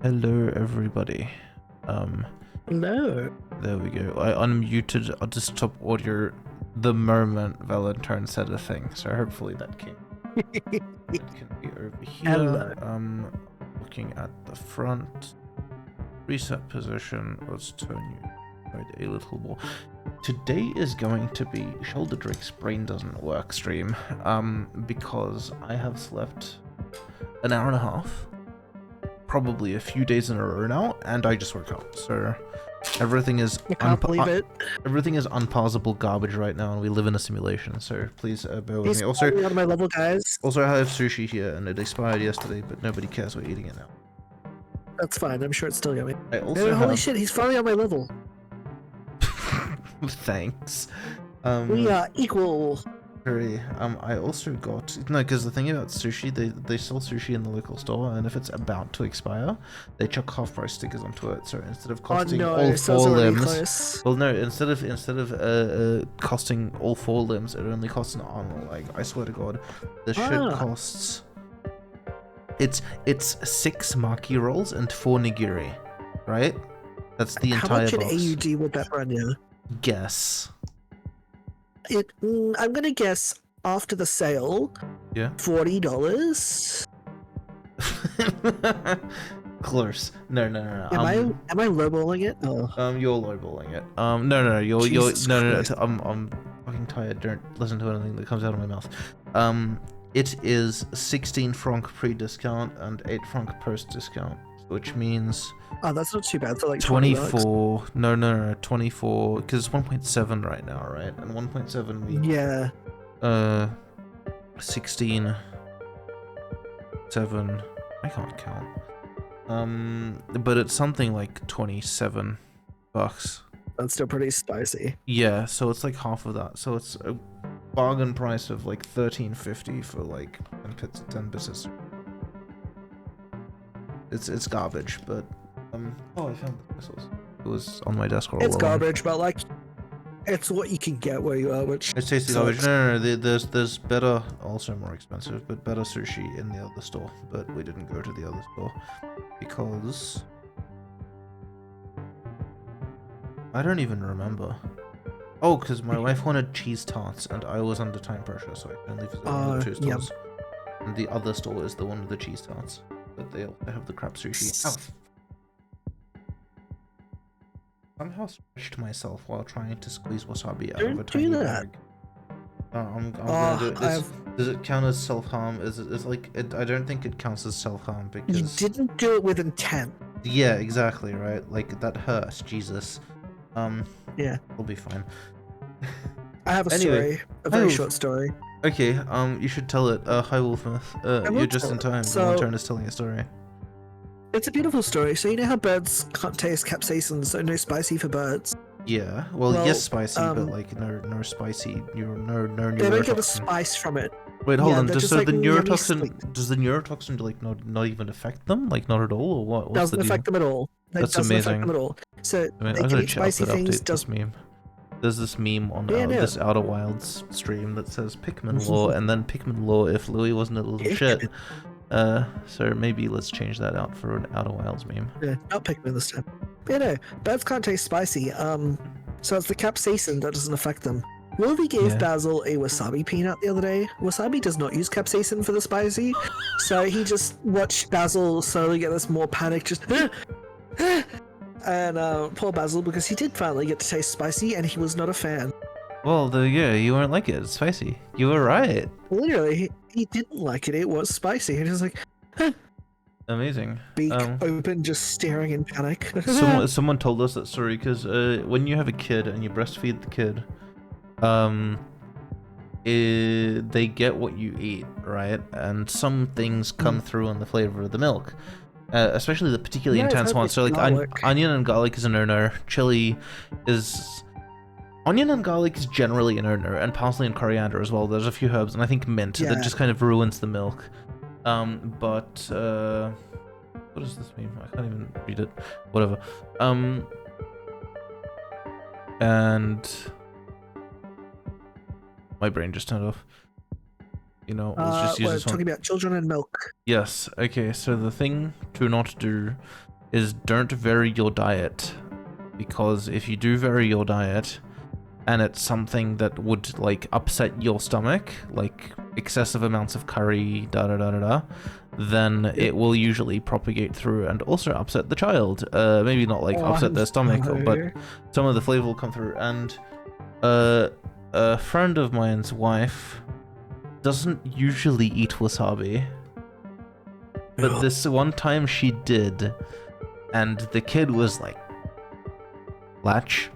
Hello, everybody. No. There we go. I unmuted our desktop audio the moment Valintone said a thing, so hopefully that can be over here. Hello. Looking at the front. Reset position. Let's turn you right a little more. Today is going to be Shoulder Drake's Brain Doesn't Work stream, because I have slept an hour and a half. Probably a few days in a row now, and I just woke up, so everything is I can't believe it. Everything is unpausable garbage right now, and we live in a simulation, so please bear with me. Also, on my level, guys. Also, I have sushi here, and it expired yesterday, but nobody cares. We're eating it now. That's fine. I'm sure it's still yummy. I also holy shit, he's finally on my level. Thanks. We are equal. I also got because the thing about sushi, they sell sushi in the local store, and if it's about to expire, they chuck half-price stickers onto it. So instead of costing all four limbs, well, no, instead of costing all four limbs, it only costs an arm. Like, I swear to God, this shit costs. It's 6 maki rolls and 4 nigiri, right? That's the entire box. How much an AUD would that run you? Guess. I'm gonna guess after the sale. Yeah. $40. Close. No. Am I lowballing it? Oh. You're lowballing it. No. You're no. I'm fucking tired. Don't listen to anything that comes out of my mouth. It is 16 franc pre-discount and 8 franc post-discount, which means. Oh, that's not too bad. So like 24. No. 24. Because it's 1.7 right now, right? And 1.7 means. Yeah. 16. 7. I can't count. But it's something like 27 bucks. That's still pretty spicy. Yeah, so it's like half of that. So it's a bargain price of like $13.50 for like 10 bits. It's garbage, but oh, I found the crystals. It was on my desk all along. It's garbage, but like it's what you can get where you are, which it's tasty garbage. No. There's better, also more expensive, but better sushi in the other store. But we didn't go to the other store because I don't even remember. Oh, because my wife wanted cheese tarts, and I was under time pressure, so I can only visit one of the 2 stores. Yep. And the other store is the one with the cheese tarts, but they also have the crab sushi. Ow. Somehow stretched myself while trying to squeeze wasabi out of a tiny bag. I'm gonna do it. Does it count as self-harm? I don't think it counts as self-harm because you didn't do it with intent. Yeah, exactly, right? Like, that hurts, Jesus. Yeah. We'll be fine. I have a story. A very short story. Okay, you should tell it. Hi, Wolfmouth. You're just in time. Valintone is telling a story. It's a beautiful story. So you know how birds can't taste capsaicin, so no spicy for birds? Yeah. Well yes, spicy, but like no spicy. No neurotoxin. They don't get a spice from it. Wait, hold on. Does the neurotoxin like not even affect them? Like not at all, or what? Doesn't affect them at all. That's amazing. Affect them at all. So I mean, they can eat spicy things. This meme. There's this meme on this Outer Wilds stream that says Pikmin law, and then Pikmin law if Louis wasn't a little shit. So maybe let's change that out for an Outer Wilds meme. Yeah, not Pikmin this time. But no, birds can't taste spicy. So it's the capsaicin that doesn't affect them. Willoughby gave Basil a wasabi peanut the other day. Wasabi does not use capsaicin for the spicy, so he just watched Basil slowly get this more panic, just and poor Basil, because he did finally get to taste spicy, and he was not a fan. Well, there you go. You weren't like it. It's spicy. You were right. Literally, he didn't like it. It was spicy. And he was like, amazing. Beak open, just staring in panic. someone told us that story because when you have a kid and you breastfeed the kid, they get what you eat, right? And some things come through in the flavor of the milk. Especially the particularly intense ones. So like onion and garlic is a no-no. Chili is... Onion and garlic is generally a no-no, and parsley and coriander as well. There's a few herbs, and I think mint that just kind of ruins the milk. What does this mean? I can't even read it. Whatever. And my brain just turned off. You know, let's just use this one. Talking about children and milk. Yes. Okay. So the thing to not do is don't vary your diet, because if you do vary your diet, and it's something that would like upset your stomach, like excessive amounts of curry, then it will usually propagate through and also upset the child. Maybe not like upset their stomach, but some of the flavor will come through. And a friend of mine's wife doesn't usually eat wasabi, but this one time she did, and the kid was like, latch,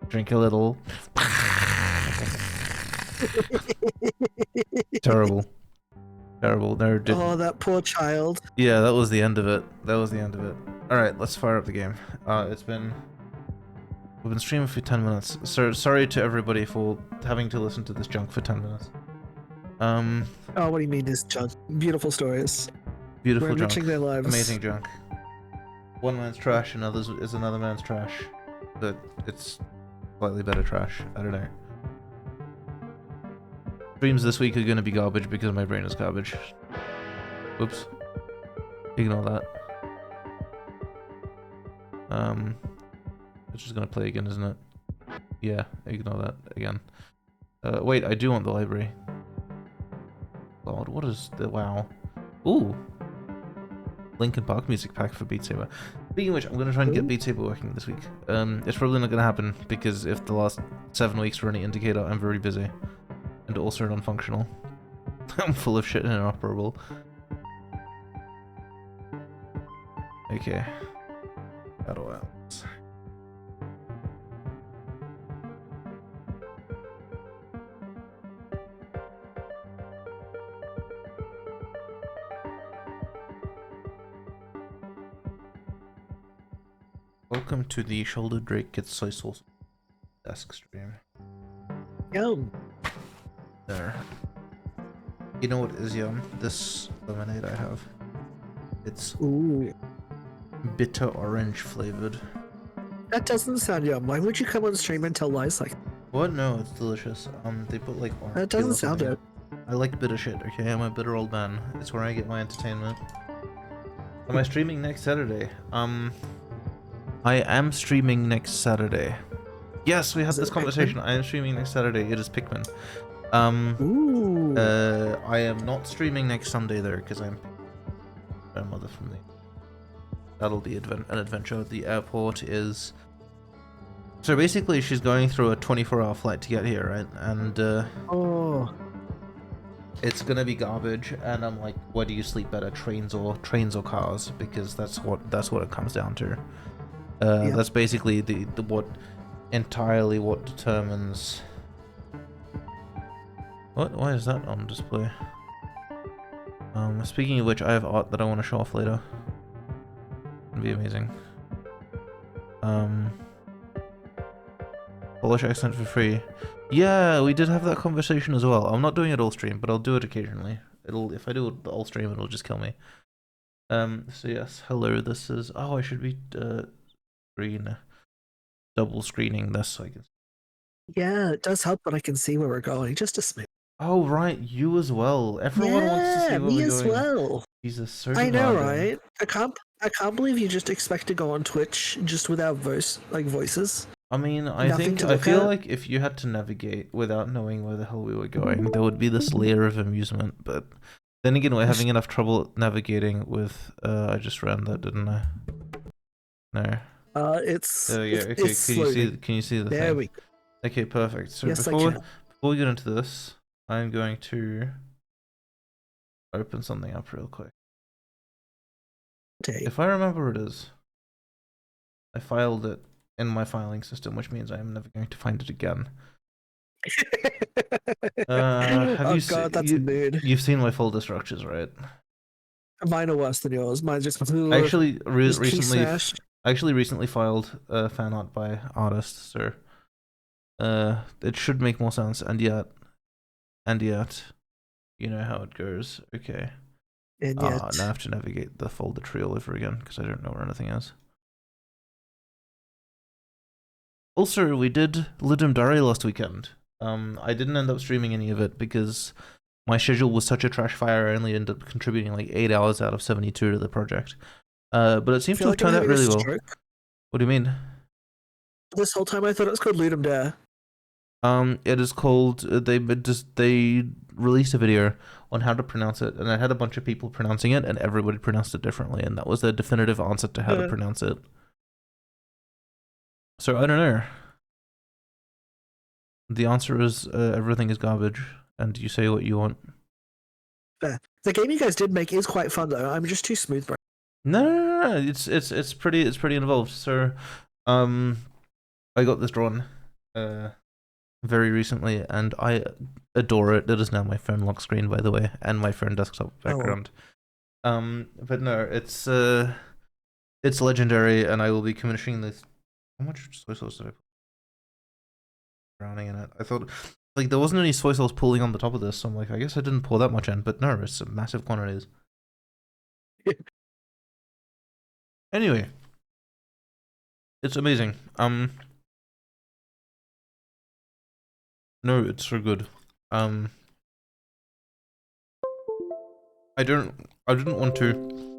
drink a little. Terrible. Oh, that poor child. Yeah, that was the end of it. Alright, let's fire up the game. We've been streaming for 10 minutes. So sorry to everybody for having to listen to this junk for 10 minutes. Oh, what do you mean this junk? Beautiful stories. Beautiful junk. We're enriching their lives. Amazing junk. One man's trash, another's is another man's trash. But it's slightly better trash. I don't know. Streams this week are going to be garbage because my brain is garbage. Whoops. Ignore that. It's just going to play again, isn't it? Yeah, ignore that again. Wait, I do want the library. God, what is the... Wow. Ooh. Linkin Park music pack for Beat Saber. Speaking of which, I'm going to try and get Beat Saber working this week. It's probably not going to happen because if the last 7 weeks were any indicator, I'm very busy. And also non-functional. I'm full of shit and inoperable. Okay. Battle Owls. Welcome to the Shoulder Drake Gets Soy Sauce desk stream. Yum. There. You know what is yum? This lemonade I have. It's bitter orange flavored. That doesn't sound yum. Why would you come on stream and tell lies like that? What? No, it's delicious. They put like orange. That doesn't sound it. I like bitter shit, okay? I'm a bitter old man. It's where I get my entertainment. Am I streaming next Saturday? I am streaming next Saturday. Yes, we had this conversation. I am streaming next Saturday. It is Pikmin. I am not streaming next Sunday though, because I'm my mother from the... That'll be an adventure. The airport is... So basically she's going through a 24-hour flight to get here, right? And it's gonna be garbage, and I'm like, where do you sleep better, trains or cars? Because that's what it comes down to. That's basically what determines... What? Why is that on display? Speaking of which, I have art that I want to show off later. It'd be amazing. Polish accent for free. Yeah, we did have that conversation as well. I'm not doing it all stream, but I'll do it occasionally. If I do it all stream, it'll just kill me. So yes, hello, this is... Oh, I should be double screening this so I can... Yeah, it does help when I can see where we're going, just a smidge. Oh, right, you as well. Everyone wants to see where we're going. Me as well. Jesus, so I know, right? I can't believe you just expect to go on Twitch just without voices. I mean, I feel like if you had to navigate without knowing where the hell we were going, there would be this layer of amusement, but then again, we're having enough trouble navigating with... I just ran that, didn't I? No. It's... Oh, yeah, okay, can you see the thing? There we go. Okay, perfect. So yes, before we get into this, I'm going to open something up real quick. Okay. If I remember what it is, I filed it in my filing system, which means I am never going to find it again. You've seen my folder structures, right? Mine are worse than yours. Mine's just I actually recently filed fan art by artists, so it should make more sense. And yet, you know how it goes. Okay. And yet, now I have to navigate the folder tree all over again because I don't know where anything is. Also, we did Lidum Dare last weekend. I didn't end up streaming any of it because my schedule was such a trash fire. I only ended up contributing like 8 hours out of 72 to the project. But it I seems feel to have like I'm turned out having a really well. stroke. What do you mean? This whole time I thought it was called Ludum Dare. It is called. They released a video on how to pronounce it, and I had a bunch of people pronouncing it, and everybody pronounced it differently, and that was their definitive answer to how to pronounce it. So I don't know. The answer is everything is garbage, and you say what you want. Fair. The game you guys did make is quite fun though. I'm just too smooth, bro. No. It's pretty involved. So, I got this drawn, very recently, and I adore it. It is now my phone lock screen, by the way, and my phone desktop background. But no, it's legendary, and I will be commissioning this. How much soy sauce did I put? Drowning in it. I thought, like, there wasn't any soy sauce pooling on the top of this, so I'm like, I guess I didn't pour that much in, but no, it's massive quantities. Anyway, it's amazing. No, it's so good. I didn't want to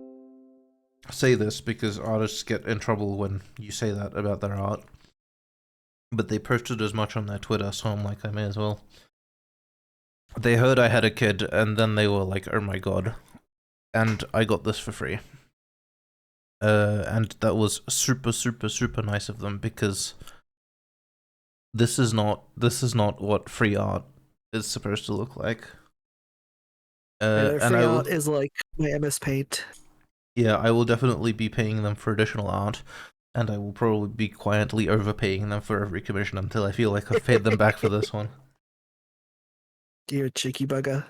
say this because artists get in trouble when you say that about their art. But they posted as much on their Twitter, so I'm like, I may as well. They heard I had a kid, and then they were like, oh my god. And I got this for free. And that was super, super, super nice of them, because this is not what free art is supposed to look like. And free art is like my MS Paint. Yeah, I will definitely be paying them for additional art, and I will probably be quietly overpaying them for every commission until I feel like I've paid them back for this one. Dear cheeky bugger.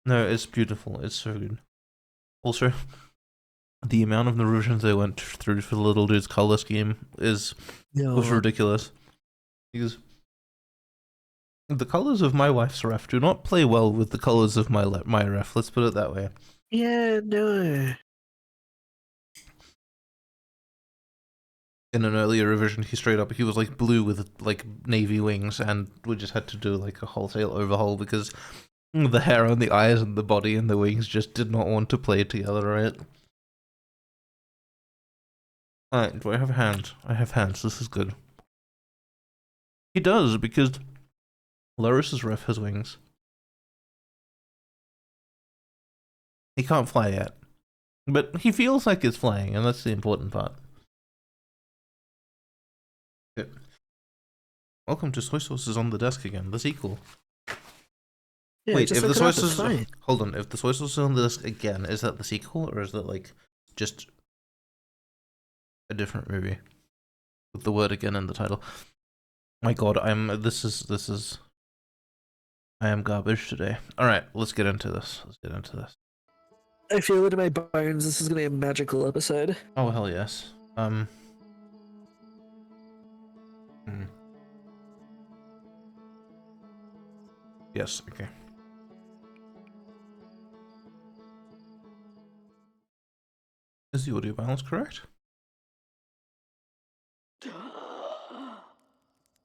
No, it's beautiful. It's so good. Also, the amount of revisions they went through for the little dude's color scheme was ridiculous. Because the colors of my wife's ref do not play well with the colors of my ref. Let's put it that way. Yeah, no. In an earlier revision, he was like blue with like navy wings, and we just had to do like a wholesale overhaul because the hair on the eyes and the body and the wings just did not want to play together, right? Alright, do I have hands? I have hands, this is good. He does, because Laris's ref has wings. He can't fly yet. But he feels like he's flying, and that's the important part. Okay. Welcome to Soy Sauces on the Desk again, the sequel. Yeah, wait, if the soy sauce hold on, if the soy sauce is on the disc again, is that the sequel, or is that like just a different movie with the word again in the title? My god, I am garbage today. Alright, let's get into this. I feel it in my bones. This is gonna be a magical episode. Oh hell yes. Yes, okay. Is the audio balance correct?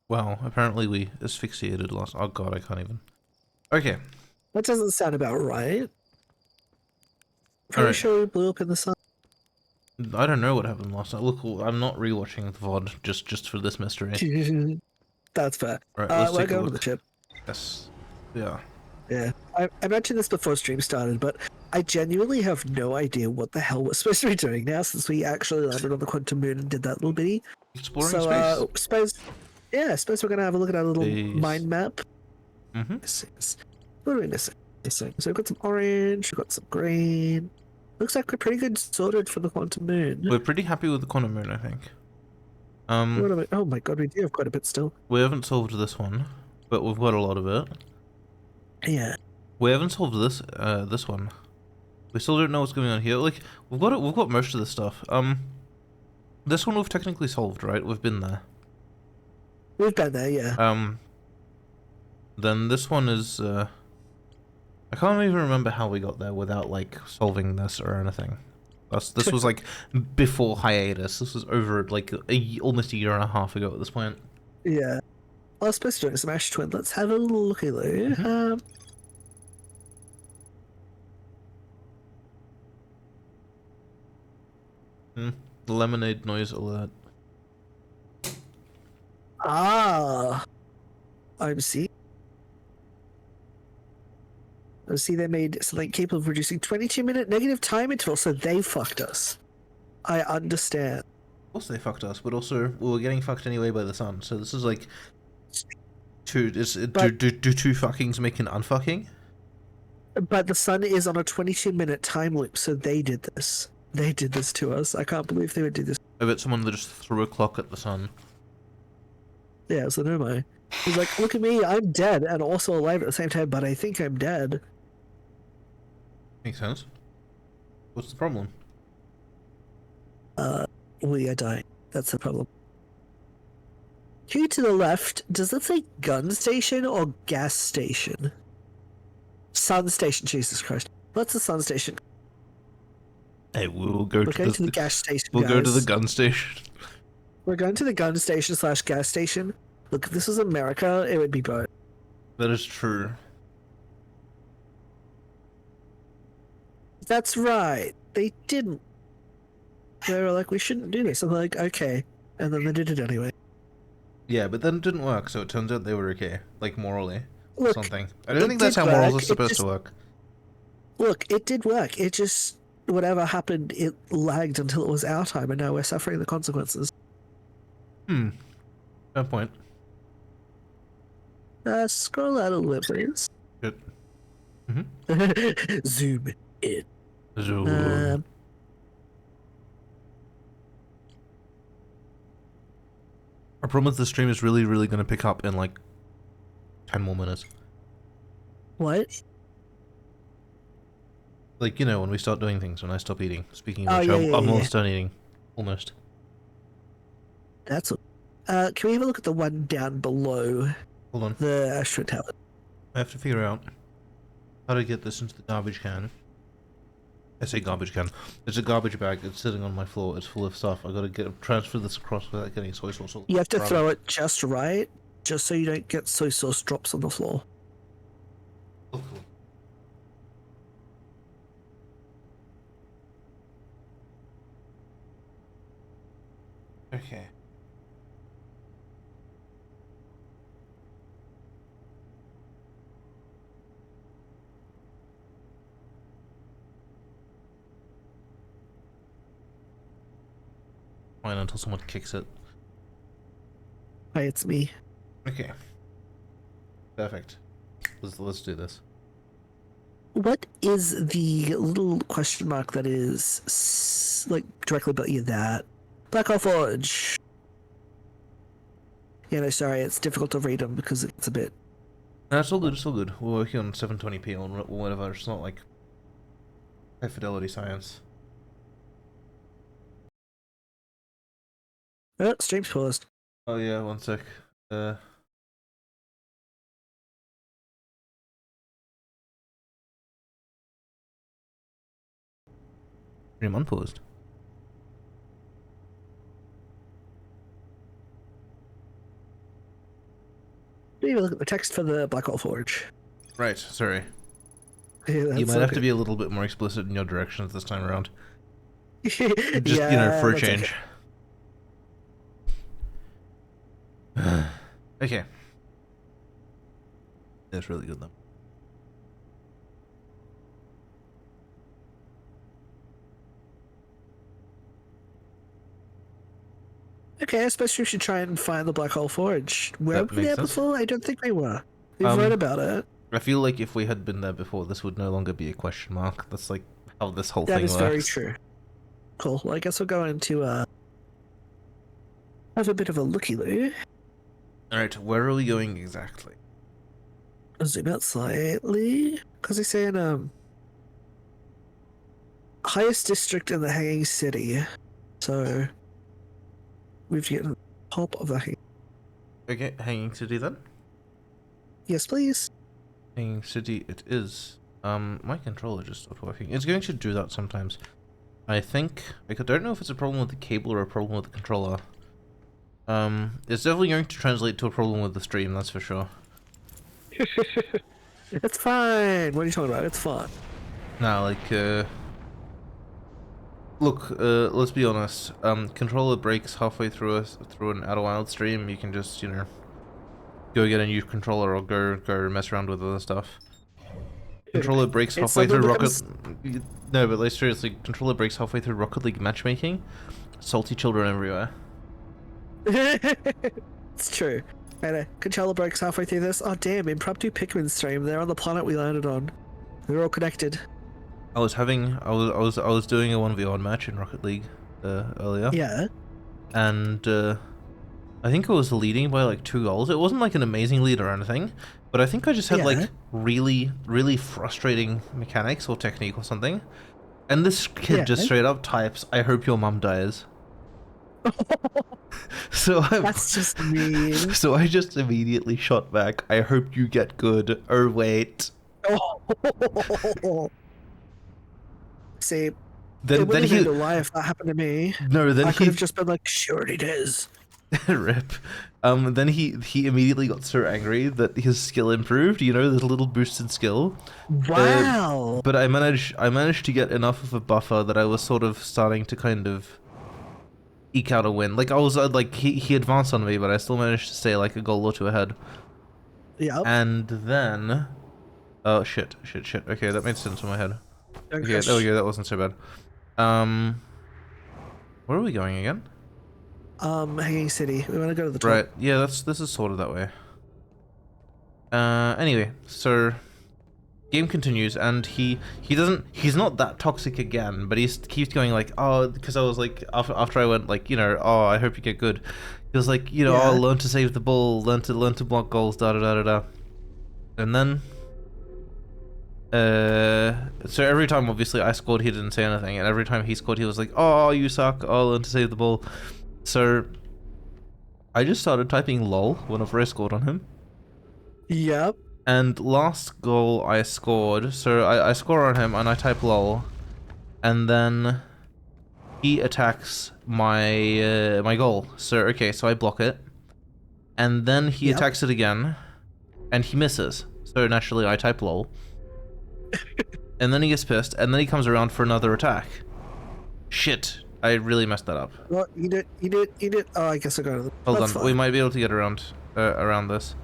Wow, apparently we asphyxiated last. Oh god, I can't even. Okay. That doesn't sound about right. Pretty sure we blew up in the sun. I don't know what happened last night. Look, I'm not rewatching the VOD just for this mystery. That's fair. Right, let's we're going to the ship. Yes. Yeah. Yeah. I mentioned this before stream started, but I genuinely have no idea what the hell we're supposed to be doing now since we actually landed on the quantum moon and did that little bitty. Exploring space. I suppose we're going to have a look at our little mind map. Mm-hmm. What are we missing? So we've got some orange, we've got some green. Looks like we're pretty good sorted for the quantum moon. We're pretty happy with the quantum moon, I think. Oh my god, we do have quite a bit still. We haven't solved this one, but we've got a lot of it. Yeah. We haven't solved this one. We still don't know what's going on here. Like, we've got most of the stuff. This one we've technically solved, right? We've been there. We've been there, yeah. Then this one is, I can't even remember how we got there without, like, solving this or anything. This was, like, before hiatus. This was over, like, almost a year and a half ago at this point. Yeah. I was supposed to do some Ash Twin. Let's have a looky there. Mm-hmm. Lemonade noise alert. Ah, I'm see. I see they made something capable of producing 22-minute negative time interval, so they fucked us. I understand. Of course they fucked us, but also we were getting fucked anyway by the sun. So this is like two. Do two fuckings make an unfucking? But the sun is on a 22-minute time loop, so they did this. They did this to us. I can't believe they would do this. I bet someone that just threw a clock at the sun. Yeah, so no my. He's like, look at me, I'm dead and also alive at the same time, but I think I'm dead. Makes sense. What's the problem? We are dying. That's the problem. Here to the left, does that say gun station or gas station? Sun station, Jesus Christ. What's the sun station? Hey, we'll go to the gas station. We'll guys. go to the gun station. We're going to the gun station / gas station. Look, if this was America, it would be both. That is true. That's right. They didn't. They were like, we shouldn't do this. I'm like, okay. And then they did it anyway. Yeah, but then it didn't work, so it turns out they were okay. Like, morally. Look, something. I don't think that's how morals are supposed to work. Look, it did work. It just, whatever happened, it lagged until it was our time, and now we're suffering the consequences. Fair point. Scroll out a little bit, please. Good. Zoom in. Zoom. Our problem is the stream is really, really going to pick up in like 10 more minutes. What? Like, you know, when we start doing things, when I stop eating. Speaking of which, I'm almost done eating. Almost. That's what... can we have a look at the one down below? Hold on. The Astro Tower. I have to figure out how to get this into the garbage can. I say garbage can. It's a garbage bag. It's sitting on my floor. It's full of stuff. I gotta transfer this across without getting soy sauce. You have to throw it just right, just so you don't get soy sauce drops on the floor. Oh, cool. Okay. Fine until someone kicks it. Hi, it's me. Okay. Perfect. Let's do this. What is the little question mark that is like directly below you? That Black Hole Forge. Yeah, no, sorry, it's difficult to read them because it's a bit. No, it's all good. It's all good. We're working on 720p or whatever. It's not like high fidelity science. Oh, stream's paused. Oh yeah, one sec. Stream unpaused. Maybe look at the text for the Black Hole Forge. Right, sorry. Yeah, You might have to be a little bit more explicit in your directions this time around. Just, yeah, you know, for a change. Okay. Okay. That's really good though. Okay, I suppose we should try and find the Black Hole Forge. Were we there before? I don't think we were. We've read about it. I feel like if we had been there before, this would no longer be a question mark. That's like how this whole thing works. That is very true. Cool. Well, I guess we'll go into have a bit of a looky-loo. Alright, where are we going exactly? I'll zoom out slightly. Because they say in highest district in the Hanging City. So we have to get to the top of the Hanging. Okay, Hanging City then? Yes, please. Hanging City it is. My controller just stopped working. It's going to do that sometimes. I think I don't know if it's a problem with the cable or a problem with the controller. It's definitely going to translate to a problem with the stream, that's for sure. It's fine. What are you talking about? It's fun. Nah, like, Look, let's be honest. Controller breaks halfway through an Outer Wild stream. You can just, go get a new controller or go mess around with other stuff. Controller breaks halfway through Rocket. No, but like seriously, controller breaks halfway through Rocket League matchmaking. Salty children everywhere. It's true. And controller breaks halfway through this. Oh damn! Impromptu Pikmin stream. They're on the planet we landed on. They're all connected. I was doing a 1v1 match in Rocket League earlier. Yeah. And I think I was leading by like 2 goals. It wasn't like an amazing lead or anything, but I think I just had like really, really frustrating mechanics or technique or something. And this kid just straight up types, "I hope your mum dies." That's just mean. So I just immediately shot back, "I hope you get good." Oh wait. See, then it wouldn't he have been a lie if that happened to me. No, then I he could have just been like, "Sure it is." Rip. Then he immediately got so angry that his skill improved. The little boost in skill. Wow. But I managed to get enough of a buffer that I was sort of starting to kind of eke out a win. Like I was like he advanced on me, but I still managed to stay like a goal or two ahead. Yep. And then, oh shit. Okay, that made sense in my head. Okay, there we go. That wasn't so bad. Where are we going again? Hanging City. We want to go to the top. Right. Yeah, this is sort of that way. Anyway, so game continues, and he's not that toxic again, but he keeps going like, oh, because I was like, after I went like, oh, I hope you get good. He was like, oh, learn to save the ball, learn to block goals, da da da da da. And then so every time obviously I scored, he didn't say anything, and every time he scored, he was like, oh, you suck, oh, learn to save the ball. So I just started typing lol whenever I scored on him. Yep. And last goal I scored, so I score on him and I type lol, and then he attacks my my goal. So okay, so I block it, and then he attacks it again, and he misses. So naturally I type lol, and then he gets pissed, and then he comes around for another attack. Shit. I really messed that up. Well, you did. Oh, I guess I got it. Hold on, we might be able to get around this.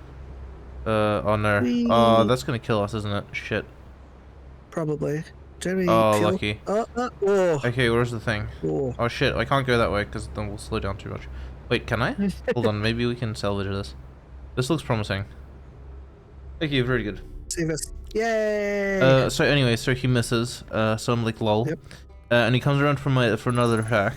Oh no. Oh, that's gonna kill us, isn't it? Shit. Probably. Oh, lucky. Oh. Okay, where's the thing? Oh shit, I can't go that way because then we'll slow down too much. Wait, can I? Hold on, maybe we can salvage this. This looks promising. Thank you, very good. Save us. Yay! So anyway, so he misses. So I'm like, lol. Yep. And he comes around for another attack,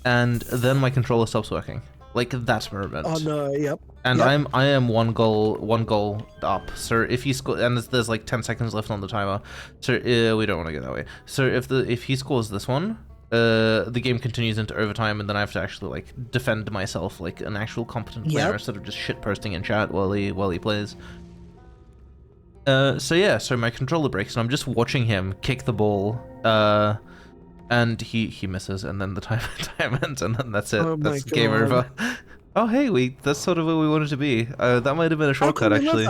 and then my controller stops working. Like that moment. Oh no! Yep. And I am one goal up. So if he score, and there's like 10 seconds left on the timer. So we don't want to go that way. So if he scores this one, the game continues into overtime, and then I have to actually like defend myself like an actual competent player instead of just shit posting in chat while he plays. So yeah, so my controller breaks, and I'm just watching him kick the ball, and he misses, and then the time ends, and then that's it. Oh that's my game God. over. Oh hey, that's sort of where we wanted to be. That might have been a shortcut actually.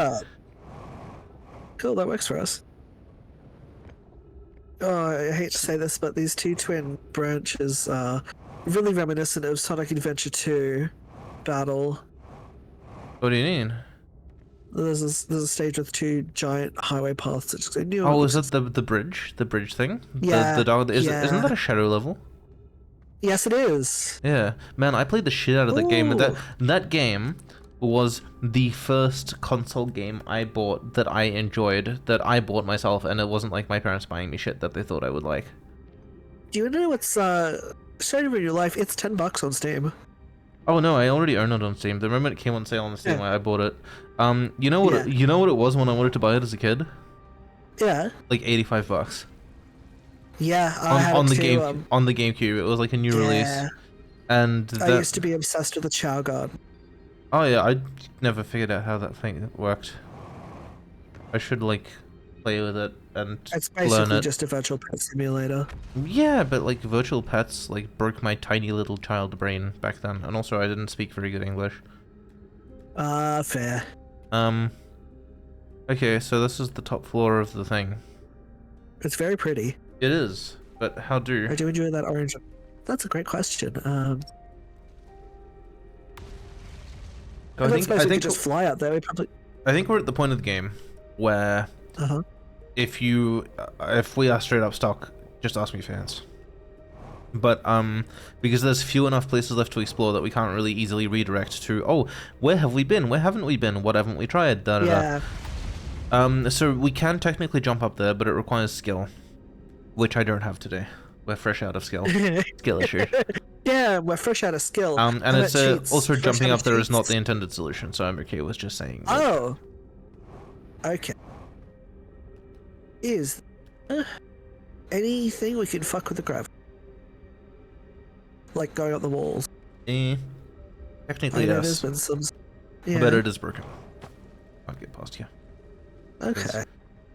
Cool, that works for us. Oh, I hate to say this, but these two twin branches are really reminiscent of Sonic Adventure 2 battle. What do you mean? There's a stage with two giant highway paths that just go. Oh, is it the bridge? The bridge thing? Yeah. The dog. Isn't that a shadow level? Yes, it is. Yeah, man, I played the shit out of that game. And that game was the first console game I bought that I enjoyed, that I bought myself, and it wasn't like my parents buying me shit that they thought I would like. Do you know what's starting in your life? It's $10 on Steam. Oh no, I already owned it on Steam. The moment it came on sale on Steam, I bought it. You know what it was when I wanted to buy it as a kid? Yeah. Like $85. Yeah, on the GameCube. It was like a new release. And I used to be obsessed with the Chow God. Oh yeah, I never figured out how that thing worked. I should like play with it and it's basically learn it. Just a virtual pet simulator. Yeah, but like virtual pets like broke my tiny little child brain back then, and also I didn't speak very good English. Fair. Okay, so this is the top floor of the thing. It's very pretty. It is. But how do? I do enjoy that orange. That's a great question. So I think we could just fly out there. We probably. I think we're at the point of the game where if we are straight up stuck, just ask me fans. But because there's few enough places left to explore that we can't really easily redirect to, oh, where have we been? Where haven't we been? What haven't we tried? Da, da, da. So we can technically jump up there, but it requires skill, which I don't have today. We're fresh out of skill. Skill issue. Yeah, we're fresh out of skill. And it's also jumping up there is not the intended solution, so I'm okay with just saying that. Oh. Okay. Is there anything we can fuck with the gravity? Like going up the walls? Technically, yes. There's been some... Yeah. But it is broken. Can't get past here. Okay.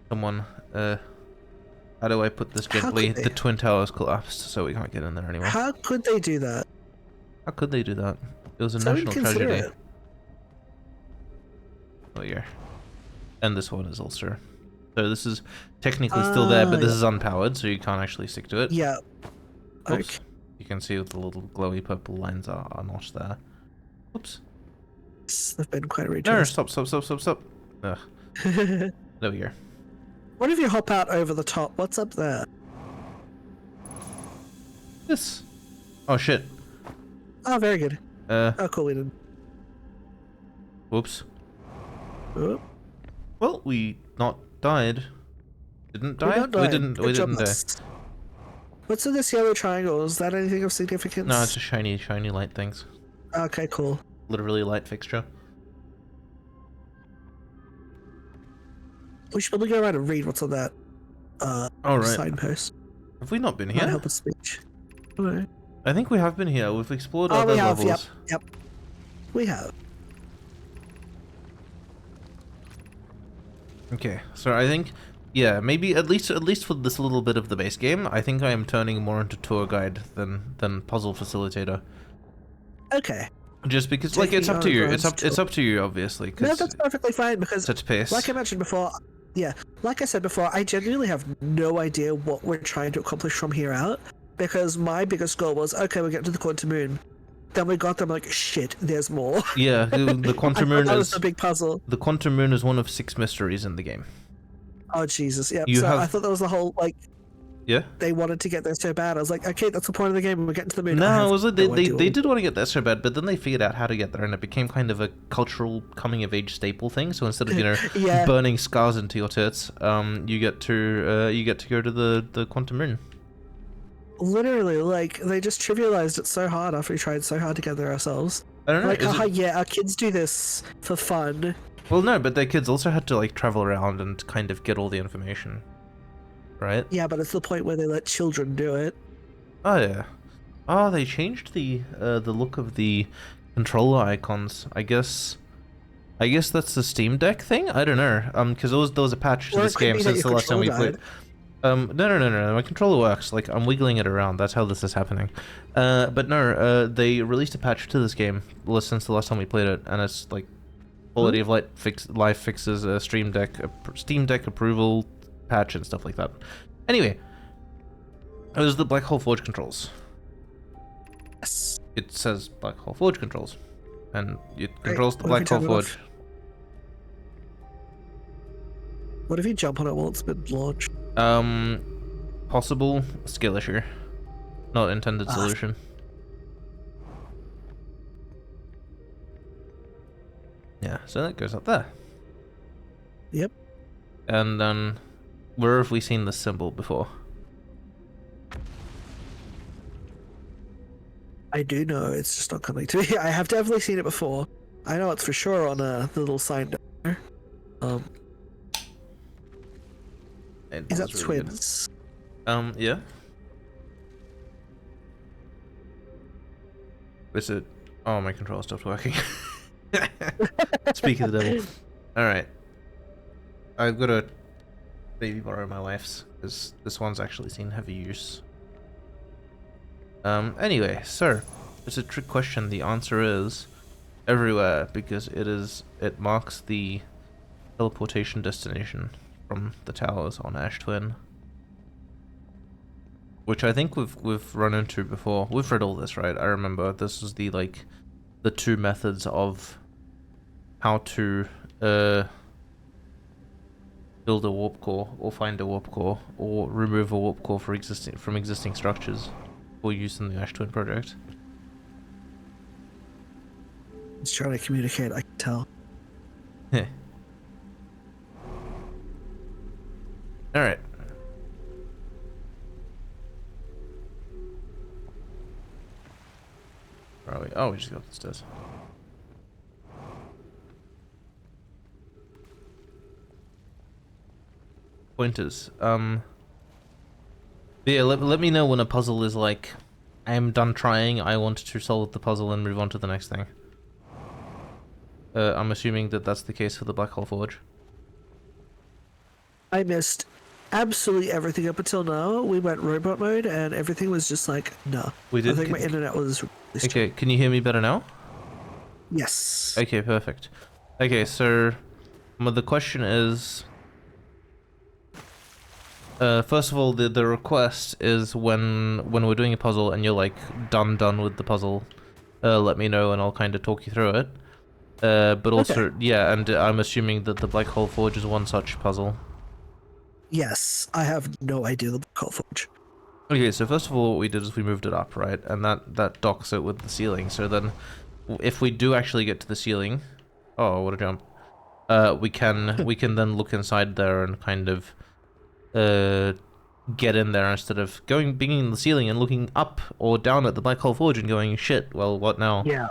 Someone, how do I put this gently? The Twin Towers collapsed, so we can't get in there anymore. How could they do that? How could they do that? It was a national tragedy. Oh yeah. And this one is also. So this is technically still there, but this is unpowered, so you can't actually stick to it. Yeah. Oops. Okay. You can see the little glowy purple lines are not there. Oops. They've been quite ridiculous. No, stop. Ugh. There we go. What if you hop out over the top? What's up there? This. Oh shit. Oh, very good. Oh, cool, we didn't. Whoops. Oh. Well, we not died. Didn't die? We didn't die. What's in this yellow triangle? Is that anything of significance? No, it's just shiny light things. Okay, cool. Literally light fixture. We should probably go around and read what's on that signpost. Have we not been here? Might help with speech. Right. I think we have been here. We've explored other levels. Yep. We have. Okay, so I think, yeah, maybe at least for this little bit of the base game, I think I am turning more into tour guide than puzzle facilitator. Okay. Just because, like, it's up to you. It's up to you, obviously. No, that's perfectly fine because, such pace. Like I mentioned before, like I said before, I genuinely have no idea what we're trying to accomplish from here out. Because my biggest goal was, okay, we're getting to the quantum moon. Then we got them like, shit, there's more. Yeah, the quantum moon that was a big puzzle. The quantum moon is one of 6 mysteries in the game. Oh Jesus, yeah. I thought that was the whole like. Yeah. They wanted to get there so bad. I was like, okay, that's the point of the game. We're getting to the moon. No, it was like they did want to get there so bad, but then they figured out how to get there, and it became kind of a cultural coming of age staple thing. So instead of burning scars into your tits, you get to go to the quantum moon. Literally, like, they just trivialized it so hard after we tried so hard to get there ourselves. I don't know. Like, yeah, our kids do this for fun. Well, no, but their kids also had to, like, travel around and kind of get all the information. Right? Yeah, but it's the point where they let children do it. Oh, yeah. Oh, they changed the look of the controller icons. I guess that's the Steam Deck thing? I don't know. Because there was a patch to this game since the last time we played. No. My controller works. Like, I'm wiggling it around. That's how this is happening. But no, they released a patch to this game since the last time we played it, and it's like quality of life fixes, Steam Deck approval patch and stuff like that. Anyway, it was the Black Hole Forge controls. Yes. It says Black Hole Forge controls, and it controls the Black Hole Forge. What if you jump on it while it's been launched? Possible skill issue, not intended solution. Yeah, so that goes up there. Yep. And then, where have we seen this symbol before? I do know, it's just not coming to me. I have definitely seen it before. I know it's for sure on the little sign there. Is that really twins? Good. Yeah. Is it? Oh, my controller stopped working. Speak of the devil. Alright. I've got to maybe borrow my wife's, because this one's actually seen heavy use. Anyway, so, it's a trick question. The answer is everywhere, because it marks the teleportation destination from the towers on Ash Twin. which I think we've run into before. We've read all this, right? I remember this is the the two methods of how to build a warp core, or find a warp core, or remove a warp core from existing structures for use in the Ash Twin project. He's trying to communicate, I can tell. Heh. Alright. Where are we? Oh, we just got the stairs. Pointers. Yeah, let me know when a puzzle is like, I am done trying, I want to solve the puzzle and move on to the next thing. I'm assuming that that's the case for the Black Hole Forge. I missed absolutely everything up until now. We went robot mode and everything was just like, no. We did. I think my internet was... Okay, can you hear me better now? Yes. Okay, perfect. Okay, so the question is, first of all, the request is when we're doing a puzzle and you're like done with the puzzle, let me know and I'll kind of talk you through it. But also, okay. Yeah, and I'm assuming that the Black Hole Forge is one such puzzle. Yes, I have no idea the Black Hole Forge. Okay, so first of all, what we did is we moved it up, right? And that docks it with the ceiling. So then, if we do actually get to the ceiling, oh, what a jump! We can then look inside there and kind of get in there instead of being in the ceiling and looking up or down at the Black Hole Forge and going, shit, well, what now? Yeah.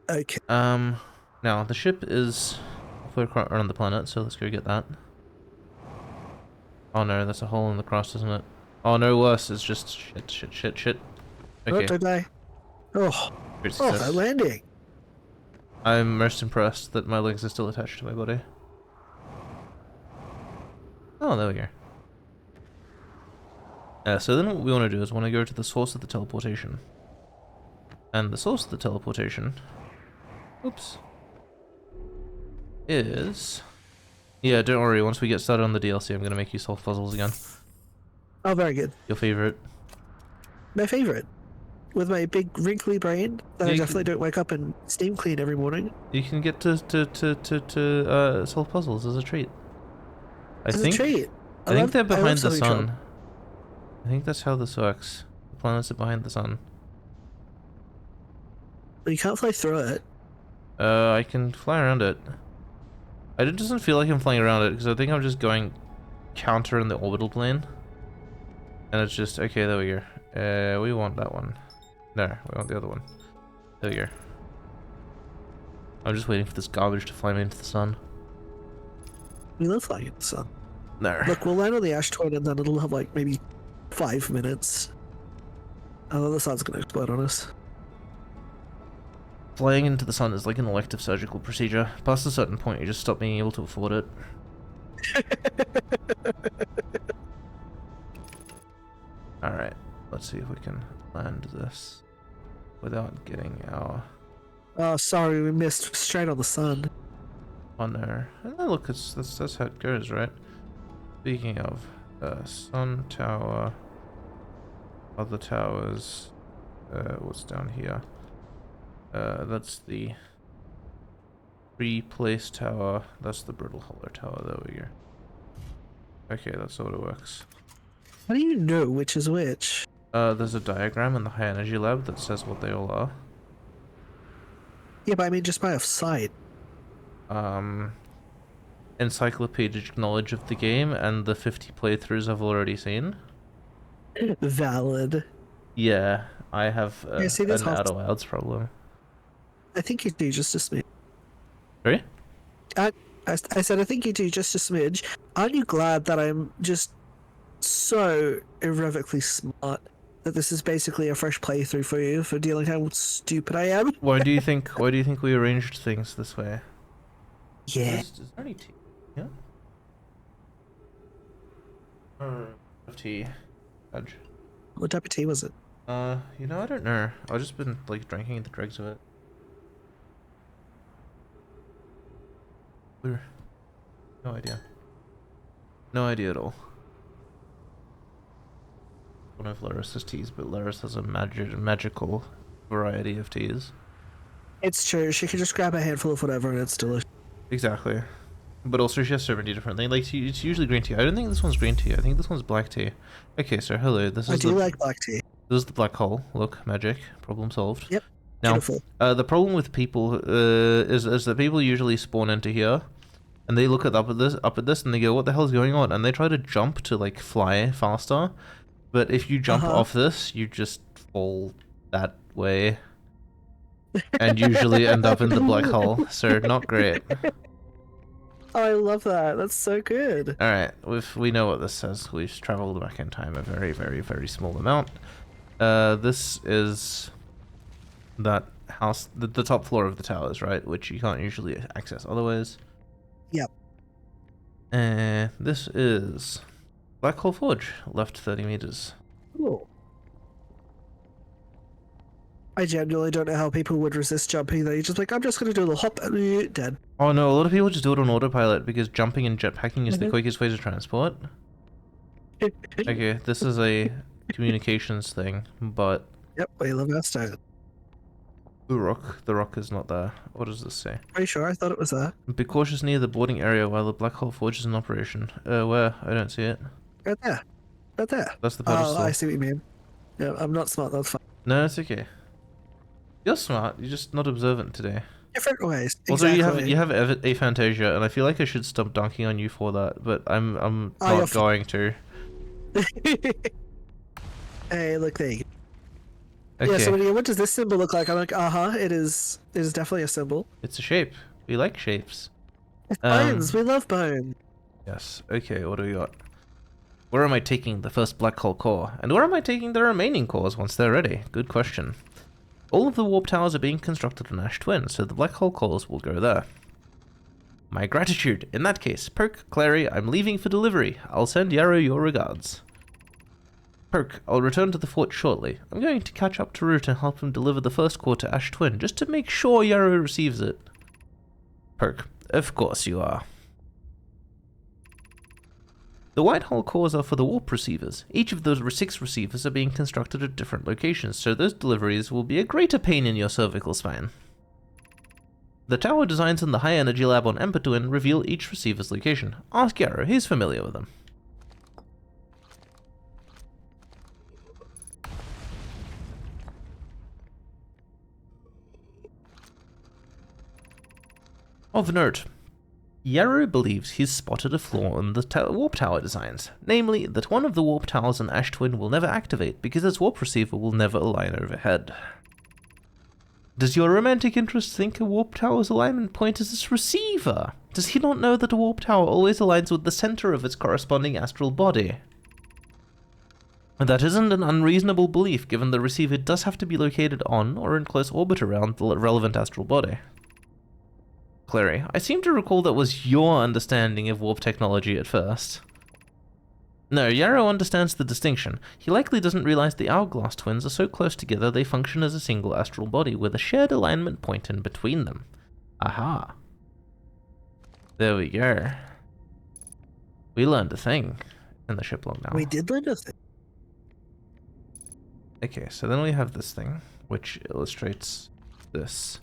Okay. Now the ship is halfway around the planet, so let's go get that. Oh no, that's a hole in the crust, isn't it? Oh no, worse, it's just shit. Okay. Oh, did I? Oh. Oh, that landing. I'm most impressed that my legs are still attached to my body. Oh, there we go. So then what we want to do is we want to go to the source of the teleportation. And the source of the teleportation... Oops. Is... Yeah, don't worry, once we get started on the DLC, I'm going to make you solve puzzles again. Oh, very good. Your favorite? My favorite. With my big wrinkly brain, that I definitely don't wake up and steam clean every morning. You can get to solve puzzles as a treat. As a treat? I think they're behind the sun. I think that's how this works. The planets are behind the sun. But you can't fly through it. I can fly around it. It doesn't feel like I'm flying around it, because I think I'm just going counter in the orbital plane. And it's just, okay, there we go. We want that one. No, we want the other one. There we go. I'm just waiting for this garbage to fly me into the sun. We love flying into the sun. No. Look, we'll land on the ash twin and then it'll have like maybe 5 minutes. And then the sun's gonna explode on us. Flying into the sun is like an elective surgical procedure. Past a certain point, you just stop being able to afford it. Alright, let's see if we can land this without getting our... Oh, sorry, we missed straight on the sun. On there. And then look, that's how it goes, right? Speaking of, sun tower, other towers, what's down here? That's the three-place tower. That's the brittle hollow tower. There we go. Okay, that's sort of works. How do you know which is which? There's a diagram in the high energy lab that says what they all are. Yeah, but I mean just by sight. Encyclopedic knowledge of the game and the 50 playthroughs I've already seen. Valid. Yeah, I have an Outer Wilds problem. I think you do just a smidge. Sorry? I said I think you do just a smidge. Aren't you glad that I'm just so irrevocably smart that this is basically a fresh playthrough for you for dealing how stupid I am? Why do you think we arranged things this way? Yeah. Is there any tea? Yeah. Tea. Edge. What type of tea was it? You know, I don't know. I've just been like drinking the dregs of it. No idea. No idea at all. one of Laris's teas, but Laris has a magical variety of teas. It's true. She can just grab a handful of whatever and it's delicious. Exactly. But also she has so many different things. Like, it's usually green tea. I don't think this one's green tea. I think this one's black tea. Okay, so hello. I do like black tea. This is the black hole. Look, magic. Problem solved. Yep. Now, beautiful. The problem with people is that people usually spawn into here, and they look up at this, and they go, "What the hell's going on?" And they try to jump to like fly faster, but if you jump off this, you just fall that way, and usually end up in the black hole. So not great. Oh, I love that. That's so good. All right, we know what this says. We've traveled back in time a very, very, very small amount. This is that house, the top floor of the towers, right? Which you can't usually access otherwise. Yep. This is Black Hole Forge, left 30 meters. Cool. I genuinely don't know how people would resist jumping. They're just like, I'm just going to do a little hop and dead. Oh no, a lot of people just do it on autopilot because jumping and jetpacking is the quickest way to transport. Okay, this is a communications thing, but... Yep, we love our style. The rock is not there. What does this say? Are you sure? I thought it was there. Be cautious near the boarding area while the Black Hole Forge is in operation. Where? I don't see it. Right there. Right there. That's the pedestal. Oh, I see what you mean. Yeah, I'm not smart, that's fine. No, it's okay. You're smart, you're just not observant today. Different ways. Also, exactly. you have aphantasia, and I feel like I should stop dunking on you for that, but I'm not going to. Hey, look, there you go. Okay. Yeah, so what does this symbol look like? I'm like, it is definitely a symbol. It's a shape. We like shapes. It's bones. We love bones. Yes. Okay, what do we got? Where am I taking the first black hole core? And where am I taking the remaining cores once they're ready? Good question. All of the warp towers are being constructed on Ash Twin, so the black hole cores will go there. My gratitude. In that case, Perk, Clary, I'm leaving for delivery. I'll send Yarrow your regards. Perk, I'll return to the fort shortly. I'm going to catch up to Root and help him deliver the first core to Ash Twin, just to make sure Yarrow receives it. Perk, of course you are. The white hull cores are for the warp receivers. Each of those 6 receivers are being constructed at different locations, so those deliveries will be a greater pain in your cervical spine. The tower designs in the High Energy Lab on Empatwin reveal each receiver's location. Ask Yarrow, he's familiar with them. Of note, Yarrow believes he's spotted a flaw in the warp tower designs, namely that one of the warp towers in Ash Twin will never activate because its warp receiver will never align overhead. Does your romantic interest think a warp tower's alignment point is its receiver? Does he not know that a warp tower always aligns with the center of its corresponding astral body? That isn't an unreasonable belief given the receiver does have to be located on or in close orbit around the relevant astral body. Clary, I seem to recall that was your understanding of warp technology at first. No, Yarrow understands the distinction. He likely doesn't realize the Hourglass twins are so close together they function as a single astral body with a shared alignment point in between them. Aha. There we go. We learned a thing in the ship log now. We did learn a thing. Okay, so then we have this thing, which illustrates this.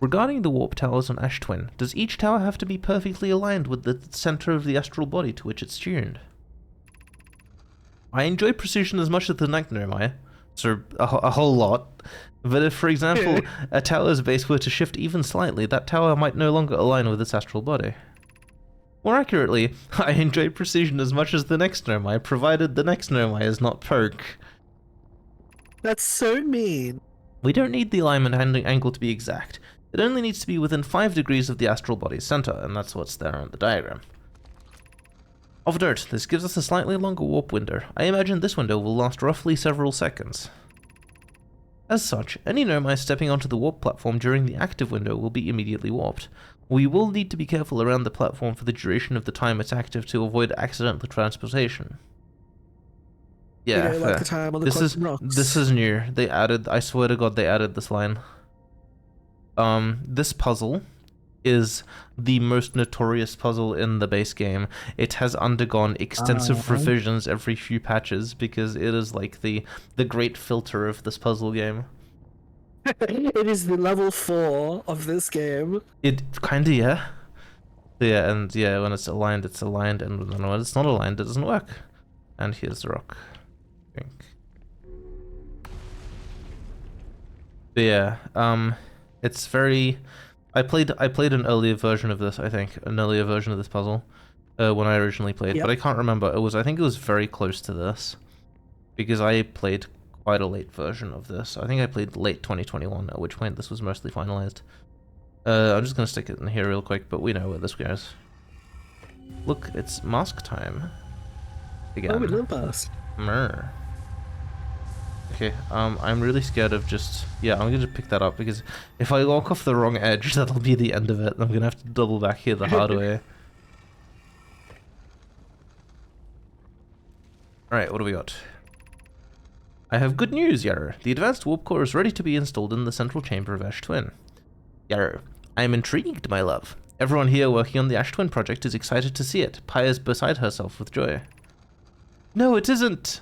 Regarding the warp towers on Ash Twin, does each tower have to be perfectly aligned with the center of the astral body to which it's tuned? I enjoy precision as much as the Nightmare, so a whole lot. But if, for example, a tower's base were to shift even slightly, that tower might no longer align with its astral body. More accurately, I enjoy precision as much as the next Nomai, provided the next Nomai is not Perk. That's so mean. We don't need the alignment angle to be exact. It only needs to be within 5 degrees of the astral body's center, and that's what's there on the diagram. Of note, this gives us a slightly longer warp window. I imagine this window will last roughly several seconds. As such, any Nomai stepping onto the warp platform during the active window will be immediately warped. We will need to be careful around the platform for the duration of the time it's active to avoid accidental transportation. Yeah, like the time on the this is new. They added, I swear to God, they added this line. This puzzle is the most notorious puzzle in the base game. It has undergone extensive revisions every few patches because it is like the great filter of this puzzle game. It is the level 4 of this game. It kinda, yeah. Yeah, and yeah, when it's aligned, and when it's not aligned, it doesn't work. And here's the rock. I think. But yeah, it's very. I played an earlier version of this. I think an earlier version of this puzzle, when I originally played, but I can't remember. I think it was very close to this, because I played quite a late version of this. I think I played late 2021, at which point this was mostly finalized. I'm just gonna stick it in here real quick, but we know where this goes. Look, it's mask time. Again. Oh, we love mask. Myrrh. Okay, I'm really scared of just... Yeah, I'm gonna pick that up, because if I walk off the wrong edge, that'll be the end of it. I'm gonna have to double back here the hard way. Alright, what do we got? I have good news, Yarrow. The advanced warp core is ready to be installed in the central chamber of Ash Twin. Yarrow, I am intrigued, my love. Everyone here working on the Ash Twin project is excited to see it. Pi is beside herself with joy. No, it isn't!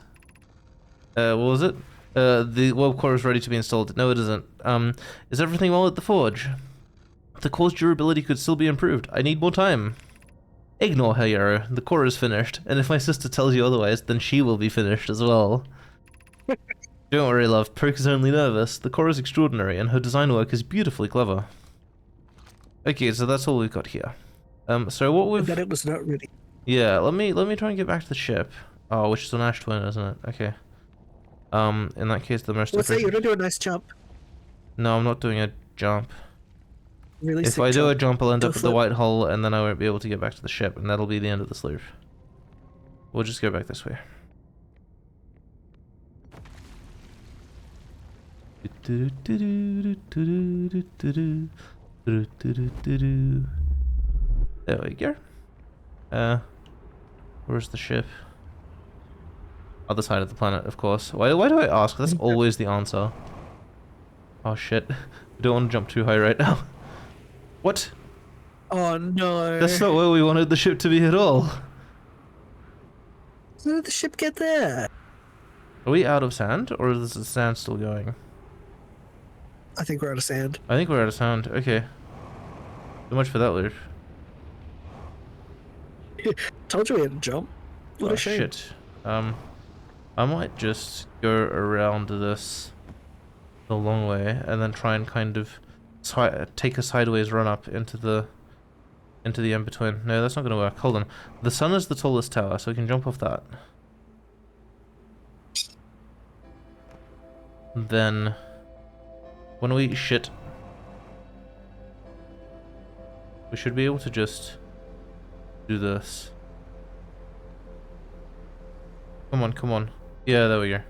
What was it? The warp core is ready to be installed. No, it isn't. Is everything well at the forge? The core's durability could still be improved. I need more time. Ignore her, Yarrow. The core is finished, and if my sister tells you otherwise, then she will be finished as well. Don't worry, love. Perk is only nervous. The core is extraordinary, and her design work is beautifully clever. Okay, so that's all we've got here. So what we've... That it was not ready. Yeah, let me try and get back to the ship. Oh, which is an Ash Twin, isn't it? Okay. In that case, the most... What's that? You're gonna do a nice jump. No, I'm not doing a jump. Really if I do a jump, I'll end up at the white hole, and then I won't be able to get back to the ship, and that'll be the end of this loop. We'll just go back this way. There we go. Where's the ship? Other side of the planet, of course. Why do I ask? That's always the answer. Oh shit. We don't want to jump too high right now. What? Oh no. That's not where we wanted the ship to be at all. How did the ship get there? Are we out of sand, or is the sand still going? I think we're out of sand. I think we're out of sand. Okay. So much for that loop. Told you we had to jump. What a shame. Shit. I might just go around this the long way and then try and kind of take a sideways run up into the in-between. No, that's not going to work. Hold on. The sun is the tallest tower, so we can jump off that. Then when we shit, we should be able to just do this. Come on, come on. Yeah, there we go.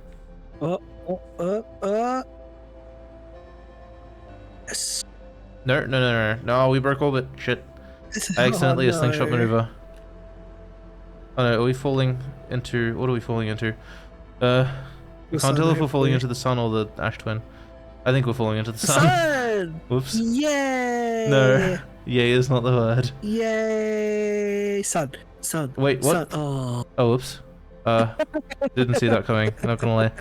Yes. No, we broke orbit. Shit. I accidentally a slingshot maneuver. Oh no, are we falling into... What are we falling into? I can't tell if we're falling into the sun or the Ash Twin. I think we're falling into the sun. Whoops. Yay! No. Yay is not the word. Yay! Sun. Wait, what? Sun. Oh, whoops. Didn't see that coming, not gonna lie.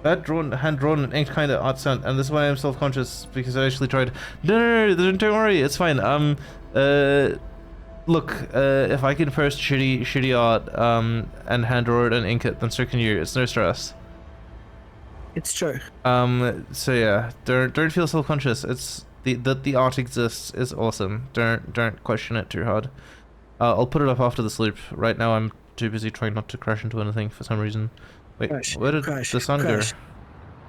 That hand-drawn and inked kind of art sound, and this is why I'm self-conscious, because I actually tried... No, don't worry, it's fine. Look, if I can post shitty art, and hand-draw it and ink it, then so can you. It's no stress. It's true. So yeah, don't feel self-conscious. It's... The art exists is awesome. Don't question it too hard. I'll put it up after this loop. Right now I'm too busy trying not to crash into anything for some reason. Wait, where did the sun go?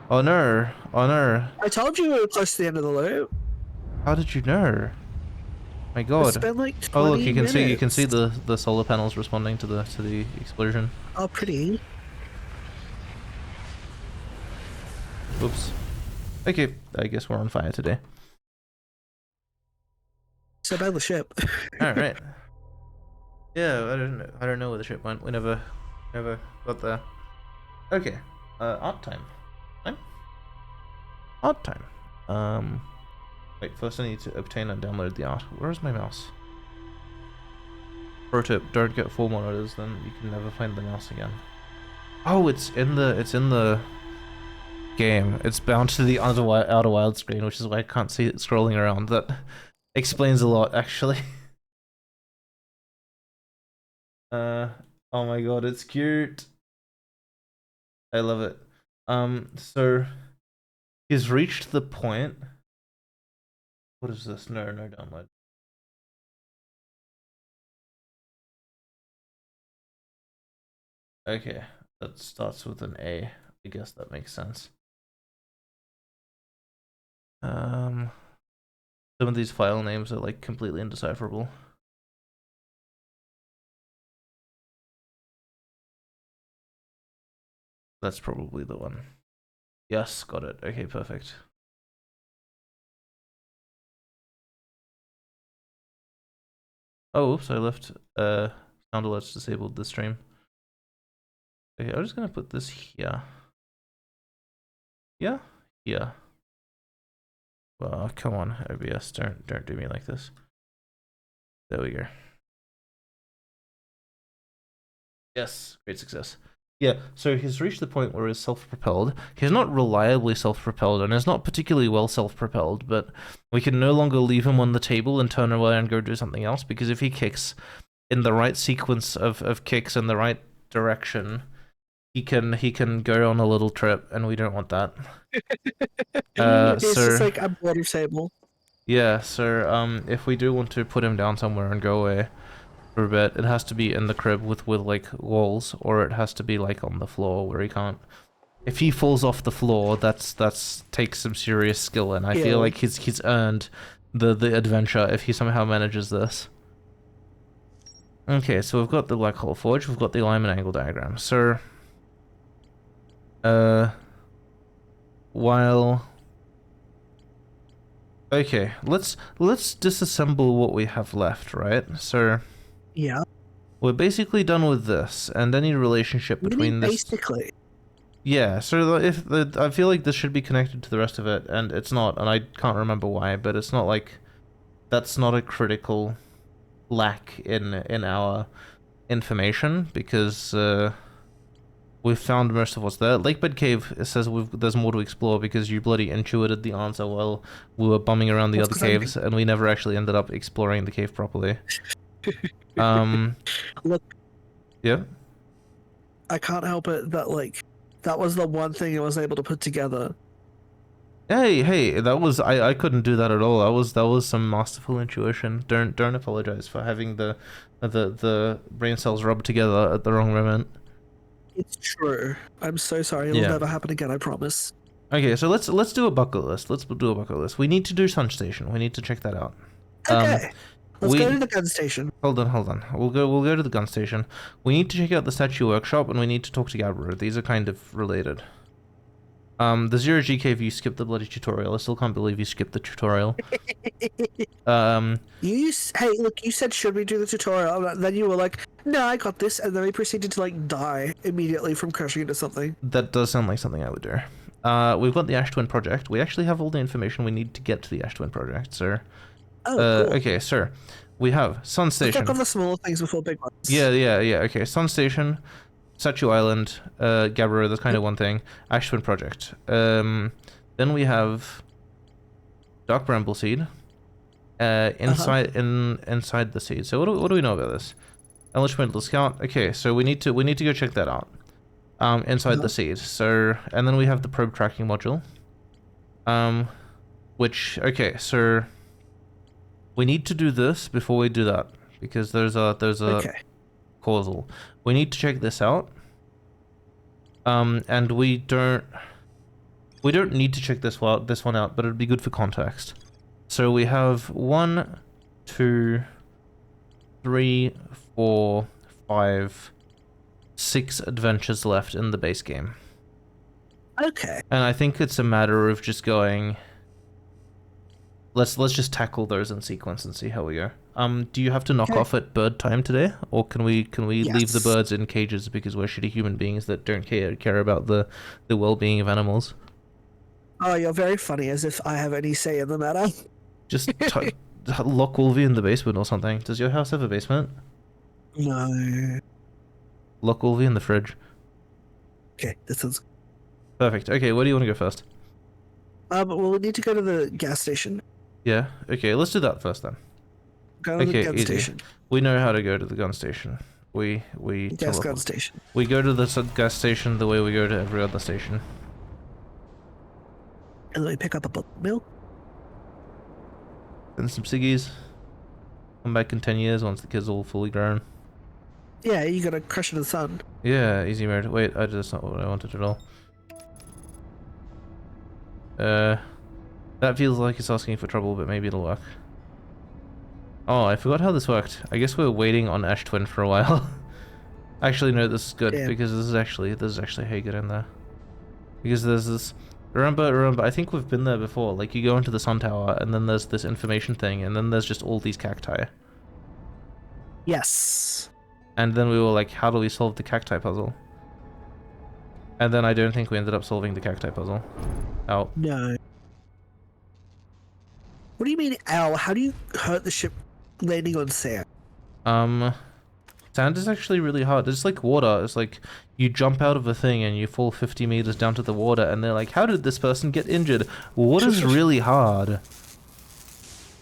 Oh no! Oh no! I told you we were close to the end of the loop. How did you know? My God! It's been like 20 look, you can minutes. see the solar panels responding to the explosion. Oh, pretty. Oops. Okay, I guess we're on fire today. So about the ship. All right. Yeah, I don't know where the ship went. We never got there. Okay, art time. Art time. Wait, first I need to obtain and download the art. Where is my mouse? Pro tip, don't get 4 monitors, then you can never find the mouse again. Oh, it's in the game. It's bound to the outer wild screen, which is why I can't see it scrolling around. That explains a lot, actually. Oh my god, it's cute. I love it. So he's reached the point. What is this? No download. Okay, that starts with an A. I guess that makes sense. Some of these file names are like completely indecipherable. That's probably the one. Yes, got it. Okay, perfect. Oh, oops, I left sound alerts disabled this stream. Okay, I'm just gonna put this here. Yeah? Yeah. Well, come on, OBS, don't do me like this. There we go. Yes, great success. Yeah, so he's reached the point where he's self-propelled. He's not reliably self-propelled, and is not particularly well self-propelled, but we can no longer leave him on the table and turn away and go do something else, because if he kicks in the right sequence of kicks in the right direction, he can go on a little trip, and we don't want that. It's just like a water table. Yeah, so if we do want to put him down somewhere and go away for a bit, it has to be in the crib with like walls, or it has to be like on the floor where he can't. If he falls off the floor, that's takes some serious skill, and I feel like he's earned the adventure if he somehow manages this. Okay, so we've got the black hole forge, we've got the alignment angle diagram. So while okay, let's disassemble what we have left, right? So yeah, we're basically done with this, and any relationship between this. Basically. Yeah, so I feel like this should be connected to the rest of it, and it's not, and I can't remember why, but it's not like that's not a critical lack in our information, because we've found most of what's there. Lakebed Cave, it says there's more to explore because you bloody intuited the answer while we were bumming around the other caves, and we never actually ended up exploring the cave properly. Look. Yeah? I can't help it that, like, that was the one thing I was able to put together. Hey, that was I couldn't do that at all. That was some masterful intuition. Don't apologize for having the brain cells rubbed together at the wrong moment. It's true. I'm so sorry. It'll never happen again, I promise. Okay, so let's do a bucket list. Let's do a bucket list. We need to do Sun Station. We need to check that out. Okay. Let's go to the gun station. Hold on. We'll go to the gun station. We need to check out the statue workshop, and we need to talk to Gabriel. These are kind of related. The 0G cave, you skipped the bloody tutorial. I still can't believe you skipped the tutorial. Hey, look, you said, should we do the tutorial? And then you were like, no, I got this, and then we proceeded to, like, die immediately from crashing into something. That does sound like something I would do. We've got the Ash Twin project. We actually have all the information we need to get to the Ash Twin project, sir. Oh, cool. Okay, sir. We have Sun Station. Check on the smaller things before big ones. Yeah, okay. Sun Station, Statue Island, Gabbro, that's kind of one thing. Ash Twin project. Then we have Dark Bramble Seed. Inside the seed. So what do we know about this? Enlishment Scout. Okay, so we need to go check that out. Inside the seed. So, and then we have the probe tracking module. Which, okay, so we need to do this before we do that, because there's a causal. We need to check this out. And we don't need to check this one out, but it'd be good for context. So we have 1, 2, 3, 4, 5, 6 adventures left in the base game. Okay. And I think it's a matter of just going. Let's just tackle those in sequence and see how we go. Do you have to knock off at bird time today, or can we leave the birds in cages because we're shitty human beings that don't care about the well-being of animals? Oh, you're very funny, as if I have any say in the matter. Just lock Wolvie in the basement or something. Does your house have a basement? No. Lock Wolvie in the fridge. Okay, this sounds... Perfect. Okay, where do you want to go first? Well, we need to go to the gas station. Yeah, okay, let's do that first then. Go to the gun easy. station. We know how to go to the gun station. We gun station. We go to the gas station the way we go to every other station. And then we pick up a bottle of milk. And some ciggies. Come back in 10 years once the kid's all fully grown. Yeah, you gotta crush it in the sun. Yeah, easy mode. Wait, that's not what I wanted at all. That feels like it's asking for trouble, but maybe it'll work. Oh, I forgot how this worked. I guess we're waiting on Ash Twin for a while. Actually, no, this is good because this is actually how you get in there. Because there's this. Remember, I think we've been there before. Like, you go into the sun tower, and then there's this information thing, and then there's just all these cacti. Yes. And then we were like, how do we solve the cacti puzzle? And then I don't think we ended up solving the cacti puzzle. Ow. No. What do you mean, ow? How do you hurt the ship landing on sand? Sand is actually really hard. It's like water. It's like you jump out of a thing and you fall 50 meters down to the water, and they're like, how did this person get injured? Water's really hard.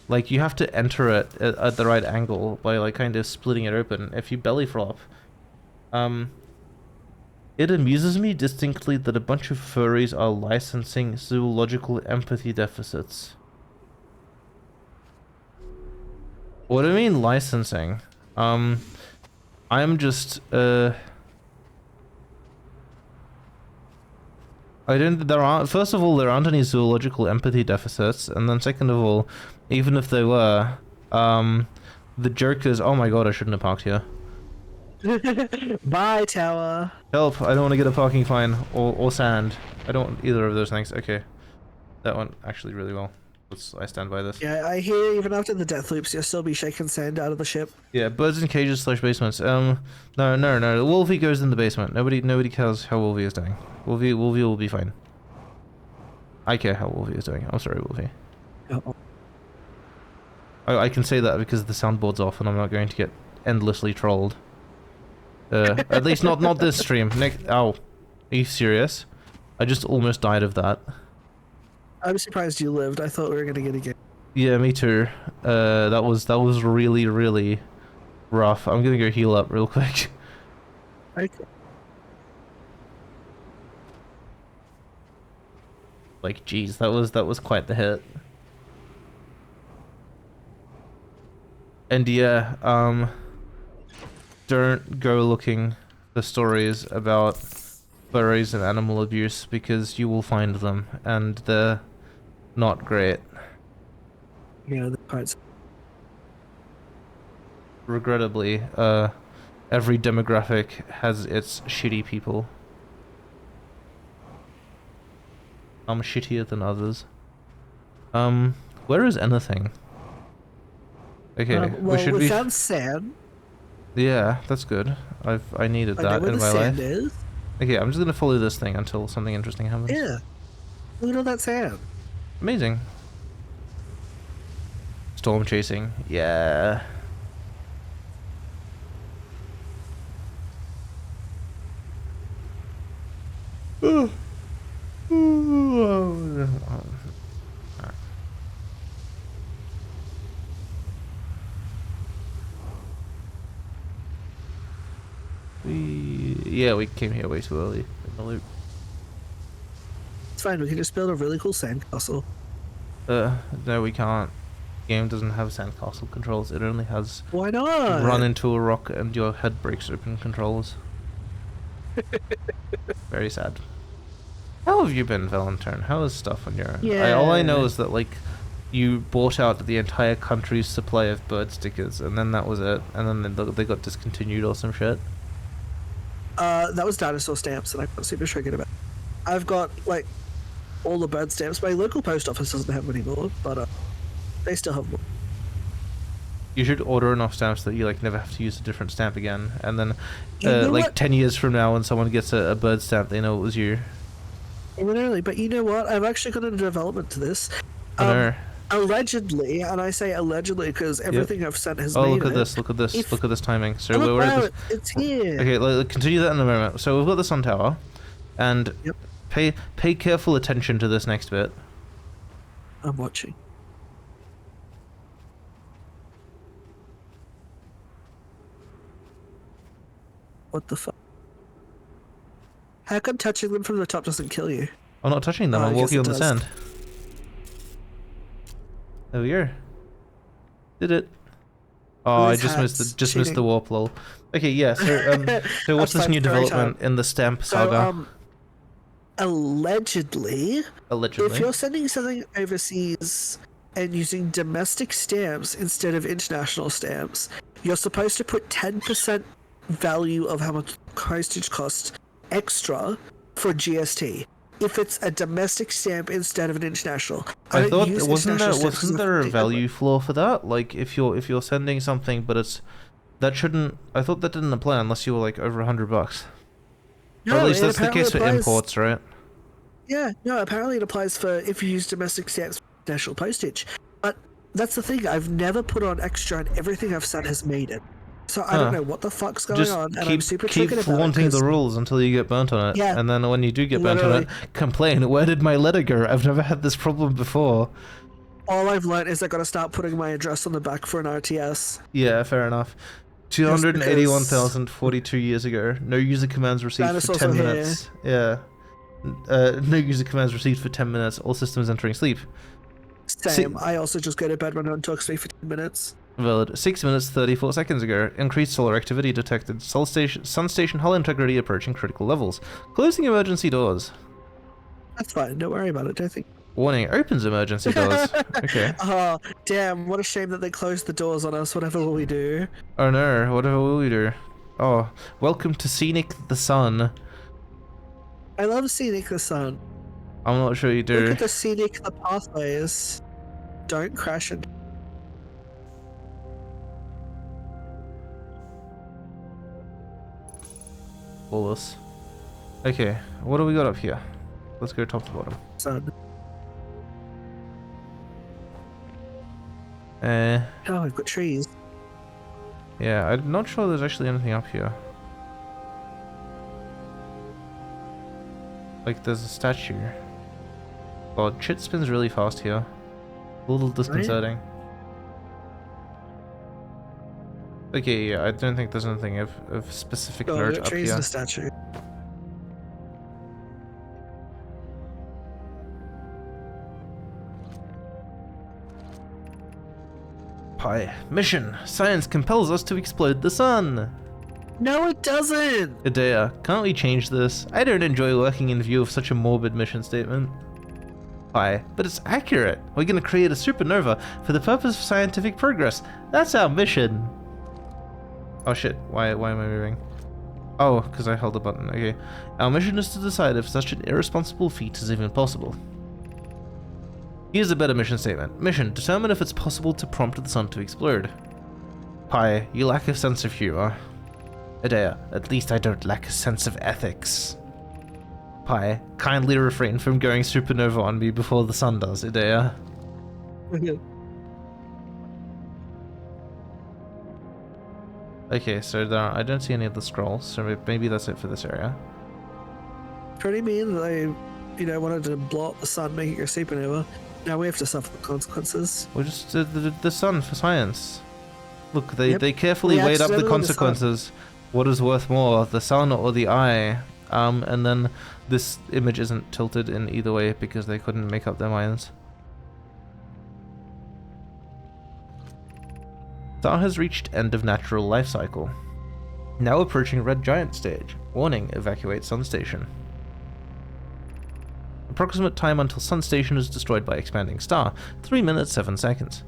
Like, you have to enter it at the right angle by, like, kind of splitting it open. If you belly flop, it amuses me distinctly that a bunch of furries are licensing zoological empathy deficits. What do I mean licensing? I'm just, I don't, first of all, there aren't any zoological empathy deficits, and then second of all, even if they were, the joke is, oh my god, I shouldn't have parked here. Bye, tower. Help, I don't want to get a parking fine, or sand. I don't want either of those things. Okay. That went actually really well. I stand by this. Yeah, I hear even after the death loops, you'll still be shaking sand out of the ship. Yeah, birds in cages / basements. No. Wolvie goes in the basement. Nobody cares how Wolvie is doing. Wolvie will be fine. I care how Wolvie is doing. I'm sorry, Wolvie. Oh. I can say that because the soundboard's off and I'm not going to get endlessly trolled. At least not this stream. Ow. Are you serious? I just almost died of that. I'm surprised you lived. I thought we were gonna get a game. Yeah, me too. That was really, really rough. I'm gonna go heal up real quick. Okay. Like, geez, that was quite the hit. And yeah, don't go looking for stories about furries and animal abuse because you will find them, and they're not great. Yeah, the parts. Regrettably, every demographic has its shitty people. Some shittier than others. Where is anything? Okay, well, we found sand. Yeah, that's good. I needed that in my life. Is. Okay, I'm just gonna follow this thing until something interesting happens. Yeah. Look at all that sand. Amazing. Storm chasing. Yeah. We came here way too early in the loop. It's fine, we can just build a really cool sandcastle. No, we can't. The game doesn't have sandcastle controls. It only has why not? Run into a rock and your head breaks open controls. Very sad. How have you been, Valintone? How is stuff on your... Yeah. All I know is that, like, you bought out the entire country's supply of bird stickers, and then that was it. And then they got discontinued or some shit. That was dinosaur stamps, and I got super triggered about. I've got, like, all the bird stamps. My local post office doesn't have them anymore, but they still have them. You should order enough stamps that you, like, never have to use a different stamp again. And then, like, what? 10 years from now, when someone gets a bird stamp, they know it was you. Literally, but you know what? I've actually got a development to this. I know. Allegedly, and I say allegedly because everything I've sent has made look at this, look at this, look at this timing. So we're at this... It's here. Okay, continue that in a moment. So we've got the sun tower, and pay careful attention to this next bit. I'm watching. What the fuck? How come touching them from the top doesn't kill you? I'm not touching them, I'm walking on the sand. There we go. Did it. Oh, I just missed the warp, lol. Okay, yeah, so what's this new development in the stamp saga? So, allegedly, if you're sending something overseas and using domestic stamps instead of international stamps, you're supposed to put 10% value of how much postage costs extra for GST. If it's a domestic stamp instead of an international. I thought wasn't there a value flaw for that? Like if you're sending something, but I thought that didn't apply unless you were like over $100. No, or at least that's the case for imports, right? Yeah, no, apparently it applies for if you use domestic stamps for international postage. But that's the thing, I've never put on extra and everything I've sent has made it. So I don't know what the fuck's going on, and I'm super triggered about it. Keep flaunting the rules until you get burnt on it. Yeah, and then when you do get burnt on it, complain, where did my letter go? I've never had this problem before. All I've learned is I gotta start putting my address on the back for an RTS. Yeah, fair enough. 281,042 years ago, no user commands received for 10 minutes. Yeah. No user commands received for 10 minutes, all systems entering sleep. Same, I also just go to bed when no one talks to me for 10 minutes. Valid. 6 minutes 34 seconds ago. Increased solar activity detected. Sun station hull integrity approaching critical levels. Closing emergency doors. That's fine. Don't worry about it. Don't think. Warning. Opens emergency doors. Okay. Oh, damn. What a shame that they closed the doors on us. Whatever will we do? Oh no. Whatever will we do? Oh, welcome to Scenic the Sun. I love Scenic the Sun. I'm not sure you do. Look at the Scenic the pathways. Don't crash it. Flawless. Okay, what do we got up here? Let's go top to bottom. Sun. Oh, we've got trees. Yeah, I'm not sure there's actually anything up here. Like, there's a statue. Oh, shit spins really fast here. A little disconcerting. Right? Okay, yeah, I don't think there's anything of specific note up here. The statue. Pi. Mission. Science compels us to explode the sun. No, it doesn't. Idea. Can't we change this? I don't enjoy working in view of such a morbid mission statement. Pi. But it's accurate. We're gonna create a supernova for the purpose of scientific progress. That's our mission. Oh shit, why am I moving? Oh, because I held the button, okay. Our mission is to decide if such an irresponsible feat is even possible. Here's a better mission statement. Mission, determine if it's possible to prompt the sun to explode. Pi, you lack a sense of humor. Idea, at least I don't lack a sense of ethics. Pi, kindly refrain from going supernova on me before the sun does, Idea. Okay, so I don't see any of the scrolls, so maybe that's it for this area. Pretty mean that they, wanted to blow up the sun, make it a supernova. Now we have to suffer the consequences. Well, just the sun for science. Look, they carefully weighed up the consequences. What is worth more, the sun or the eye? And then this image isn't tilted in either way because they couldn't make up their minds. Star has reached end of natural life cycle. Now approaching red giant stage. Warning, evacuate sun station. Approximate time until sun station is destroyed by expanding star, 3 minutes 7 seconds.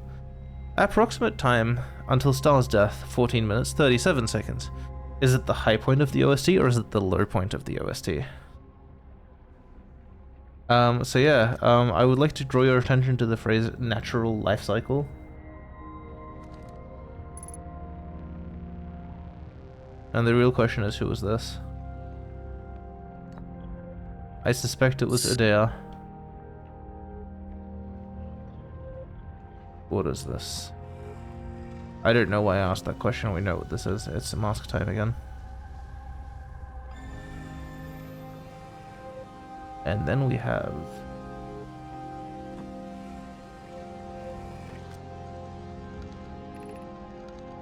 Approximate time until star's death, 14 minutes 37 seconds. Is it the high point of the OST or is it the low point of the OST? So yeah, I would like to draw your attention to the phrase natural life cycle. And the real question is, who was this? I suspect it was Idea. What is this? I don't know why I asked that question. We know what this is. It's a mask type again. And then we have...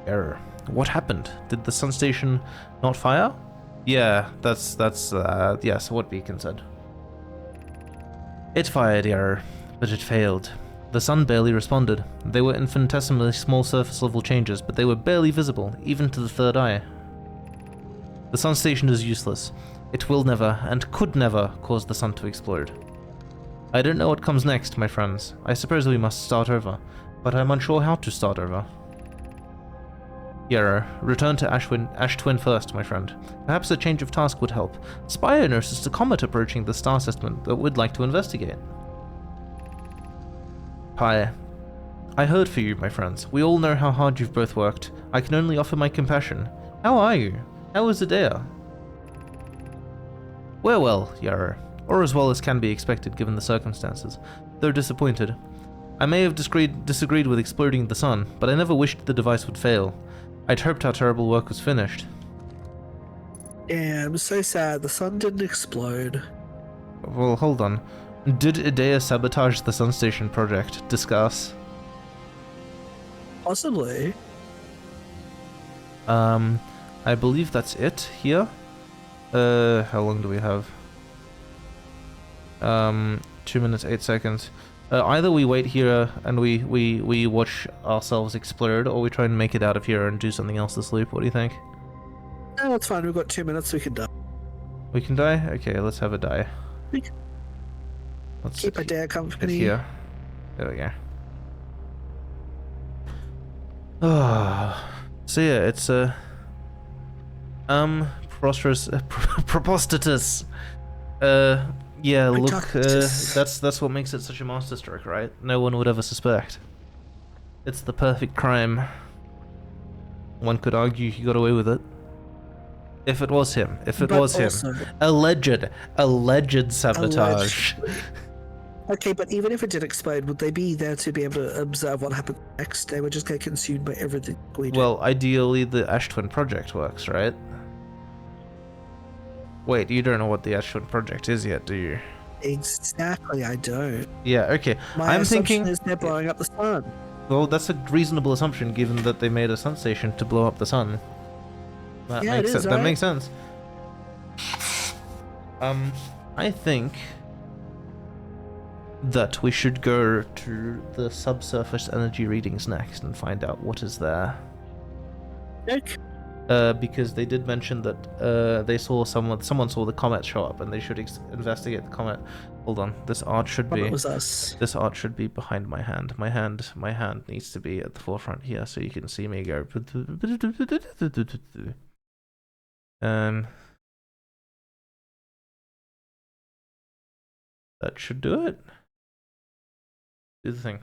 Error. What happened? Did the sun station not fire? Yeah, that's yes, what Beacon said. It fired, error, but it failed. The sun barely responded. They were infinitesimally small surface level changes, but they were barely visible, even to the third eye. The sun station is useless. It will never, and could never, cause the sun to explode. I don't know what comes next, my friends. I suppose we must start over, but I'm unsure how to start over. Error. Return to Ash Twin first, my friend. Perhaps a change of task would help. Spire noticed a comet approaching the star system that would like to investigate. Hi. I heard for you, my friends. We all know how hard you've both worked. I can only offer my compassion. How are you? How is Adair? We're well, Yarrow. Or as well as can be expected given the circumstances. Though disappointed. I may have disagreed with exploding the sun, but I never wished the device would fail. I'd hoped our terrible work was finished. Yeah, I'm so sad. The sun didn't explode. Well, hold on. Did Adair sabotage the sun station project? Discuss. Possibly. I believe that's it here. How long do we have? 2 minutes, 8 seconds. Either we wait here and we watch ourselves explode, or we try and make it out of here and do something else this loop. What do you think? No, that's fine. We've got 2 minutes. We can die. We can die? Okay, let's have a die. Let's keep Adair company. Here. There we go. So yeah, it's preposterous. Yeah, look, that's what makes it such a masterstroke, right? No one would ever suspect. It's the perfect crime. One could argue he got away with it. If it was him. If it was him. Alleged sabotage. Okay, but even if it did explode, would they be there to be able to observe what happened next? They would just get consumed by everything we do. Well, ideally the Ash Twin project works, right? Wait, you don't know what the Ash Twin project is yet, do you? Exactly, I don't. Yeah, okay. My assumption is they're blowing up the sun. Well, that's a reasonable assumption given that they made a sun station to blow up the sun. That makes sense. That makes sense. I think that we should go to the subsurface energy readings next and find out what is there. Okay. Because they did mention that they saw someone saw the comet show up and they should investigate the comet. Hold on, this art should be. It was us. This art should be behind my hand. My hand needs to be at the forefront here so you can see me go. That should do it. Do the thing.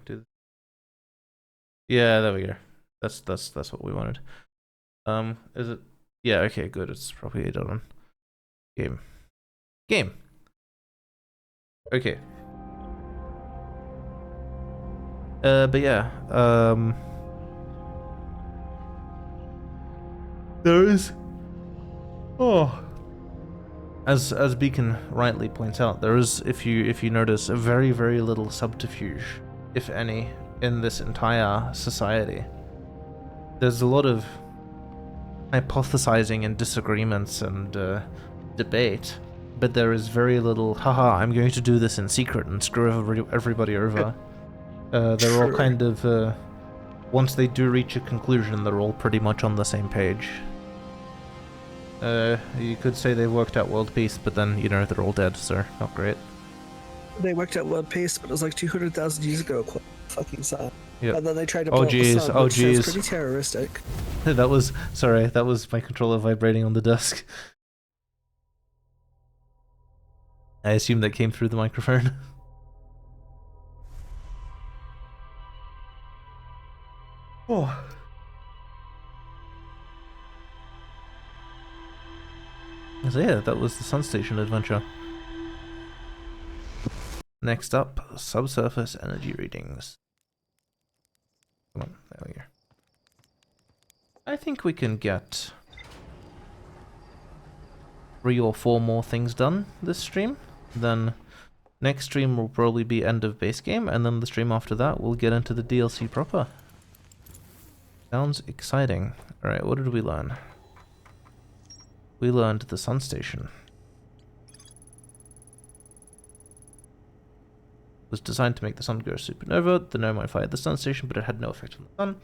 Yeah, there we go. That's what we wanted. Is it? Yeah, okay, good. It's probably done. Game. Okay. But yeah, there is. Oh. As Beacon rightly points out, there is, if you notice, a very, very little subterfuge, if any, in this entire society. There's a lot of hypothesizing and disagreements and debate, but there is very little, haha, I'm going to do this in secret and screw everybody over. They're all kind of, once they do reach a conclusion, they're all pretty much on the same page. You could say they worked out world peace, but then, you know, they're all dead, so not great. They worked out world peace, but it was like 200,000 years ago, fucking sad. Yep. And then they tried to blow up the sun, which is pretty terroristic. That was my controller vibrating on the desk. I assume that came through the microphone. Oh. So yeah, that was the Sun Station adventure. Next up, subsurface energy readings. I think we can get 3 or 4 more things done this stream. Then next stream will probably be end of base game, and then the stream after that we'll get into the DLC proper. Sounds exciting. Alright, what did we learn? We learned the sun station was designed to make the sun go supernova. The Nomai fired the sun station, but it had no effect on the sun.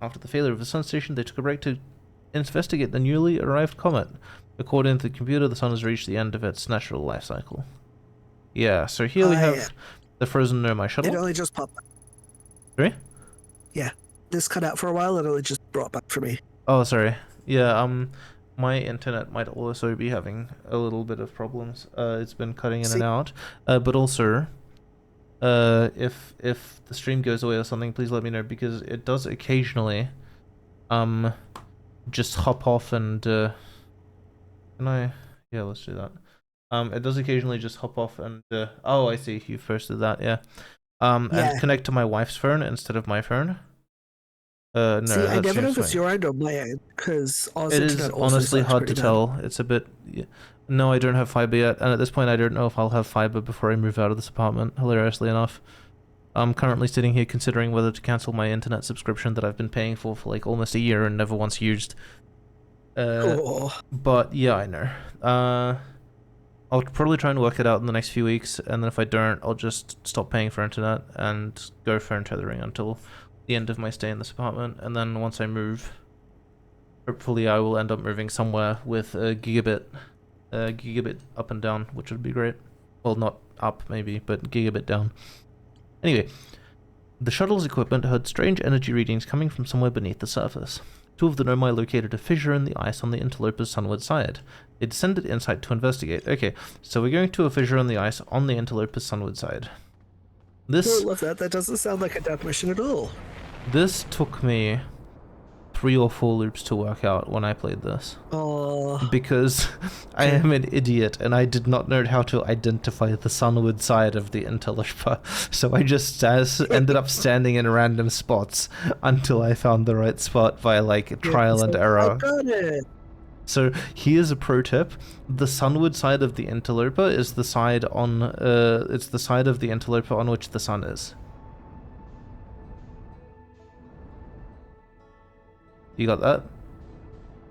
After the failure of the sun station, they took a break to investigate the newly arrived comet. According to the computer, the sun has reached the end of its natural life cycle. Yeah, so here we have the frozen Nomai shuttle. It only just popped back. Sorry? Yeah, this cut out for a while, it only just brought back for me. Oh, sorry. Yeah, my internet might also be having a little bit of problems. It's been cutting in and out. But also, if the stream goes away or something, please let me know, because it does occasionally just hop off and can I? Yeah, let's do that. It does occasionally just hop off and oh, I see, you posted that. Yeah. And connect to my wife's phone instead of my phone. No, see, I never know if it's your end or my end, because it is honestly hard to tell. It's a bit. No, I don't have fiber yet, and at this point I don't know if I'll have fiber before I move out of this apartment, hilariously enough. I'm currently sitting here considering whether to cancel my internet subscription that I've been paying for like almost a year and never once used. But yeah, I know. I'll probably try and work it out in the next few weeks, and then if I don't, I'll just stop paying for internet and go phone tethering until the end of my stay in this apartment, and then once I move, hopefully I will end up moving somewhere with a gigabit up and down, which would be great. Well, not up maybe, but gigabit down. Anyway, the shuttle's equipment heard strange energy readings coming from somewhere beneath the surface. 2 of the Nomai located a fissure in the ice on the interloper's sunward side. They descended inside to investigate. Okay, so we're going to a fissure in the ice on the interloper's sunward side. I love that. That doesn't sound like a death mission at all. This took me 3 or 4 loops to work out when I played this. Because I am an idiot and I did not know how to identify the sunward side of the interloper, so I just ended up standing in random spots until I found the right spot by like trial and error. I got it. So here's a pro tip: the sunward side of the interloper is the side on it's the side of the interloper on which the sun is. You got that?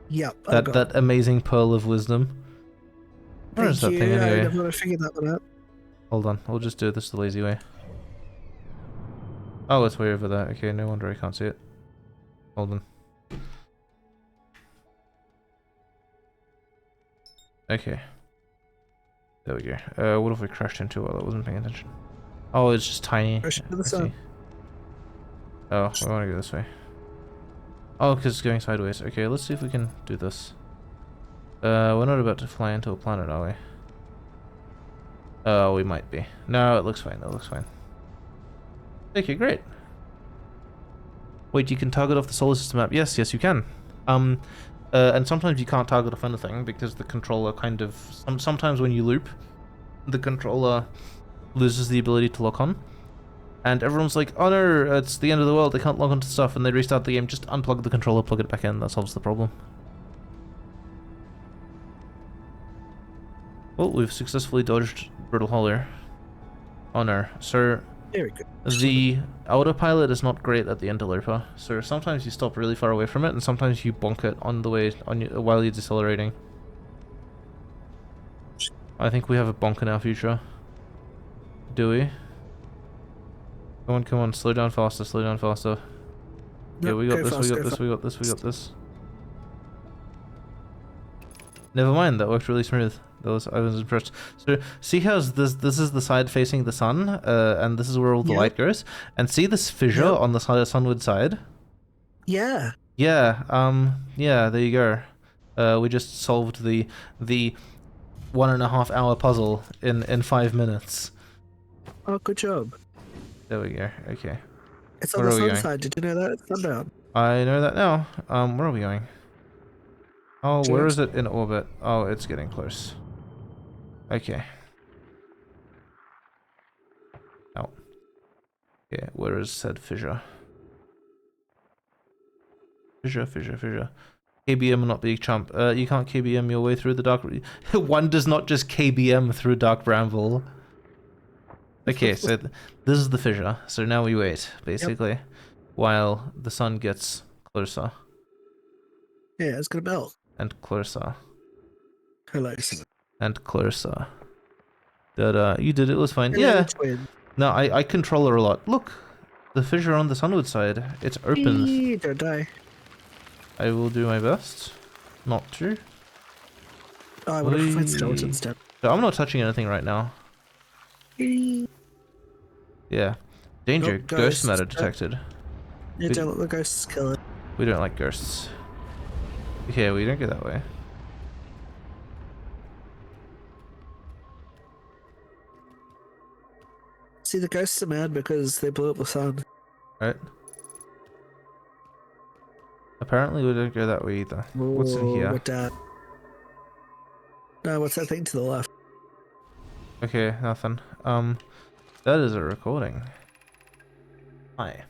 Yep. That amazing pearl of wisdom. Where is that thing anyway? I never would have figured that one out. Hold on, we'll just do this the lazy way. Oh, it's way over there. Okay, no wonder I can't see it. Hold on. Okay. There we go. What if we crashed into it? I wasn't paying attention. Oh, it's just tiny. Crash into the sun. Oh, I want to go this way. Oh, because it's going sideways. Okay, let's see if we can do this. We're not about to fly into a planet, are we? Oh, we might be. No, it looks fine. It looks fine. Okay, great. Wait, you can target off the solar system map. Yes, you can. And sometimes you can't target off anything because the controller kind of... Sometimes when you loop, the controller loses the ability to lock on. And everyone's like, oh no, it's the end of the world, they can't log onto stuff, and they restart the game. Just unplug the controller, plug it back in, that solves the problem. Well, we've successfully dodged Brittle Hollow. Oh no, so... Very good. The autopilot is not great at the interloper, so sometimes you stop really far away from it, and sometimes you bonk it on the way while you're decelerating. I think we have a bonk in our future. Do we? Come on, slow down faster, slow down faster. Yeah, we got this, we got this, we got this, we got this. Never mind, that worked really smooth. I was impressed. So, see how this is the side facing the sun, and this is where all the light goes? And see this fissure on the sunward side? Yeah. Yeah, yeah, there you go. We just solved the 1.5 hour puzzle in 5 minutes. Oh, good job. There we go, okay. It's on the sun side, did you know that? It's sundown. I know that now. Where are we going? Oh, where is it in orbit? Oh, it's getting close. Okay. Oh. Yeah, where is said fissure? Fissure. KBM not being chump. You can't KBM your way through the dark. One does not just KBM through dark bramble. Okay, so this is the fissure. So now we wait, basically, while the sun gets closer. Yeah, it's gonna melt. And closer. Hello. And closer. You did it. It was fine. Hello, yeah. Twin. No, I control her a lot. Look, the fissure on the sunward side. It's open. Don't die. I will do my best not to. Oh, I would have preferred skeleton step. So I'm not touching anything right now. Yeah. Danger. Ghost matter detected. Yeah, don't let the ghosts kill it. We don't like ghosts. Okay, we don't go that way. See, the ghosts are mad because they blew up the sun. Right. Apparently we don't go that way either. Whoa, What's in here? What that? No, what's that thing to the left? Okay, nothing. That is a recording. Hi.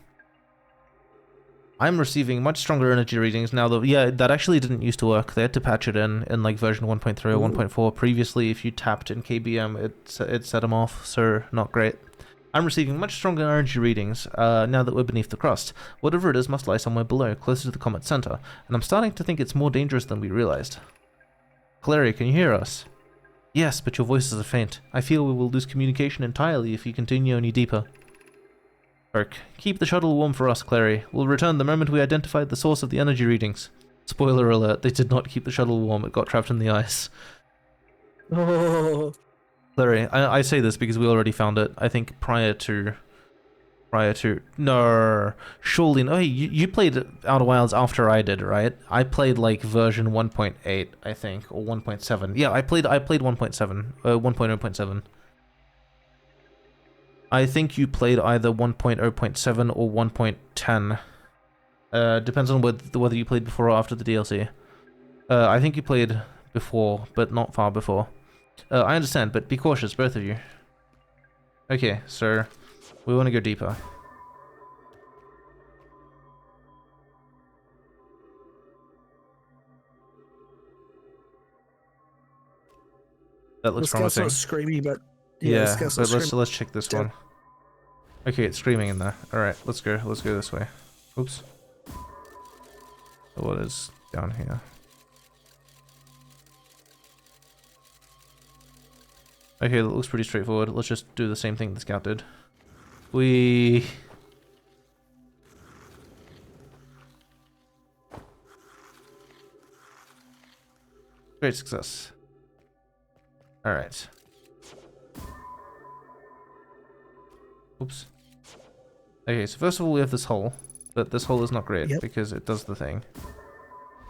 I'm receiving much stronger energy readings now though. Yeah, that actually didn't used to work. They had to patch it in like version 1.3 or 1.4. Previously, if you tapped in KBM, it set them off, so not great. I'm receiving much stronger energy readings now that we're beneath the crust. Whatever it is must lie somewhere below, closer to the comet's center, and I'm starting to think it's more dangerous than we realized. Clary, can you hear us? Yes, but your voices are faint. I feel we will lose communication entirely if you continue any deeper. Kirk, keep the shuttle warm for us, Clary. We'll return the moment we identify the source of the energy readings. Spoiler alert, they did not keep the shuttle warm, it got trapped in the ice. Oh. Clary, I say this because we already found it. I think prior to... No, surely... No, hey, you played Outer Wilds after I did, right? I played like version 1.8, I think, or 1.7. Yeah, I played 1.7, 1.0.7. I think you played either 1.0.7 or 1.10. Depends on whether you played before or after the DLC. I think you played before, but not far before. I understand, but be cautious, both of you. Okay, so we want to go deeper. That looks promising. It's not screamy, but yeah, but let's check this one. Okay, it's screaming in there. All right, let's go. Let's go this way. Oops. What is down here? Okay, that looks pretty straightforward. Let's just do the same thing the scout did. Great success. Alright. Oops. Okay, so first of all we have this hole. But this hole is not great because it does the thing.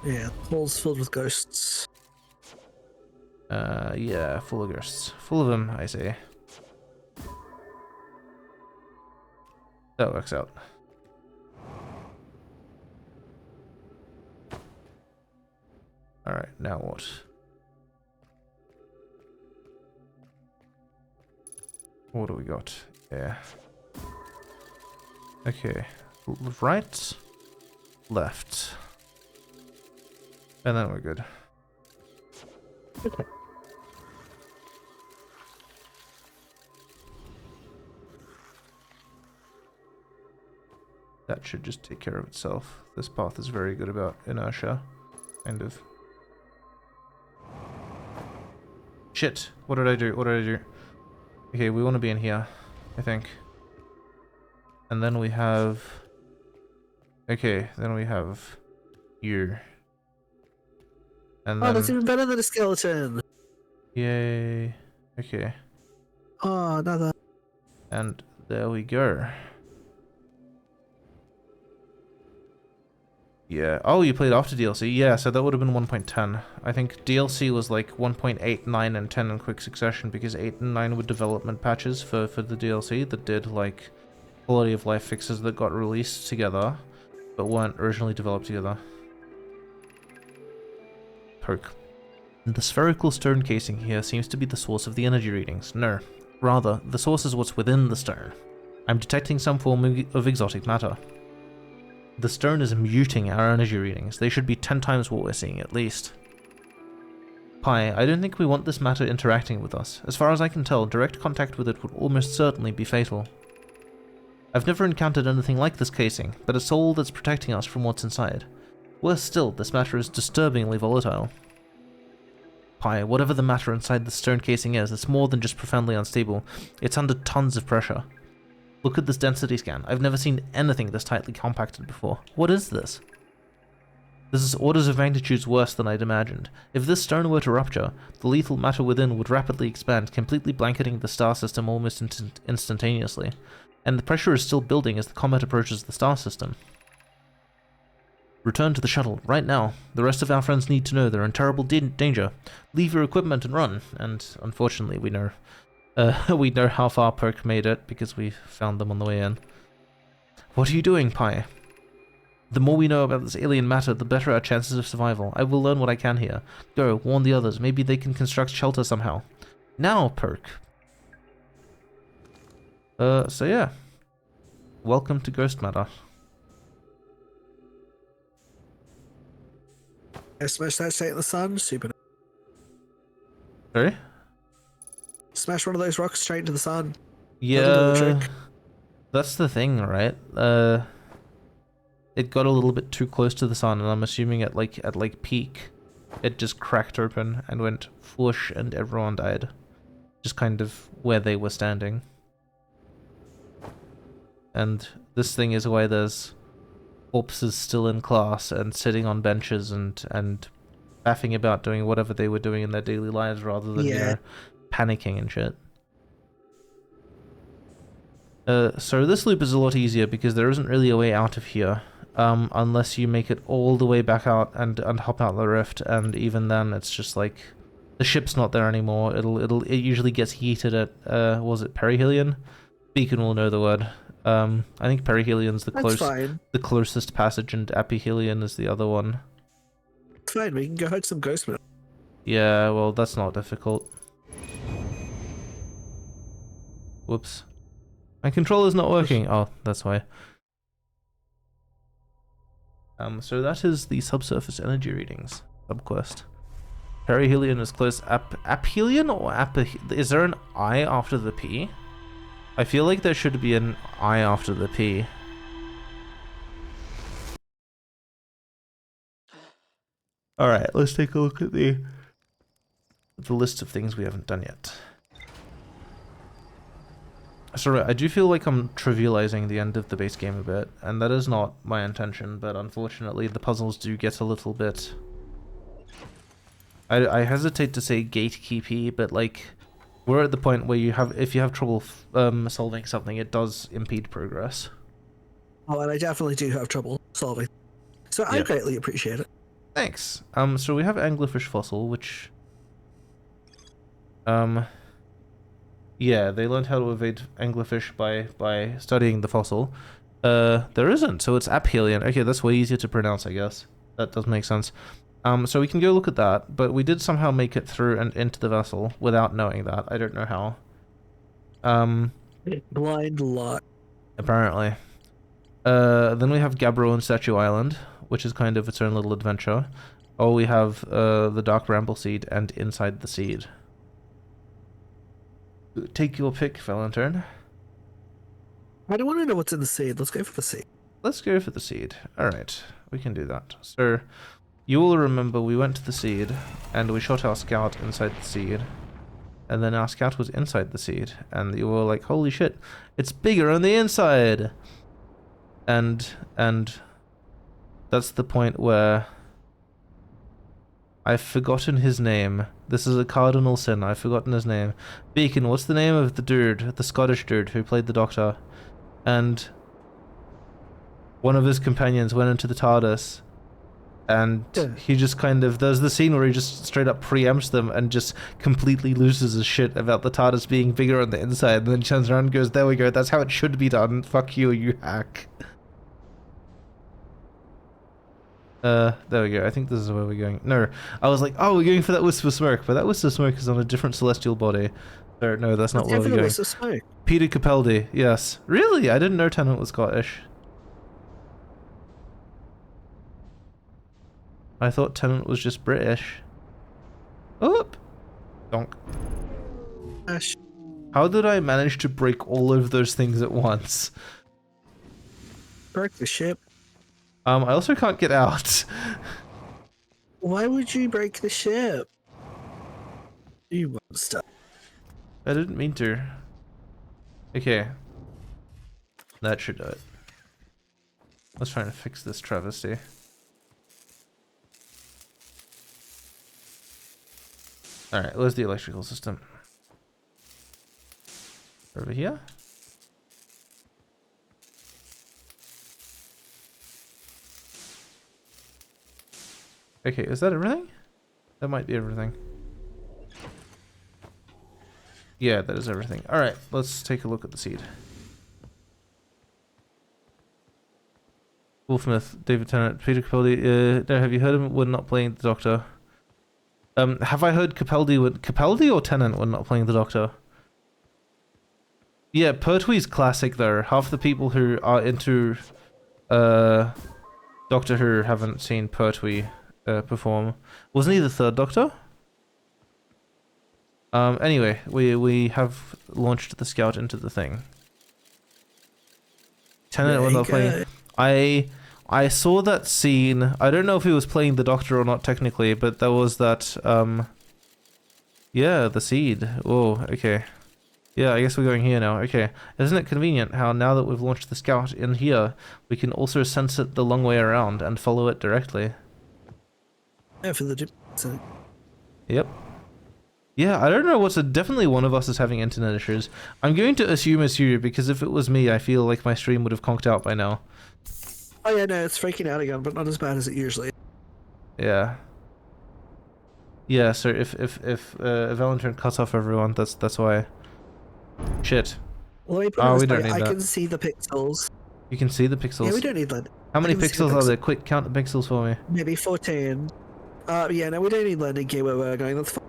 Yeah, the hole's filled with ghosts. Yeah, full of ghosts. Full of them, I say. That works out. Alright, now what? What do we got? Yeah. Okay. Right. Left. And then we're good. Okay. That should just take care of itself. This path is very good about inertia. Kind of. Shit! What did I do? What did I do? Okay, we want to be in here, I think. And then we have... Okay, then we have... you. And then... Oh, that's even better than a skeleton! Yay. Okay. Oh, another. And there we go. Yeah. Oh, you played after DLC? Yeah, so that would have been 1.10. I think DLC was like 1.8, 9, and 10 in quick succession because 8 and 9 were development patches for the DLC that did like quality of life fixes that got released together but weren't originally developed together. Poke. The spherical stone casing here seems to be the source of the energy readings. No. Rather, the source is what's within the stone. I'm detecting some form of exotic matter. The stone is muting our energy readings. They should be 10 times what we're seeing, at least. Pi, I don't think we want this matter interacting with us. As far as I can tell, direct contact with it would almost certainly be fatal. I've never encountered anything like this casing, but it's all that's protecting us from what's inside. Worse still, this matter is disturbingly volatile. Pi, whatever the matter inside the stone casing is, it's more than just profoundly unstable. It's under tons of pressure. Look at this density scan. I've never seen anything this tightly compacted before. What is this? This is orders of magnitudes worse than I'd imagined. If this stone were to rupture, the lethal matter within would rapidly expand, completely blanketing the star system almost instantaneously. And the pressure is still building as the comet approaches the star system. Return to the shuttle, right now. The rest of our friends need to know they're in terrible danger. Leave your equipment and run. And unfortunately, we know how far Perk made it, because we found them on the way in. What are you doing, Pi? The more we know about this alien matter, the better our chances of survival. I will learn what I can here. Go, warn the others. Maybe they can construct shelter somehow. Now, Perk. So yeah. Welcome to Ghost Matter. I smash that straight in the sun. Super. Sorry? Smash one of those rocks straight into the sun. Yeah. That's the thing, right? It got a little bit too close to the sun, and I'm assuming at peak, it just cracked open and went whoosh, and everyone died. Just kind of where they were standing. And this thing is why there's corpses still in class and sitting on benches and faffing about doing whatever they were doing in their daily lives rather than, you know, panicking and shit. So this loop is a lot easier because there isn't really a way out of here. Unless you make it all the way back out and hop out the rift, and even then it's just like the ship's not there anymore. It usually gets heated at was it perihelion? Beacon will know the word. I think perihelion's the closest passage, and aphelion is the other one. It's fine, we can go hunt some ghost men. Yeah, well, that's not difficult. Whoops. My controller's not working. Oh, that's why. So that is the subsurface energy readings subquest. Perihelion is close. Aphelion or is there an I after the P? I feel like there should be an I after the P. Alright, let's take a look at the list of things we haven't done yet. Sorry, I do feel like I'm trivializing the end of the base game a bit, and that is not my intention, but unfortunately the puzzles do get a little bit... I hesitate to say gatekeepy, but like, we're at the point where if you have trouble solving something, it does impede progress. Oh, and I definitely do have trouble solving. So I greatly appreciate it. Thanks. So we have anglerfish fossil, which... yeah, they learned how to evade anglerfish by studying the fossil. There isn't, so it's aphelion. Okay, that's way easier to pronounce, I guess. That does make sense. So we can go look at that, but we did somehow make it through and into the vessel without knowing that. I don't know how. Blind lot. Apparently. Then we have Gabbro and Statue Island, which is kind of its own little adventure. Oh, we have the Dark Bramble Seed and Inside the Seed. Take your pick, Valintone. I don't want to know what's in the seed. Let's go for the seed. Let's go for the seed. Alright, we can do that. So, you will remember we went to the seed, and we shot our scout inside the seed. And then our scout was inside the seed, and you were like, holy shit, it's bigger on the inside! And that's the point where I've forgotten his name. This is a cardinal sin. I've forgotten his name. Beacon, what's the name of the dude, the Scottish dude who played the Doctor? And one of his companions went into the TARDIS, and he just kind of... There's the scene where he just straight up preempts them and just completely loses his shit about the TARDIS being bigger on the inside, and then turns around and goes, there we go, that's how it should be done. Fuck you, you hack. There we go. I think this is where we're going. No, I was like, oh, we're going for that wisp of smoke, but that wisp of smoke is on a different celestial body. So, no, that's not where we're going. Wisp of smoke. Peter Capaldi, yes. Really? I didn't know Tennant was Scottish. I thought Tennant was just British. Oop! Donk. Ash. How did I manage to break all of those things at once? Break the ship. I also can't get out. Why would you break the ship? You monster. I didn't mean to. Okay. That should do it. Let's try and fix this travesty. Alright, where's the electrical system? Over here? Okay, is that everything? That might be everything. Yeah, that is everything. Alright, let's take a look at the seed. Wolfsmith, David Tennant, Peter Capaldi. No, have you heard him when not playing the Doctor? Have I heard Capaldi or Tennant when not playing the Doctor? Yeah, Pertwee's classic though. Half the people who are into Doctor Who haven't seen Pertwee perform. Wasn't he the third Doctor? Anyway, we have launched the Scout into the thing. Tennant when not playing. I saw that scene. I don't know if he was playing the Doctor or not technically, but there was that yeah, the seed. Oh, okay. Yeah, I guess we're going here now. Okay. Isn't it convenient how now that we've launched the Scout in here, we can also sense it the long way around and follow it directly? Yeah, for the Yep. Yeah, I don't know what's definitely one of us is having internet issues. I'm going to assume it's you because if it was me, I feel like my stream would have conked out by now. Oh yeah, no, it's freaking out again, but not as bad as it usually is. Yeah. Yeah, so if Valintone cuts off everyone, that's why. Shit. Well, let me put it we this don't way, need I that. can see the pixels. You can see the pixels. Yeah, we don't need that. How many pixels are there? Quick, count the pixels for me. Maybe 14. Yeah, no, we don't need landing gear where we're going. That's fine.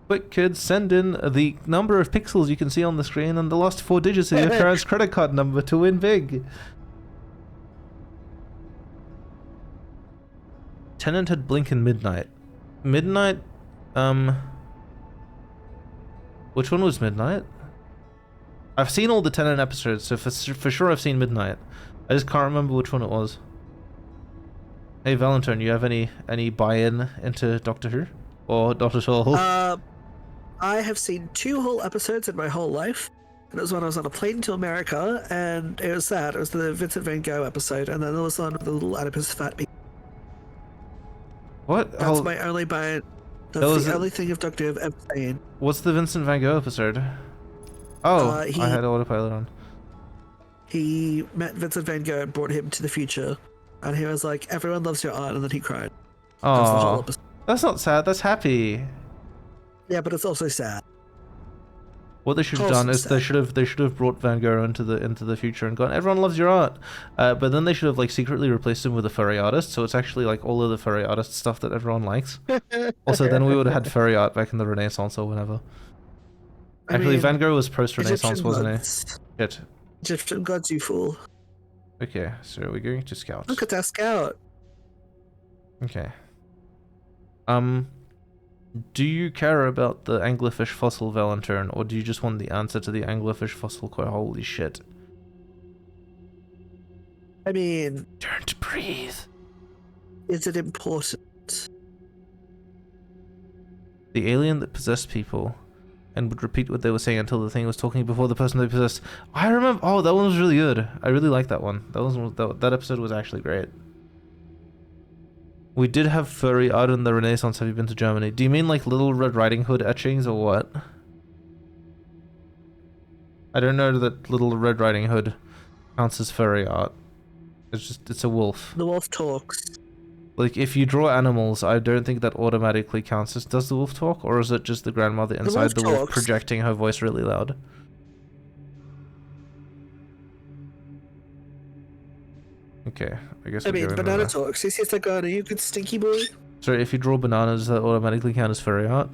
Quick, kids, send in the number of pixels you can see on the screen and the last 4 digits of your parents' credit card number to win big. Tennant had blink in midnight. Midnight? Which one was midnight? I've seen all the Tennant episodes, so for sure I've seen midnight. I just can't remember which one it was. Hey Valentine, you have any buy-in into Doctor Who? Or Doctor Who? I have seen 2 whole episodes in my whole life. And it was when I was on a plane to America, and it was that. It was the Vincent Van Gogh episode, and then there was one with the little adipose fat bee. What? That's my only buy-in. That's the only thing of Doctor Who I've ever seen. What's the Vincent Van Gogh episode? Oh, I had autopilot on. He met Vincent Van Gogh and brought him to the future. And he was like, everyone loves your art, and then he cried. Oh, that's not sad, that's happy. Yeah, but it's also sad. What they should have done is they should have brought Van Gogh into the future and gone, everyone loves your art. But then they should have like secretly replaced him with a furry artist, so it's actually like all of the furry artist stuff that everyone likes. Also, then we would have had furry art back in the Renaissance or whenever. Actually, Van Gogh was post-Renaissance, wasn't he? Shit. Egyptian gods, you fool. Okay, so we're going to Scout. Look at that Scout. Okay. Do you care about the anglerfish fossil, Valentine, or do you just want the answer to the anglerfish fossil? Holy shit. I mean... Don't breathe. Is it important? The alien that possessed people and would repeat what they were saying until the thing was talking before the person they possessed. I remember... Oh, that one was really good. I really liked that one. That episode was actually great. We did have furry art in the Renaissance. Have you been to Germany? Do you mean like Little Red Riding Hood etchings or what? I don't know that Little Red Riding Hood counts as furry art. It's a wolf. The wolf talks. Like, if you draw animals, I don't think that automatically counts as... Does the wolf talk? Or is it just the grandmother inside the wolf projecting her voice really loud? Okay, I guess. I mean, banana talks. He says like, "Are you good, stinky boy?" So if you draw bananas, that automatically count as furry art?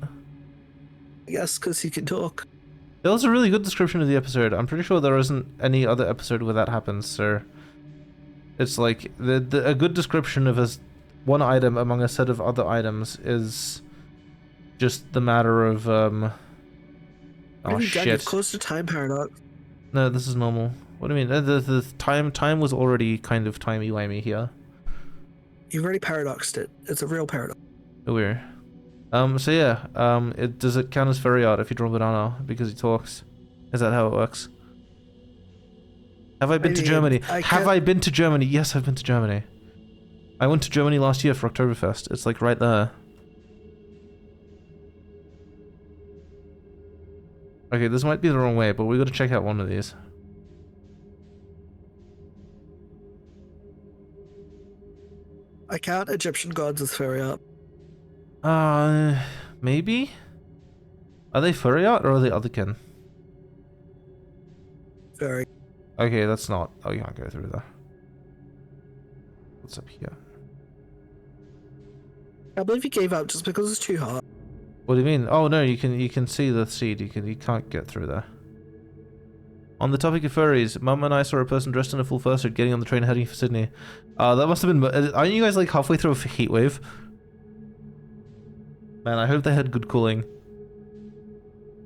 Yes, because he can talk. That was a really good description of the episode. I'm pretty sure there isn't any other episode where that happens, so... It's like, a good description of one item among a set of other items is just the matter of oh shit. It's close to time paradox. No, this is normal. What do you mean? The time was already kind of timey-wimey here. You've already paradoxed it. It's a real paradox. Weird. So yeah, does it count as fairy art if you draw a banana because he talks? Is that how it works? Have I been to Germany? Have I been to Germany? Yes, I've been to Germany. I went to Germany last year for Oktoberfest. It's like right there. Okay, this might be the wrong way, but we gotta check out one of these. I count Egyptian gods as fairy art. Maybe? Are they furry art or are they otherkin? Fairy. Okay, that's not. Oh, you can't go through there. What's up here? I believe you gave up just because it's too hard. What do you mean? Oh no, you can see the seed. You can't get through there. On the topic of furries, Mum and I saw a person dressed in a full fursuit getting on the train heading for Sydney. That must have been. Aren't you guys like halfway through a heat wave? Man, I hope they had good cooling.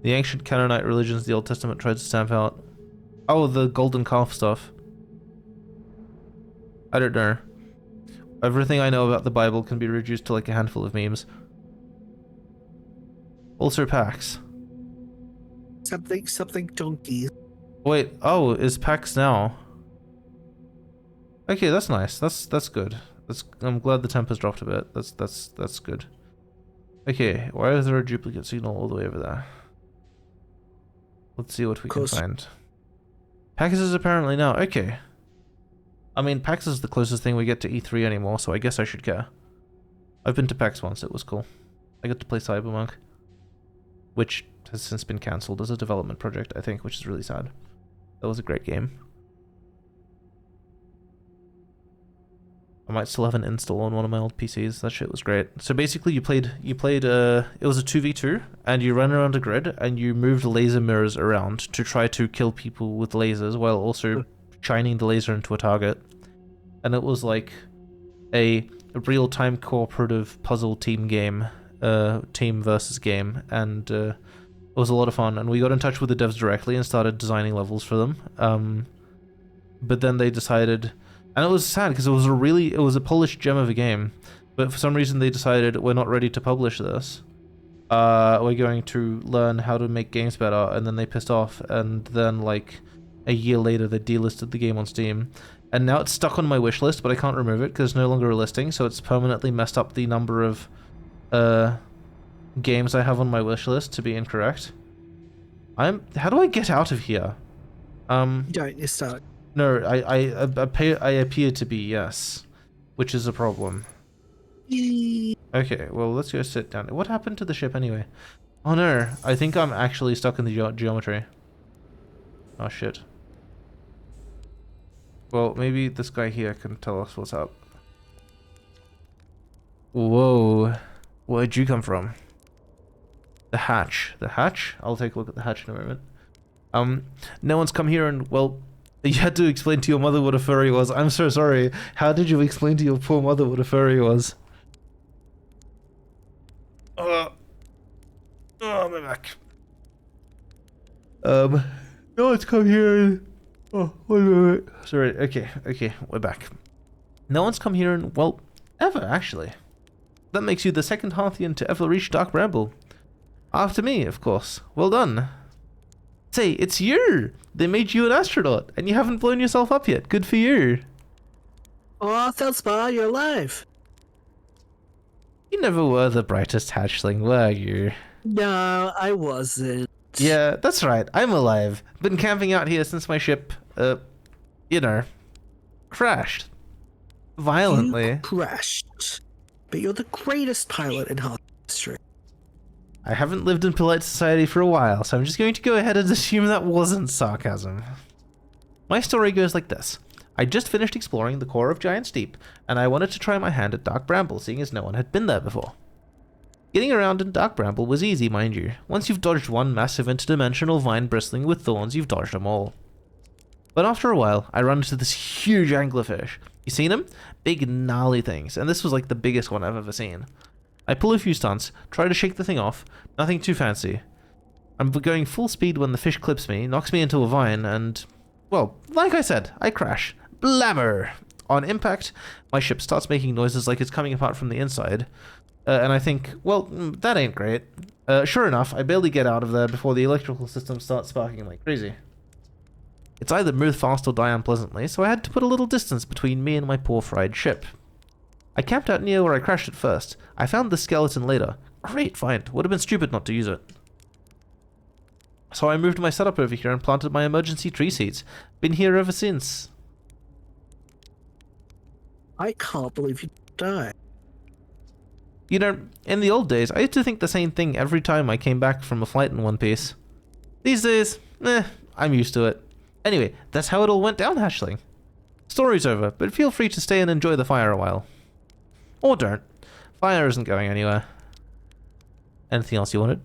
The ancient Canaanite religions the Old Testament tried to stamp out. Oh, the golden calf stuff. I don't know. Everything I know about the Bible can be reduced to like a handful of memes. Also PAX. Something donkey. Wait, oh, is PAX now? Okay, that's nice. That's good. I'm glad the temp has dropped a bit. That's good. Okay, why is there a duplicate signal all the way over there? Let's see what we can find. PAX is apparently now. Okay. I mean, PAX is the closest thing we get to E3 anymore, so I guess I should care. I've been to PAX once, it was cool. I got to play Cyberpunk, which has since been cancelled as a development project, I think, which is really sad. That was a great game. I might still have an install on one of my old PCs. That shit was great. So basically you played it was a 2v2 and you ran around a grid and you moved laser mirrors around to try to kill people with lasers while also shining the laser into a target. And it was like a real-time cooperative puzzle team game, team versus game, and it was a lot of fun. And we got in touch with the devs directly and started designing levels for them. But then they decided, and it was sad because it was a polished gem of a game, but for some reason they decided we're not ready to publish this. We're going to learn how to make games better, and then they pissed off, and then like a year later they delisted the game on Steam, and now it's stuck on my wish list, but I can't remove it because it's no longer a listing, so it's permanently messed up the number of games I have on my wish list to be incorrect. How do I get out of here? You're stuck. No, I appear to be, yes, which is a problem. Okay, well, let's go sit down. What happened to the ship anyway? Oh no, I think I'm actually stuck in the geometry. Oh shit. Well, maybe this guy here can tell us what's up. Whoa, where'd you come from? The hatch. The hatch? I'll take a look at the hatch in a moment. No one's come here and, well, you had to explain to your mother what a furry was. I'm so sorry. How did you explain to your poor mother what a furry was? Oh, my back. No one's come here and... Oh, wait a minute. Sorry, okay, we're back. No one's come here in, well, ever, actually. That makes you the second Harthian to ever reach Dark Bramble. After me, of course. Well done. Say, it's you! They made you an astronaut, and you haven't blown yourself up yet. Good for you. Oh, Felspar, you're alive. You never were the brightest hatchling, were you? No, I wasn't. Yeah, that's right. I'm alive. Been camping out here since my ship, you know, crashed. Violently. You crashed. But you're the greatest pilot in history. I haven't lived in polite society for a while, so I'm just going to go ahead and assume that wasn't sarcasm. My story goes like this. I just finished exploring the core of Giant's Deep, and I wanted to try my hand at Dark Bramble, seeing as no one had been there before. Getting around in Dark Bramble was easy, mind you. Once you've dodged one massive interdimensional vine bristling with thorns, you've dodged them all. But after a while, I run into this huge anglerfish. You seen him? Big gnarly things, and this was like the biggest one I've ever seen. I pull a few stunts, try to shake the thing off, nothing too fancy. I'm going full speed when the fish clips me, knocks me into a vine, and, well, like I said, I crash. Blammer! On impact, my ship starts making noises like it's coming apart from the inside, and I think, well, that ain't great. Sure enough, I barely get out of there before the electrical system starts sparking like crazy. It's either move fast or die unpleasantly, so I had to put a little distance between me and my poor fried ship. I camped out near where I crashed at first. I found the skeleton later. Great find. Would have been stupid not to use it. So I moved my setup over here and planted my emergency tree seeds. Been here ever since. I can't believe you died. You know, in the old days, I used to think the same thing every time I came back from a flight in One Piece. These days, I'm used to it. Anyway, that's how it all went down, Hatchling. Story's over, but feel free to stay and enjoy the fire a while. Or don't. Fire isn't going anywhere. Anything else you wanted?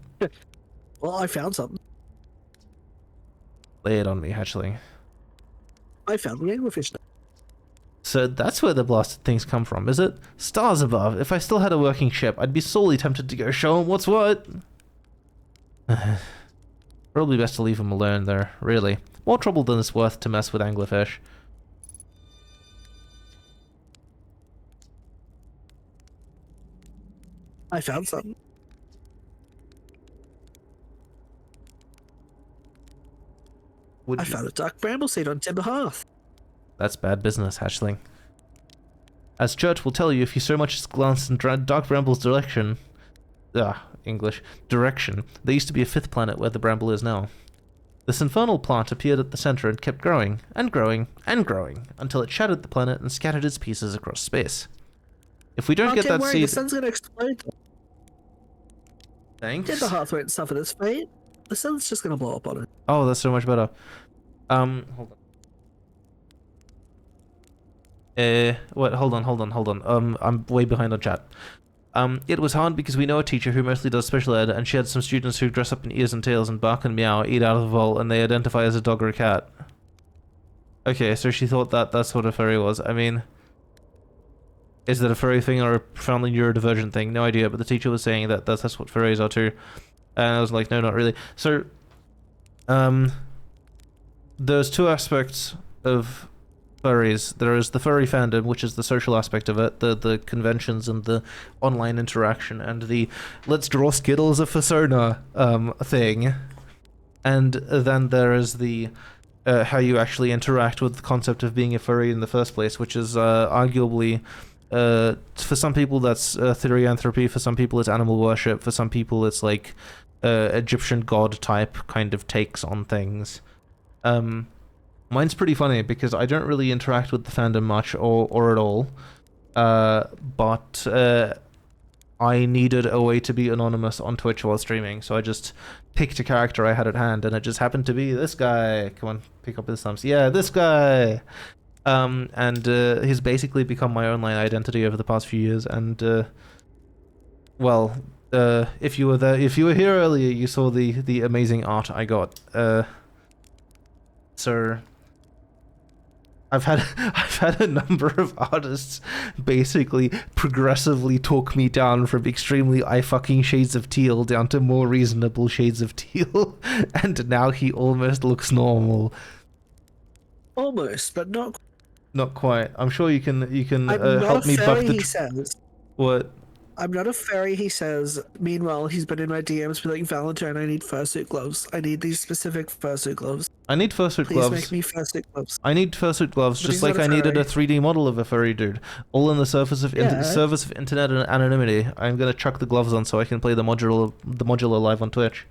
Well, I found something. Lay it on me, Hatchling. I found the anglerfish. So that's where the blasted things come from, is it? Stars above. If I still had a working ship, I'd be sorely tempted to go show him what's what. Probably best to leave him alone there, really. More trouble than it's worth to mess with anglerfish. I found something. I found a dark bramble seed on Timber Hearth. That's bad business, Hatchling. As Church will tell you if you so much as glance in Dark Bramble's direction... English. Direction. There used to be a fifth planet where the bramble is now. This infernal plant appeared at the center and kept growing, and growing, and growing, until it shattered the planet and scattered its pieces across space. If we don't get that seed... The sun's gonna explode. Thanks. Timber Hearth won't suffer this fate. The sun's just gonna blow up on it. Oh, that's so much better. Hold on. Hold on. I'm way behind on chat. It was hard because we know a teacher who mostly does special ed, and she had some students who dress up in ears and tails and bark and meow, eat out of the bowl, and they identify as a dog or a cat. Okay, so she thought that that's what a furry was. I mean, is that a furry thing or a profoundly neurodivergent thing? No idea, but the teacher was saying that that's what furries are too. And I was like, no, not really. So, there's two aspects of furries. There is the furry fandom, which is the social aspect of it, the conventions and the online interaction, and the let's draw Skittles a persona thing. And then there is the how you actually interact with the concept of being a furry in the first place, which is arguably for some people that's theoryantropy, for some people it's animal worship, for some people it's like Egyptian god type kind of takes on things. Mine's pretty funny because I don't really interact with the fandom much or at all, but I needed a way to be anonymous on Twitch while streaming, so I just picked a character I had at hand, and it just happened to be this guy. Come on, pick up his thumbs. Yeah, this guy! And he's basically become my online identity over the past few years, and well, if you were here earlier, you saw the amazing art I got. So I've had a number of artists basically progressively talk me down from extremely fucking shades of teal down to more reasonable shades of teal, and now he almost looks normal. Almost, but not quite. I'm sure you can help me buck the. He says. What? I'm not a fairy, he says. Meanwhile, he's been in my DMs be like, Valintone, I need fursuit gloves. I need these specific fursuit gloves. I need fursuit gloves. Please make me fursuit gloves. I need fursuit gloves, just like I needed a 3D model of a furry dude. All in the service of internet and anonymity. I'm gonna chuck the gloves on so I can play the modular live on Twitch.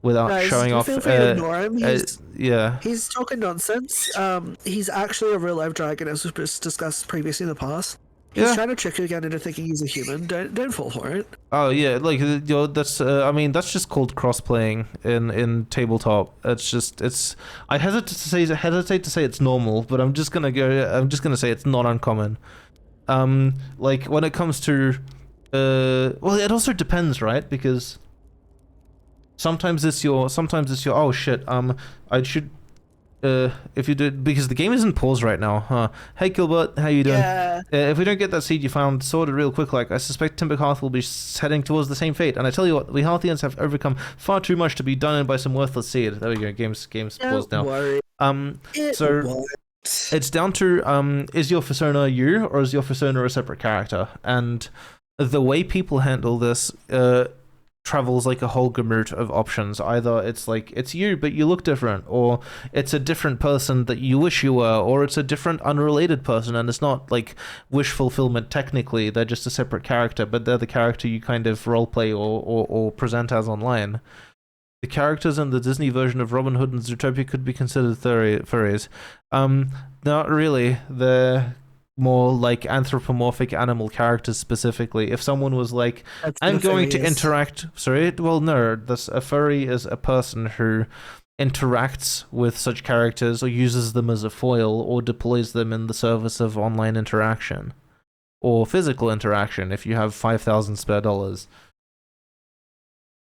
Without showing off. Feel free to ignore him. Yeah. He's talking nonsense. He's actually a real life dragon, as was discussed previously in the past. He's trying to trick you again into thinking he's a human. Don't fall for it. Oh yeah, like that's I mean that's just called cross-playing in tabletop. I hesitate to say it's normal, but I'm just gonna say it's not uncommon. Like when it comes to well, it also depends, right? Because sometimes it's your oh shit, I should if you did, because the game is in pause right now, huh? Hey Gilbert, how you doing? Yeah. If we don't get that seed you found sorted real quick, like, I suspect Timberhearth will be heading towards the same fate. And I tell you what, we Hearthians have overcome far too much to be done in by some worthless seed. There we go, game's paused now. Worry. So it's down to, is your persona you, or is your persona a separate character? And the way people handle this, travels like a whole gamut of options. Either it's like, it's you, but you look different, or it's a different person that you wish you were, or it's a different unrelated person, and it's not like wish fulfillment technically, they're just a separate character, but they're the character you kind of roleplay or present as online. The characters in the Disney version of Robin Hood and Zootopia could be considered furries. Not really. They're more like anthropomorphic animal characters specifically. If someone was like, I'm going to interact... Sorry? Well, no. A furry is a person who interacts with such characters or uses them as a foil or deploys them in the service of online interaction. Or physical interaction if you have 5,000 spare dollars.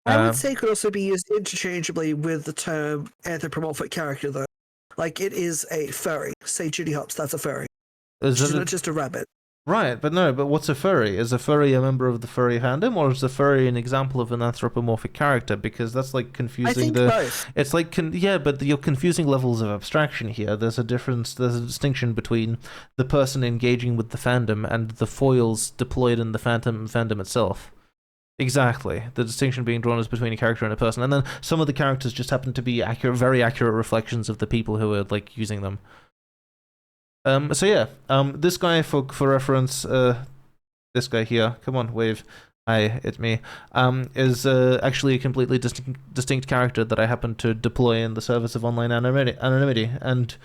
I would say it could also be used interchangeably with the term anthropomorphic character, though. Like, it is a furry. Say Judy Hopps, that's a furry. She's not just a rabbit. Right, but what's a furry? Is a furry a member of the furry fandom, or is a furry an example of an anthropomorphic character? Because that's like confusing both. It's like, but you're confusing levels of abstraction here. There's a distinction between the person engaging with the fandom and the foils deployed in the fandom itself. Exactly. The distinction being drawn is between a character and a person, and then some of the characters just happen to be very accurate reflections of the people who are like using them. So yeah, this guy for reference, this guy here, come on, wave, hi, it's me, is actually a completely distinct character that I happen to deploy in the service of online anonymity, and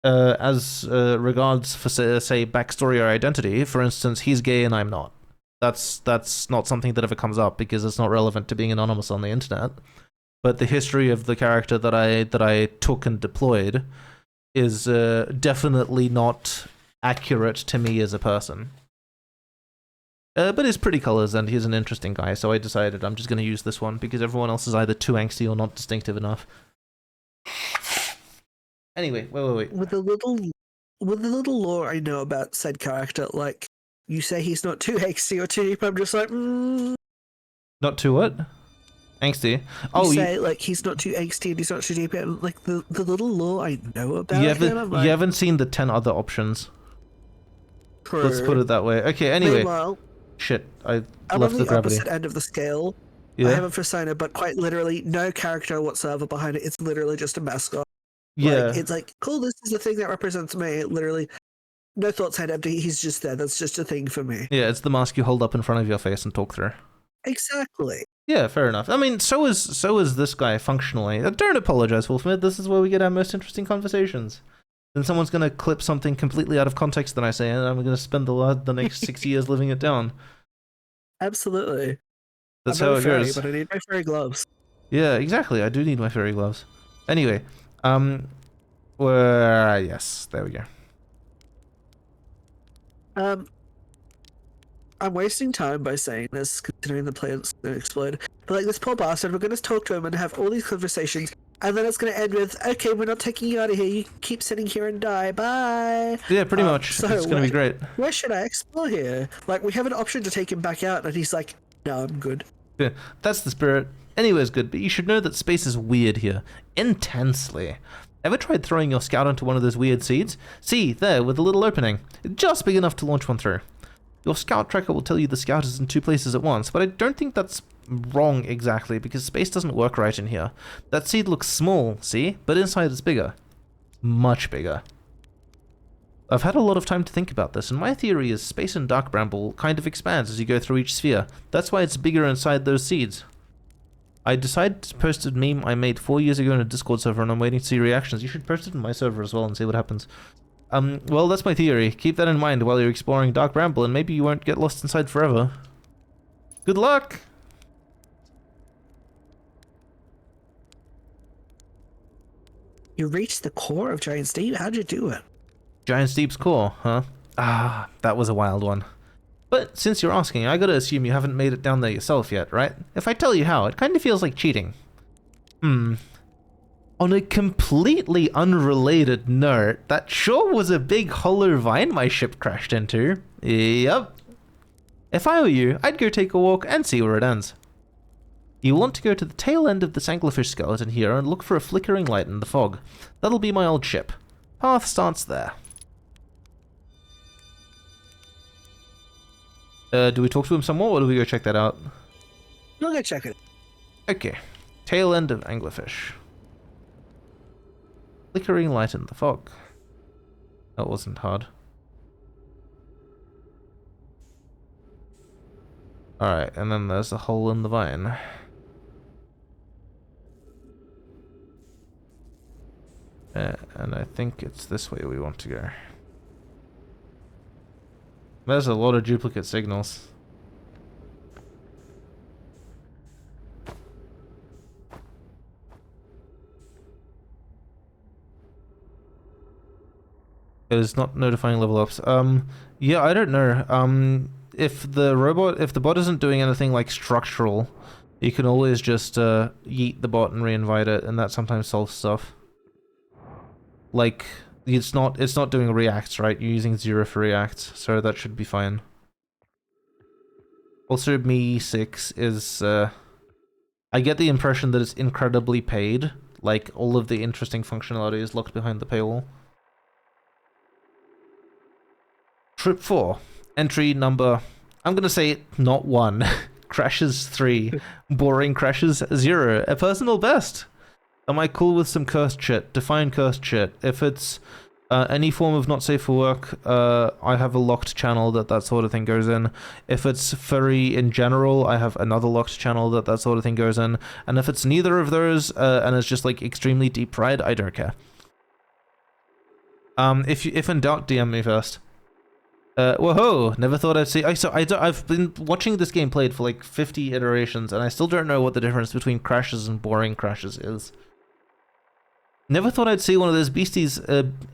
as regards for say backstory or identity, for instance, he's gay and I'm not. That's not something that ever comes up because it's not relevant to being anonymous on the internet. But the history of the character that I took and deployed is definitely not accurate to me as a person. But he's pretty colors and he's an interesting guy, so I decided I'm just going to use this one because everyone else is either too angsty or not distinctive enough. Anyway, wait. With the little lore I know about said character, like, you say he's not too angsty or too deep, I'm just like, Not too what? Angsty? Oh, you say, like, he's not too angsty and he's not too deep, and, like, the little lore I know about him, you haven't seen the 10 other options. True. Let's put it that way. Okay, anyway. Meanwhile, shit, I I'm left on the the gravity. opposite end of the scale. Yeah. I have a persona, but quite literally no character whatsoever behind it. It's literally just a mascot. Yeah. Like, it's like, cool, this is the thing that represents me. Literally, no thoughts, head empty. He's just there. That's just a thing for me. Yeah, it's the mask you hold up in front of your face and talk through. Exactly. Yeah, fair enough. I mean, so is this guy functionally. Don't apologize, Wolfmid. This is where we get our most interesting conversations. Then someone's going to clip something completely out of context that I say, and I'm going to spend the next 6 years living it down. Absolutely. That's how it goes. But I need my furry gloves. Yeah, exactly. I do need my furry gloves. Anyway, yes, there we go. I'm wasting time by saying this, considering the planet's gonna explode. But like, this poor bastard, we're gonna talk to him and have all these conversations, and then it's gonna end with, okay, we're not taking you out of here, you keep sitting here and die, bye! Yeah, pretty much. So it's gonna be great. Where should I explore here? Like, we have an option to take him back out, and he's like, no, I'm good. Yeah, that's the spirit. Anywhere's good, but you should know that space is weird here. Intensely. Ever tried throwing your scout into one of those weird seeds? See, there, with a little opening. Just big enough to launch one through. Your scout tracker will tell you the scout is in 2 places at once, but I don't think that's wrong exactly, because space doesn't work right in here. That seed looks small, see? But inside it's bigger. Much bigger. I've had a lot of time to think about this, and my theory is space and dark bramble kind of expands as you go through each sphere. That's why it's bigger inside those seeds. I decided to post a meme I made 4 years ago in a Discord server, and I'm waiting to see reactions. You should post it in my server as well and see what happens. Well, that's my theory. Keep that in mind while you're exploring Dark Bramble, and maybe you won't get lost inside forever. Good luck! You reached the core of Giant's Deep? How'd you do it? Giant's Deep's core, huh? Ah, that was a wild one. But since you're asking, I gotta assume you haven't made it down there yourself yet, right? If I tell you how, it kinda feels like cheating. On a completely unrelated note, that sure was a big hollow vine my ship crashed into. Yep. If I were you, I'd go take a walk and see where it ends. You want to go to the tail end of this anglerfish skeleton here and look for a flickering light in the fog. That'll be my old ship. Path starts there. Do we talk to him some more, or do we go check that out? We'll go check it. Okay. Tail end of anglerfish. Flickering light in the fog. That wasn't hard. Alright, and then there's a hole in the vine. And I think it's this way we want to go. There's a lot of duplicate signals. It is not notifying level ups. Yeah, I don't know. If the bot isn't doing anything like structural, you can always just yeet the bot and reinvite it, and that sometimes solves stuff. Like, it's not doing reacts, right? You're using 0 for reacts, so that should be fine. Also, Me 6 is I get the impression that it's incredibly paid. Like, all of the interesting functionality is locked behind the paywall. Trip 4. Entry number, I'm gonna say not 1. Crashes 3. Boring crashes 0. A personal best. Am I cool with some cursed shit? Define cursed shit. If it's any form of not safe for work, I have a locked channel that sort of thing goes in. If it's furry in general, I have another locked channel that sort of thing goes in. And if it's neither of those, and it's just like extremely deep fried, I don't care. If in doubt, DM me first. Whoa, never thought I'd see. I've been watching this game played for like 50 iterations, and I still don't know what the difference between crashes and boring crashes is. Never thought I'd see one of those beasties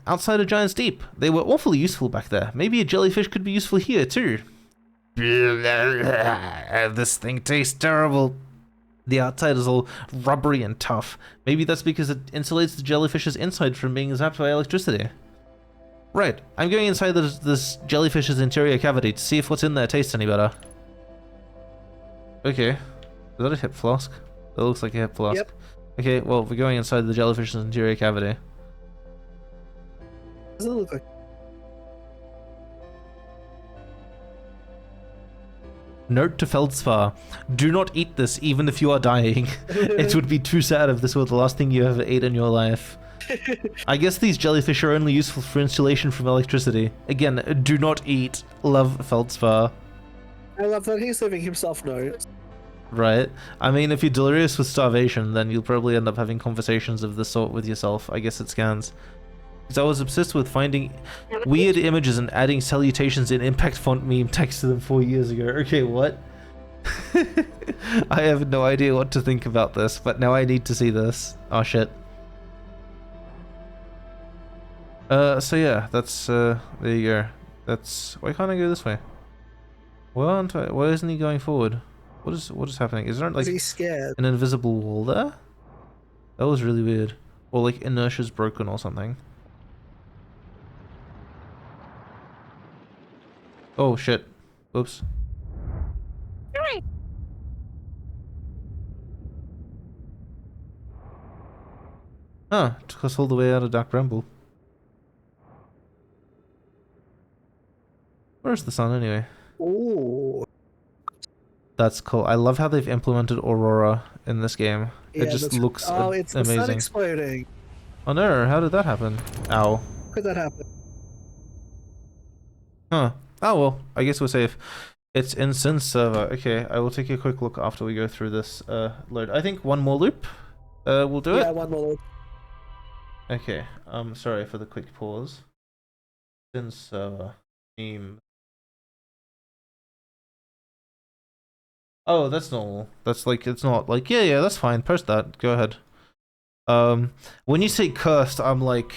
outside of Giant's Deep. They were awfully useful back there. Maybe a jellyfish could be useful here too. This thing tastes terrible. The outside is all rubbery and tough. Maybe that's because it insulates the jellyfish's inside from being zapped by electricity. Right, I'm going inside this jellyfish's interior cavity to see if what's in there tastes any better. Okay. Is that a hip flask? That looks like a hip flask. Yep. Okay, well, we're going inside the jellyfish's interior cavity. Does it look like? Note to Feldspar. Do not eat this even if you are dying. It would be too sad if this were the last thing you ever ate in your life. I guess these jellyfish are only useful for insulation from electricity. Again, do not eat. Love, Feldspar. I love that he's leaving himself notes. Right. I mean, if you're delirious with starvation, then you'll probably end up having conversations of this sort with yourself. I guess it scans. Because I was obsessed with finding weird images and adding salutations in impact font meme text to them 4 years ago. Okay, what? I have no idea what to think about this, but now I need to see this. Oh shit. So yeah, that's, there you go. That's, why can't I go this way? Why isn't he going forward? What is happening? Is there like he's scared. An invisible wall there? That was really weird. Or like inertia's broken or something. Oh shit. Oops. Right. Huh, took us all the way out of Dark Bramble. Where's the sun anyway? Ooh. That's cool. I love how they've implemented Aurora in this game. Yeah, it just looks it's amazing. the sun exploding. Oh no, how did that happen? Ow. How could that happen? Huh. Oh well, I guess we're safe. It's in Sin server. Okay, I will take a quick look after we go through this load. I think one more loop will do it. Yeah, one more loop. Okay, sorry for the quick pause. Sin server. Theme. Oh, that's normal. That's like, it's not like, yeah, that's fine. Post that. Go ahead. When you say cursed, I'm like,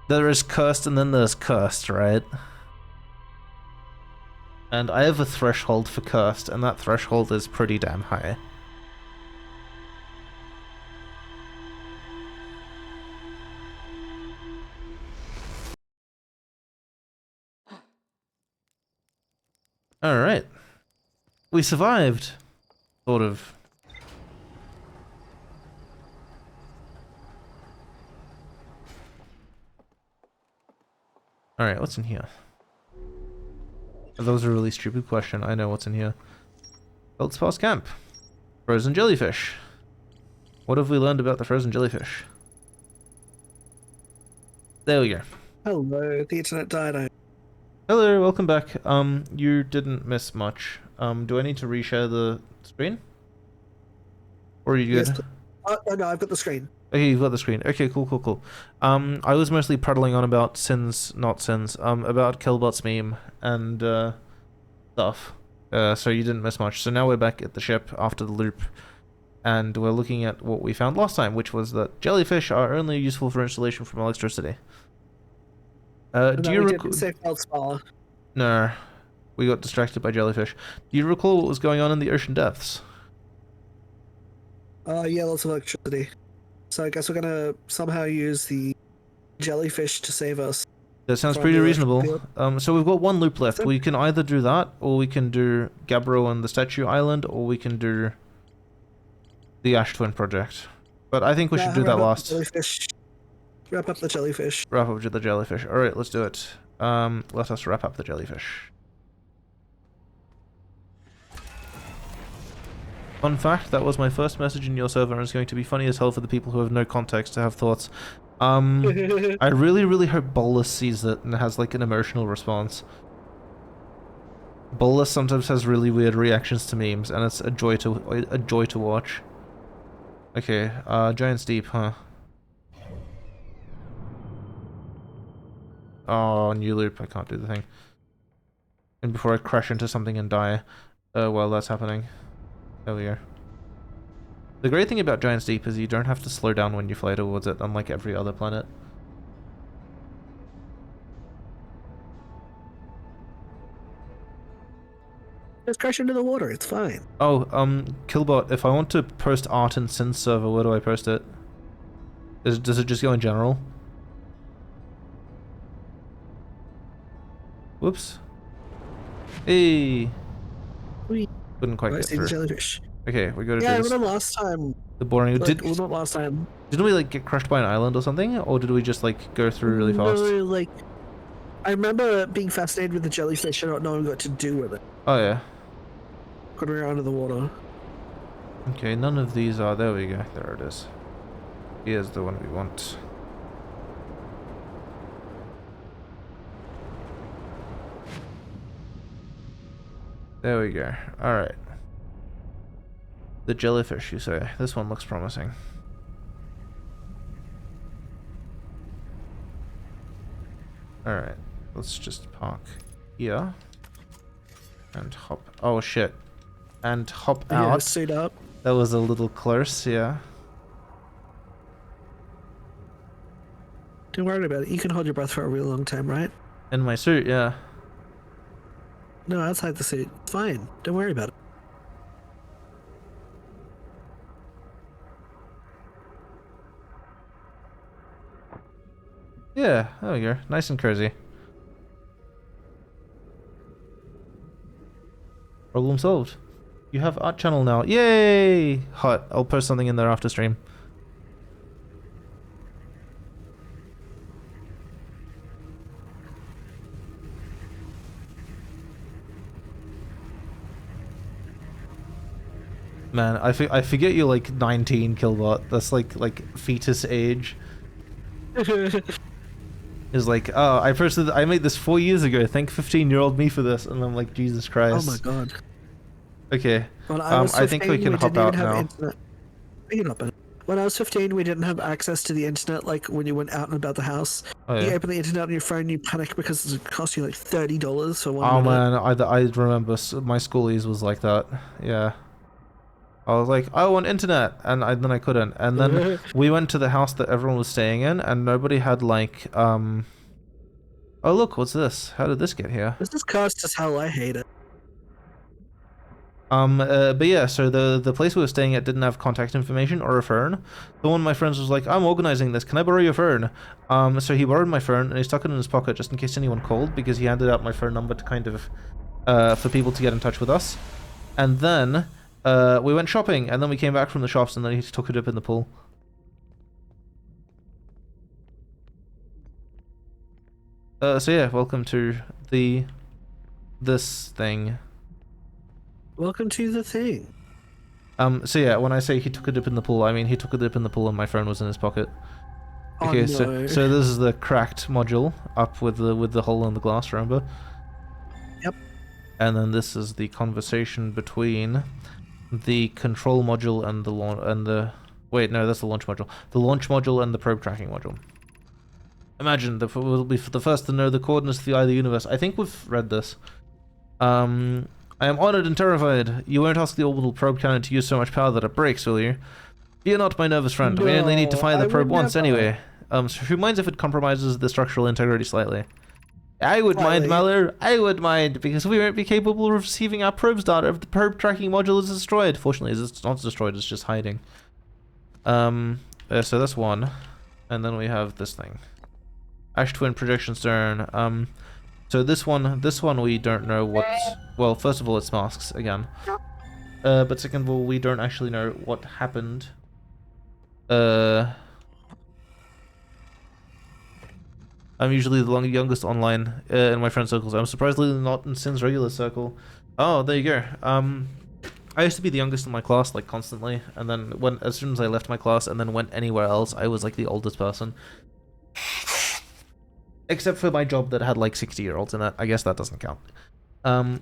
there is cursed and then there's cursed, right? And I have a threshold for cursed, and that threshold is pretty damn high. Alright. We survived. Sort of. Alright, what's in here? That was a really stupid question. I know what's in here. Feldspars Camp. Frozen jellyfish. What have we learned about the frozen jellyfish? There we go. Hello, the internet died. Hello, welcome back. You didn't miss much. Do I need to reshare the screen? Or are you good? Yes, oh, no, I've got the screen. Okay, you've got the screen. Okay, cool. I was mostly prattling on about about Killbot's meme and stuff. So you didn't miss much. So now we're back at the ship after the loop, and we're looking at what we found last time, which was that jellyfish are only useful for installation from electricity. Do you recall? No, we got distracted by jellyfish. Do you recall what was going on in the ocean depths? Yeah, lots of electricity. So I guess we're gonna somehow use the jellyfish to save us. That sounds pretty reasonable. So we've got one loop left. We can either do that, or we can do Gabbro and the Statue Island, or we can do the Ash Twin project. But I think we should do that last. Wrap up the jellyfish. Wrap up the jellyfish. Alright, let's do it. Let us wrap up the jellyfish. Fun fact, that was my first message in your server, and it's going to be funny as hell for the people who have no context to have thoughts. I really hope Bolus sees it and has like an emotional response. Bolus sometimes has really weird reactions to memes, and it's a joy to watch. Okay, Giant's Deep, huh? Oh, new loop, I can't do the thing. And before I crash into something and die while that's happening. There we go. The great thing about Giant's Deep is you don't have to slow down when you fly towards it, unlike every other planet. Just crash into the water, it's fine. Oh, Killbot, if I want to post art in Synth server, where do I post it? Does it just go in general? Whoops. Hey! Couldn't quite get through. Jellyfish. Okay, we gotta do this. this. Yeah, last time. The boring. Well, not last time. Didn't we like get crushed by an island or something, or did we just like go through really fast? No, like I remember being fascinated with the jellyfish and not knowing what to do with it. Oh yeah. Putting it under the water. Okay, none of these are. There we go. There it is. Here's the one we want. There we go. Alright. The jellyfish, you say. This one looks promising. Alright. Let's just park here. And hop. Oh shit. And hop out. Yeah, suit up. That was a little close, yeah. Don't worry about it. You can hold your breath for a real long time, right? In my suit, yeah. No, outside the suit. It's fine. Don't worry about it. Yeah, there we go. Nice and cozy. Problem solved. You have art channel now. Yay! Hot. I'll post something in there after stream. Man, I forget you're like 19, Killbot. That's like fetus age. Is like, oh, I made this 4 years ago. Thank 15-year-old me for this, and I'm like, Jesus Christ. Oh my god. Okay. When I think we can hop out now. When I was 15, we didn't have access to the internet. Like when you went out and about the house, Oh, yeah. you open the internet on your phone, you panic because it cost you like $30 for 1 Oh minute. man, I remember my schoolies was like that. Yeah. I was like, I want internet, and then I couldn't. And then we went to the house that everyone was staying in, and nobody had like, oh look, what's this? How did this get here? This is cursed as hell. I hate it. But yeah, so the place we were staying at didn't have contact information or a phone. So one of my friends was like, I'm organizing this, can I borrow your phone? So he borrowed my phone, and he stuck it in his pocket just in case anyone called, because he handed out my phone number to kind of for people to get in touch with us. And then we went shopping, and then we came back from the shops, and then he took a dip in the pool. So yeah, welcome to this thing. Welcome to the thing. So yeah, when I say he took a dip in the pool, I mean he took a dip in the pool and my phone was in his pocket. Okay, oh, no. so this is the cracked module up with the hole in the glass, remember? Yep. And then this is the conversation between the control module and the wait, no, that's the launch module. The launch module and the probe tracking module. Imagine we'll be the first to know the coordinates of the eye of the universe. I think we've read this. I am honored and terrified. You won't ask the orbital probe cannon to use so much power that it breaks, will you? Fear not, my nervous friend. No, we only need to fire the probe once never. anyway. So who minds if it compromises the structural integrity slightly? I would mind, Mallow. I would mind, because we won't be capable of receiving our probe's data if the probe tracking module is destroyed. Fortunately, it's not destroyed, it's just hiding. So that's one. And then we have this thing. Ash Twin Projection Stern. So this one we don't know what... Well, first of all, it's masks, again. But second of all, we don't actually know what happened. I'm usually the youngest online in my friend circles. I'm surprisingly not in Sin's regular circle. Oh, there you go. I used to be the youngest in my class, like, constantly. And then as soon as I left my class and then went anywhere else, I was, like, the oldest person. Except for my job that had like 60-year-olds in it. I guess that doesn't count. I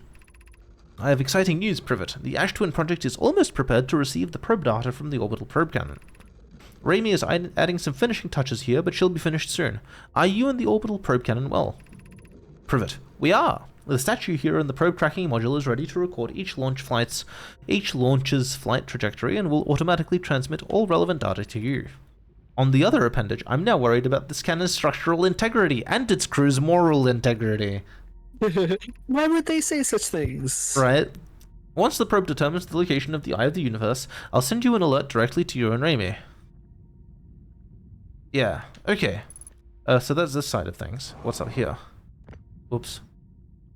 have exciting news, Privet. The Ash Twin project is almost prepared to receive the probe data from the orbital probe cannon. Raimi is adding some finishing touches here, but she'll be finished soon. Are you and the orbital probe cannon well? Privet. We are. The statue here in the probe tracking module is ready to record each launch's flight trajectory and will automatically transmit all relevant data to you. On the other appendage, I'm now worried about this cannon's structural integrity and its crew's moral integrity. Why would they say such things? Right. Once the probe determines the location of the Eye of the Universe, I'll send you an alert directly to you and Raimi. Yeah, okay. So that's this side of things. What's up here? Oops.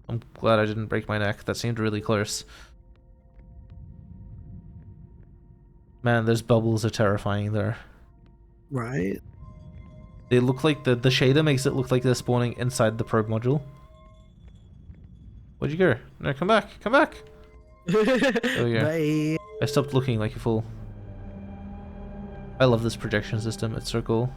I'm glad I didn't break my neck. That seemed really close. Man, those bubbles are terrifying there. Right. They look like the shader makes it look like they're spawning inside the probe module. Where'd you go? No, come back, come back. There we go. Bye. I stopped looking like a fool. I love this projection system, it's so cool.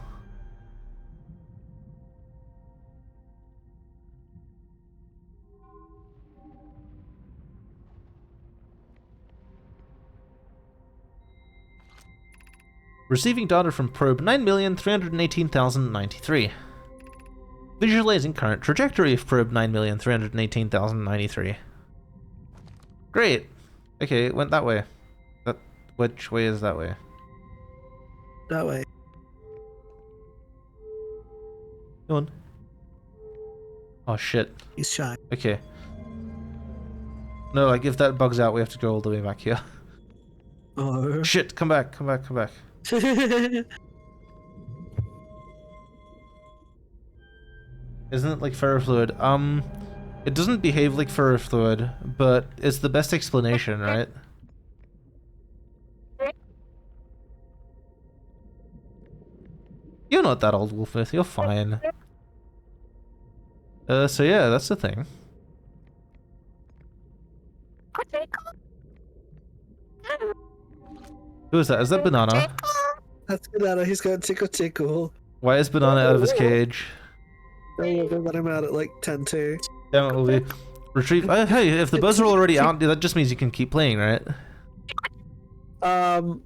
Receiving data from probe 9,318,093. Visualizing current trajectory of probe 9,318,093. Great. Okay, it went that way. Which way is that way? That way. Go on. Oh shit. He's shy. Okay. No, like if that bugs out, we have to go all the way back here. Oh. Shit, come back, come back, come back. Isn't it like ferrofluid? It doesn't behave like ferrofluid, but it's the best explanation, right? You're not that old, Wolfmouth. You're fine. So yeah, that's the thing. Who is that? Is that Banana? That's Banana. He's got tickle tickle. Why is Banana out of his cage? Oh, they let him out at like 10-2. Damn it, Wolfie. Retrieve. Hey, if the birds are already out, that just means you can keep playing, right? I'm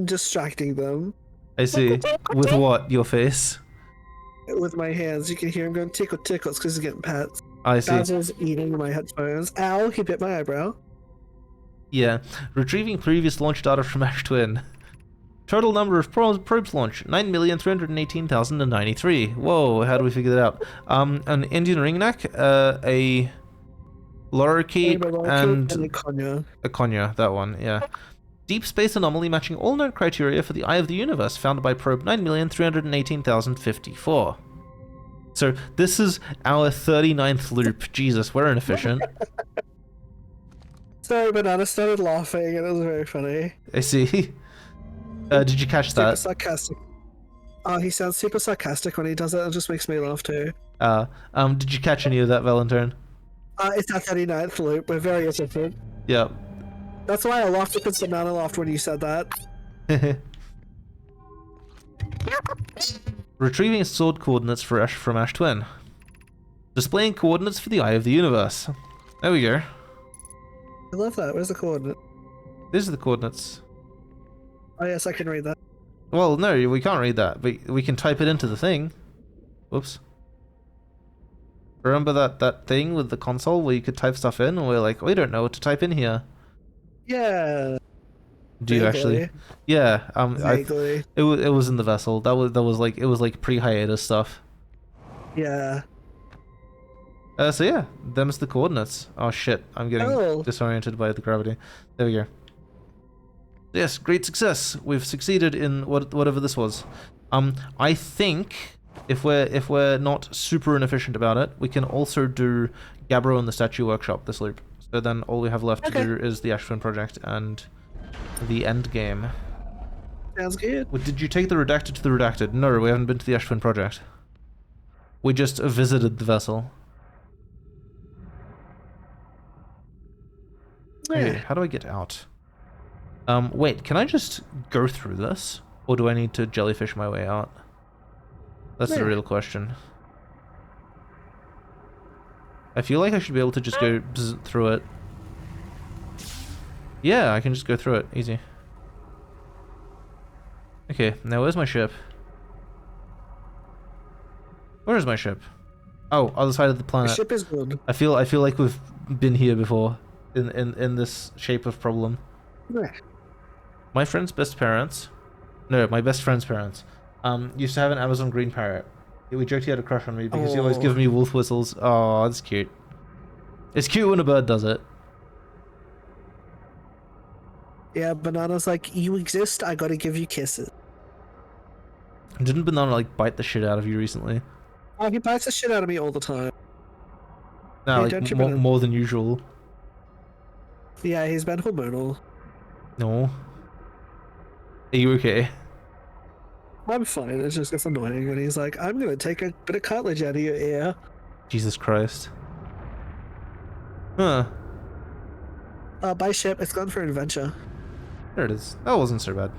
distracting them. I see. With what? Your face? With my hands. You can hear him going tickle tickles because he's getting pets. I see. Basil's eating my headphones. Ow, he bit my eyebrow. Yeah. Retrieving previous launch data from Ash Twin. Total number of probes launched, 9,318,093. Whoa, how do we figure that out? An Indian ringneck, a lorikeet, and a Konya. A Konya, that one, yeah. Deep space anomaly matching all known criteria for the Eye of the Universe, found by probe 9,318,054. So this is our 39th loop. Jesus, we're inefficient. Sorry, Banana started laughing and it was very funny. I see. Did you catch Super that? sarcastic. Oh, he sounds super sarcastic when he does it. It just makes me laugh too. Did you catch any of that, Valintone? It's our 39th loop. We're very efficient. Yep. That's why I laughed because Banana laughed when you said that. Retrieving sword coordinates from Ash Twin. Displaying coordinates for the Eye of the Universe. There we go. I love that. Where's the coordinate? These are the coordinates. Oh yes, I can read that. Well, no, we can't read that, but we can type it into the thing. Whoops. Remember that thing with the console where you could type stuff in, and we're like, we don't know what to type in here. Yeah. Do you actually? Yeah. Vaguely. It was in the vessel. That was like pre-hiatus stuff. Yeah. So yeah, them's the coordinates. Oh shit, I'm getting disoriented by the gravity. There we go. Yes, great success. We've succeeded in whatever this was. I think if we're not super inefficient about it, we can also do Gabbro and the Statue Workshop this loop. So then all we have left to do is the Ash Twin project and the end game. Sounds good. Well, did you take the Redacted to the Redacted? No, we haven't been to the Ash Twin project. We just visited the vessel. Yeah. Okay, how do I get out? Wait, can I just go through this? Or do I need to jellyfish my way out? That's the real question. I feel like I should be able to just go through it. Yeah, I can just go through it. Easy. Okay, now where's my ship? Where is my ship? Oh, other side of the planet. The ship is good. I feel like we've been here before in this shape of problem. Yeah. My friend's best parents, no, my best friend's parents, used to have an Amazon green parrot. We joked he had a crush on me because he always gives me wolf whistles. Oh, that's cute. It's cute when a bird does it. Yeah, Banana's like, you exist, I gotta give you kisses. Didn't Banana like bite the shit out of you recently? Oh, he bites the shit out of me all the time. No, Hey, like more than usual. Yeah, he's been hormonal. No. Are you okay? I'm fine, it just gets annoying when he's like, I'm gonna take a bit of cartilage out of your ear. Jesus Christ. Huh. By ship, it's gone for an adventure. There it is. That wasn't so bad.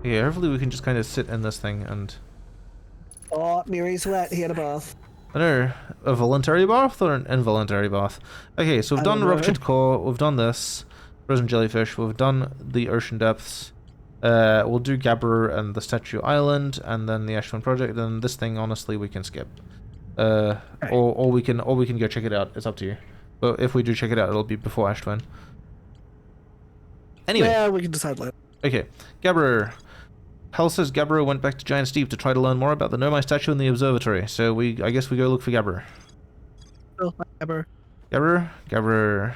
Yeah, hopefully we can just kind of sit in this thing and... Oh, Miri's wet, he had a bath. I know, a voluntary bath or an involuntary bath? Okay, so we've done Ruptured Core, we've done this, Frozen Jellyfish, we've done the Ocean Depths, we'll do Gabbro and the Statue Island, and then the Ash Twin Project, and this thing, honestly, we can skip. Or we can go check it out, it's up to you. But if we do check it out, it'll be before Ash Twin. Anyway. Yeah, we can decide later. Okay, Gabbro. Hal says Gabbro went back to Giant's Deep to try to learn more about the Nomai statue in the observatory, so I guess we go look for Gabbro. Oh, Gabbro. Gabbro.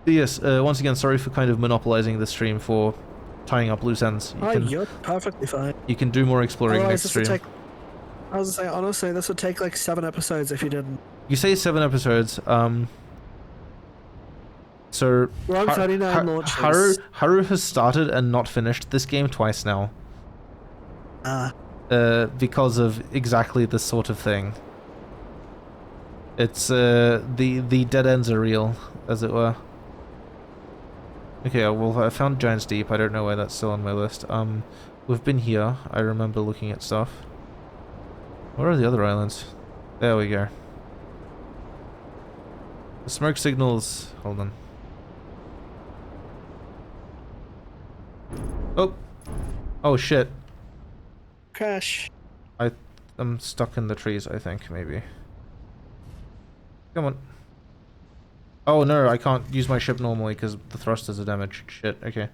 Yes, once again, sorry for kind of monopolizing the stream for tying up loose ends. You're perfectly fine. You can do more exploring next stream. I was gonna say, honestly, this would take like 7 episodes if you didn't. You say 7 episodes, so we're on 39 launches. Haru has started and not finished this game twice now. Because of exactly this sort of thing. It's the dead ends are real, as it were. Okay, well I found Giant's Deep. I don't know why that's still on my list. We've been here. I remember looking at stuff. Where are the other islands? There we go. The smoke signals. Hold on. Oh. Oh shit. Crash. I'm stuck in the trees, I think, maybe. Come on. Oh no, I can't use my ship normally because the thrusters are damaged. Shit, okay.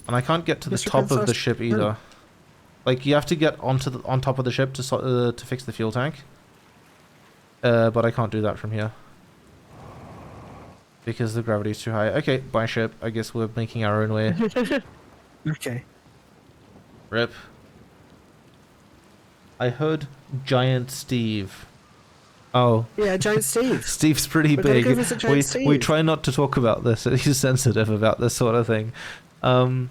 And I can't get to the top of the ship either. Like, you have to get on top of the ship to fix the fuel tank. But I can't do that from here. Because the gravity's too high. Okay, bye ship. I guess we're making our own way. Okay. Rip. I heard Giant Steve. Oh. Yeah, Giant Steve. Steve's pretty We're big. Go visit Giant Steve. We try not to talk about this. He's sensitive about this sort of thing. The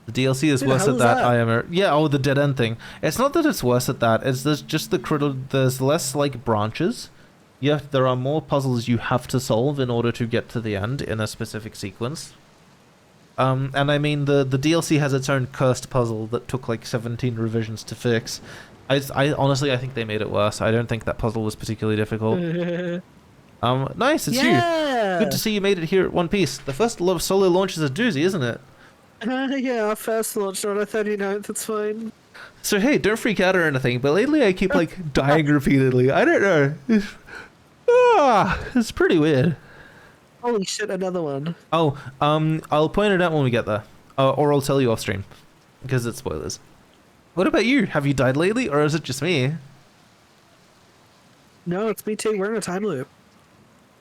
DLC is worse at that. The dead end thing. It's not that it's worse at that. It's just there's less like branches. There are more puzzles you have to solve in order to get to the end in a specific sequence. And I mean the DLC has its own cursed puzzle that took like 17 revisions to fix. I honestly think they made it worse. I don't think that puzzle was particularly difficult. Nice, it's you. Good to see you made it here at one piece. The first solo launch is a doozy, isn't it? Yeah, our first launch on our 39th, it's fine. So hey, don't freak out or anything, but lately I keep like dying repeatedly. I don't know. It's pretty weird. Holy shit, another one. Oh, I'll point it out when we get there. Or I'll tell you off stream. Because it's spoilers. What about you? Have you died lately, or is it just me? No, it's me too. We're in a time loop.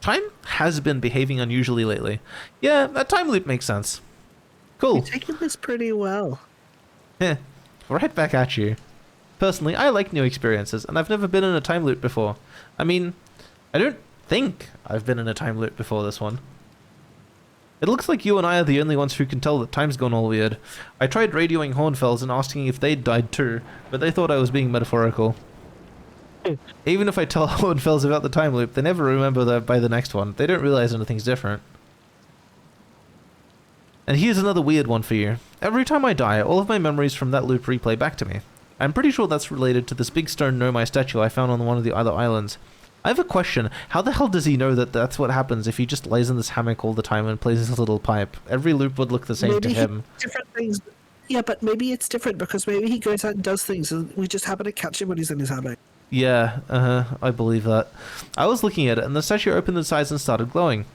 Time has been behaving unusually lately. Yeah, that time loop makes sense. Cool. You're taking this pretty well. Heh. Right back at you. Personally, I like new experiences, and I've never been in a time loop before. I mean, I don't think I've been in a time loop before this one. It looks like you and I are the only ones who can tell that time's gone all weird. I tried radioing Hornfells and asking if they'd died too, but they thought I was being metaphorical. Even if I tell Hornfells about the time loop, they never remember that by the next one. They don't realize anything's different. And here's another weird one for you. Every time I die, all of my memories from that loop replay back to me. I'm pretty sure that's related to this big stone Nomai statue I found on one of the other islands. I have a question. How the hell does he know that that's what happens if he just lays in this hammock all the time and plays his little pipe? Every loop would look the same to him. Different things. Yeah, but maybe it's different because maybe he goes out and does things and we just happen to catch him when he's in his hammock. Yeah, I believe that. I was looking at it and the statue opened its eyes and started glowing.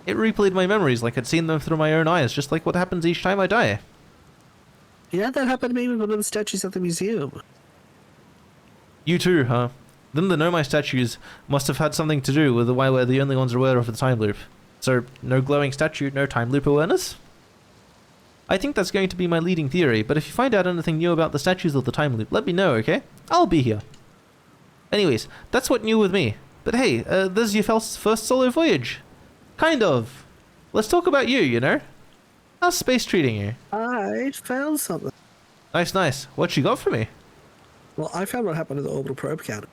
It replayed my memories like I'd seen them through my own eyes, just like what happens each time I die. Yeah, that happened to me with one of the statues at the museum. You too, huh? Then the Nomai statues must have had something to do with why we're the only ones aware of the time loop. So, no glowing statue, no time loop awareness? I think that's going to be my leading theory, but if you find out anything new about the statues of the time loop, let me know, okay? I'll be here. Anyways, that's what new with me. But hey, this is your first solo voyage. Kind of. Let's talk about you, you know? How's space treating you? I found something. Nice. What you got for me? Well, I found what happened to the orbital probe cannon.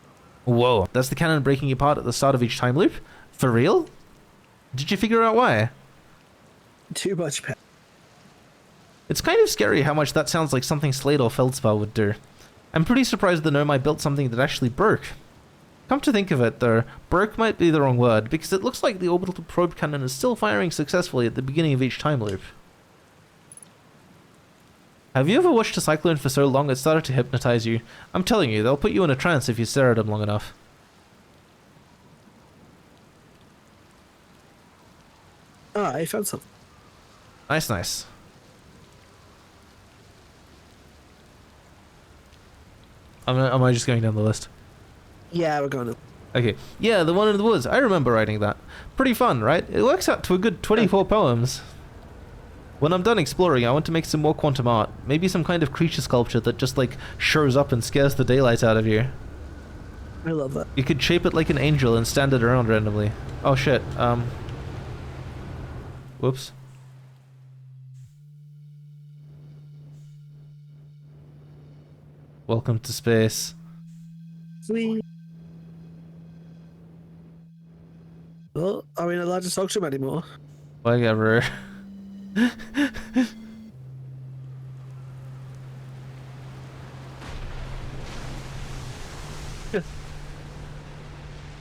Whoa, that's the cannon breaking apart at the start of each time loop? For real? Did you figure out why? Too much power. It's kind of scary how much that sounds like something Slade or Feldspar would do. I'm pretty surprised the Nomai built something that actually broke. Come to think of it, though, broke might be the wrong word, because it looks like the orbital probe cannon is still firing successfully at the beginning of each time loop. Have you ever watched a cyclone for so long it started to hypnotize you? I'm telling you, they'll put you in a trance if you stare at them long enough. I found something. Nice. Am I just going down the list? Yeah, we're going to... Okay. Yeah, the one in the woods. I remember writing that. Pretty fun, right? It works out to a good 24 poems. When I'm done exploring, I want to make some more quantum art. Maybe some kind of creature sculpture that just, like, shows up and scares the daylight out of you. I love that. You could shape it like an angel and stand it around randomly. Oh, shit. Whoops. Welcome to space. Sweet. Well, are we not allowed to talk to him anymore? Whatever.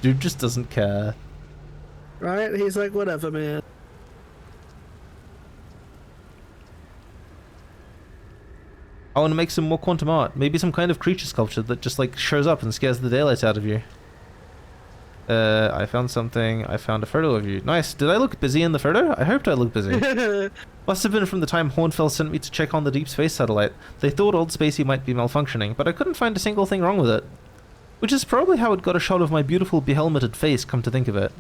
Dude just doesn't care. Right? He's like, whatever, man. I want to make some more quantum art. Maybe some kind of creature sculpture that just like shows up and scares the daylight out of you. I found something. I found a photo of you. Nice. Did I look busy in the photo? I hoped I looked busy. Must have been from the time Hornfell sent me to check on the deep space satellite. They thought Old Spacey might be malfunctioning, but I couldn't find a single thing wrong with it. Which is probably how it got a shot of my beautiful behelmeted face, come to think of it.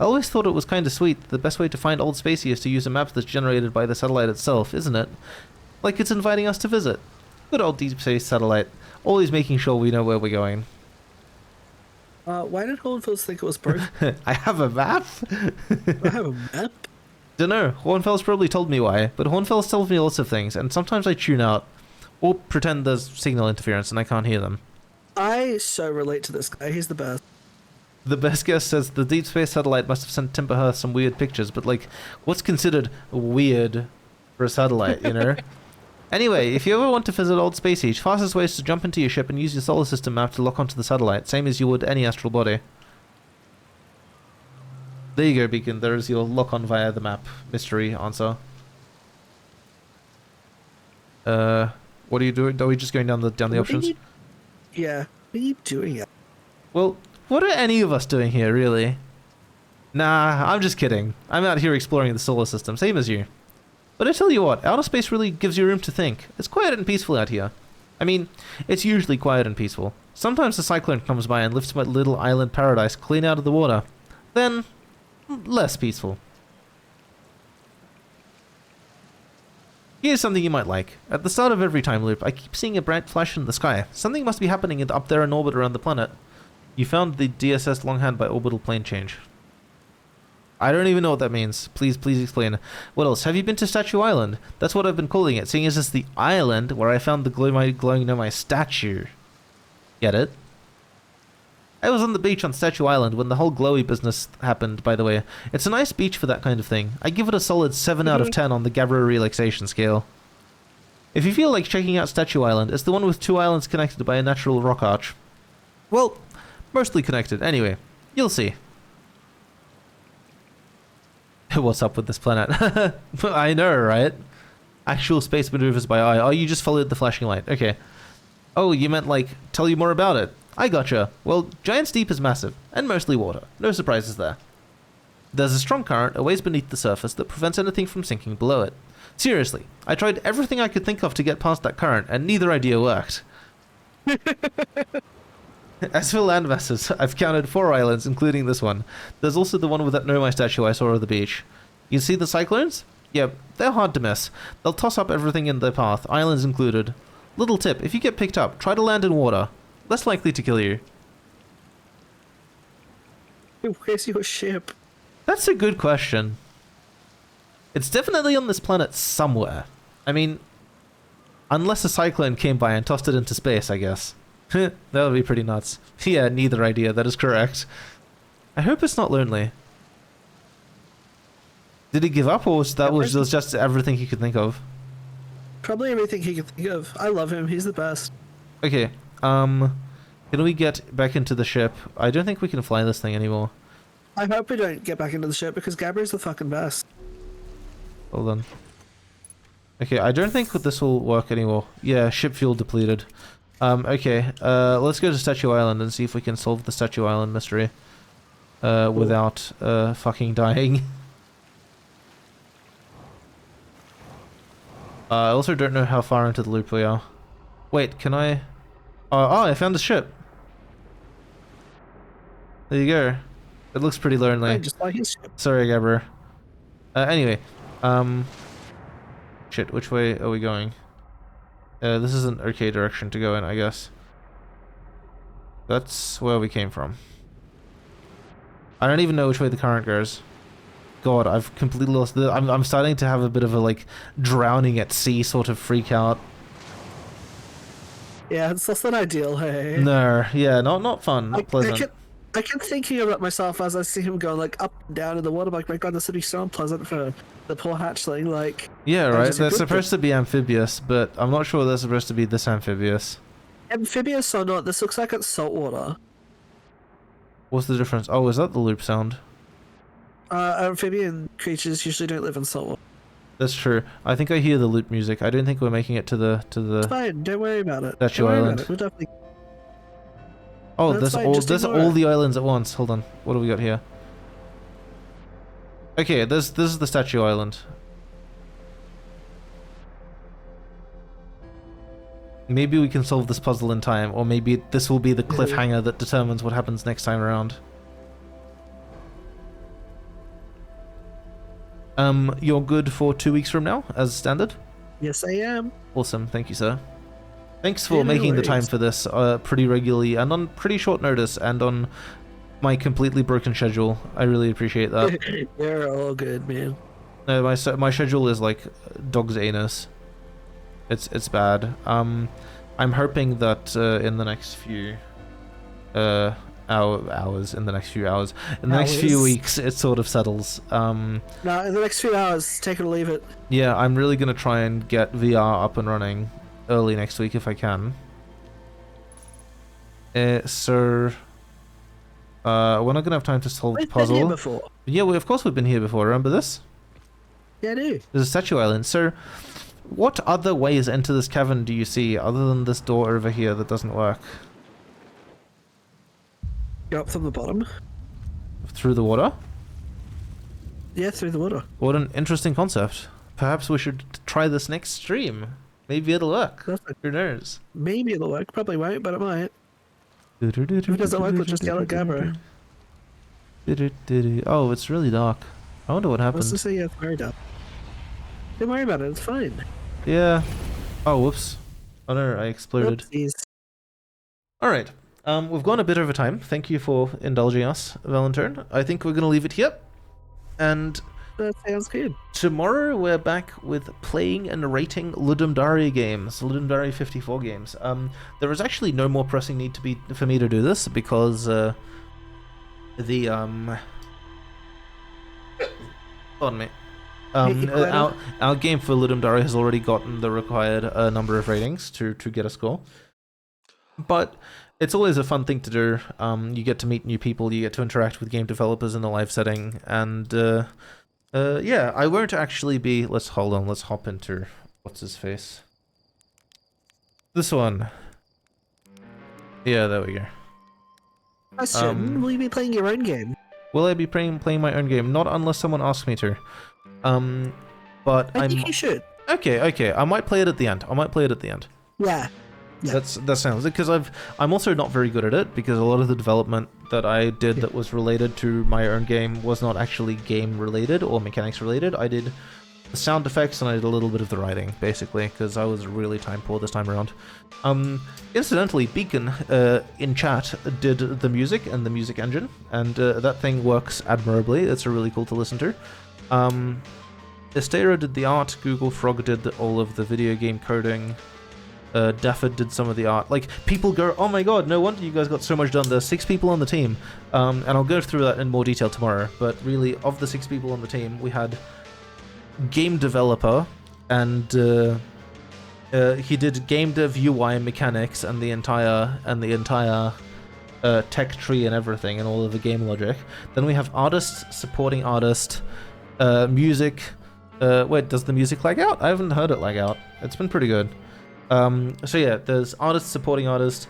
I always thought it was kinda sweet that the best way to find Old Spacey is to use a map that's generated by the satellite itself, isn't it? Like it's inviting us to visit. Good old deep space satellite. always making sure we know where we're going. Why did Hornfels think it was broken? I have a map? I have a map? Dunno, Hornfels probably told me why, but Hornfels tells me lots of things, and sometimes I tune out, or pretend there's signal interference and I can't hear them. I so relate to this guy, he's the best. The best guess says the deep space satellite must have sent Timberhurst some weird pictures, but like, what's considered weird for a satellite, you know? Anyway, if you ever want to visit old space age, fastest way is to jump into your ship and use your solar system map to lock onto the satellite, same as you would any astral body. There you go, Beacon. There is your lock on via the map mystery answer. What are you doing? Are we just going down the options? Yeah, what are you doing? Well, what are any of us doing here, really? Nah, I'm just kidding. I'm out here exploring the solar system, same as you. But I tell you what, outer space really gives you room to think. It's quiet and peaceful out here. I mean, it's usually quiet and peaceful. Sometimes a cyclone comes by and lifts my little island paradise clean out of the water. Then, less peaceful. Here's something you might like. At the start of every time loop, I keep seeing a bright flash in the sky. Something must be happening up there in orbit around the planet. You found the DSS Longhand by orbital plane change. I don't even know what that means. Please explain. What else? Have you been to Statue Island? That's what I've been calling it, seeing as it's the island where I found the glowing Nomai statue. Get it? I was on the beach on Statue Island when the whole glowy business happened, by the way. It's a nice beach for that kind of thing. I give it a solid 7 out of 10 on the Gabbro relaxation scale. If you feel like checking out Statue Island, it's the one with 2 islands connected by a natural rock arch. Well, mostly connected. Anyway, you'll see. What's up with this planet? I know, right? Actual space maneuvers by eye. Oh, you just followed the flashing light. Okay. Oh, you meant like, tell you more about it. I gotcha. Well, Giant's Deep is massive, and mostly water. No surprises there. There's a strong current a ways beneath the surface that prevents anything from sinking below it. Seriously, I tried everything I could think of to get past that current, and neither idea worked. As for land masses, I've counted 4 islands, including this one. There's also the one with that Nomai statue I saw on the beach. You see the cyclones? Yep, they're hard to miss. They'll toss up everything in their path, islands included. Little tip, if you get picked up, try to land in water. Less likely to kill you. Where's your ship? That's a good question. It's definitely on this planet somewhere. I mean, unless a cyclone came by and tossed it into space, I guess. That would be pretty nuts. Yeah, neither idea, that is correct. I hope it's not lonely. Did he give up, or was that was just everything he could think of? Probably everything he could think of. I love him, he's the best. Okay, can we get back into the ship? I don't think we can fly this thing anymore. I hope we don't get back into the ship, because Gabriel's the fucking best. Hold on. Okay, I don't think this will work anymore. Yeah, ship fuel depleted. Okay, let's go to Statue Island and see if we can solve the Statue Island mystery. Without, fucking dying. I also don't know how far into the loop we are. Wait, can I... oh, I found a ship. There you go. It looks pretty lonely. I just like his ship. Sorry, Gabber. Anyway, shit, which way are we going? This is an okay direction to go in, I guess. That's where we came from. I don't even know which way the current goes. God, I've completely lost the... I'm starting to have a bit of a, like, drowning at sea sort of freak out. Yeah, it's less than ideal, hey? No, yeah, not fun, not pleasant. I kept thinking about myself as I see him going, like, up and down in the water, like, my god, this would be so unpleasant for the poor hatchling, like... Yeah, right, they're supposed to be amphibious, but I'm not sure they're supposed to be this amphibious. Amphibious or not, this looks like it's saltwater. What's the difference? Oh, is that the loop sound? Amphibian creatures usually don't live in saltwater. That's true. I think I hear the loop music. I don't think we're making it to the... It's fine, don't worry about it. Statue Island. We'll definitely... Oh, there's all the islands at once. Hold on. What do we got here? Okay, this is the Statue Island. Maybe we can solve this puzzle in time, or maybe this will be the cliffhanger that determines what happens next time around. You're good for 2 weeks from now, as standard? Yes, I am. Awesome, thank you, sir. Thanks for making the time for this pretty regularly and on pretty short notice and on my completely broken schedule. I really appreciate that. You're all good, man. No, my schedule is like dog's anus. It's bad. I'm hoping that in the next few hours, in the next few weeks, it sort of settles. No, in the next few hours, take it or leave it. Yeah, I'm really gonna try and get VR up and running early next week if I can. So we're not gonna have time to solve the puzzle. We've been here before. Yeah, of course we've been here before. Remember this? Yeah, I do. There's a statue island. So, what other ways into this cavern do you see other than this door over here that doesn't work? Go up from the bottom. Through the water? Yeah, through the water. What an interesting concept. Perhaps we should try this next stream. Maybe it'll work. Perfect. Who knows? Maybe it'll work. Probably won't, but it might. If it doesn't work, we'll just yell at Gabro. Oh, it's really dark. I wonder what happens. What's to say? Yeah, it's very dark. Don't worry about it. It's fine. Yeah. Oh, whoops. Oh no, I exploded. Oopsies. Alright. We've gone a bit over time. Thank you for indulging us, Valintone. I think we're going to leave it here. And that sounds good. tomorrow we're back with playing and rating Ludum games, Ludum 54 games. There is actually no more pressing need for me to do this because pardon me. Our game for Ludum has already gotten the required number of ratings to get a score. But it's always a fun thing to do. You get to meet new people, you get to interact with game developers in a live setting, and yeah, I won't actually be... Let's hop into... What's his face? This one. Yeah, there we go. Question, will you be playing your own game? Will I be playing my own game? Not unless someone asks me to. But I think you should. Okay, I might play it at the end. Yeah. That sounds it, because I'm also not very good at it, because a lot of the development that I did that was related to my own game was not actually game related or mechanics related. I did the sound effects and I did a little bit of the writing, basically, because I was really time poor this time around. Incidentally, Beacon in chat did the music and the music engine, and that thing works admirably. It's really cool to listen to. Estero did the art, Google Frog did all of the video game coding. Dafford did some of the art. Like, people go, oh my god, no wonder you guys got so much done. There's 6 people on the team. And I'll go through that in more detail tomorrow. But really, of the 6 people on the team, we had game developer, and he did game dev, UI, mechanics, and the entire tech tree and everything, and all of the game logic. Then we have artist, supporting artist, music. Wait, does the music lag out? I haven't heard it lag out. It's been pretty good. So yeah, there's artist, supporting artist,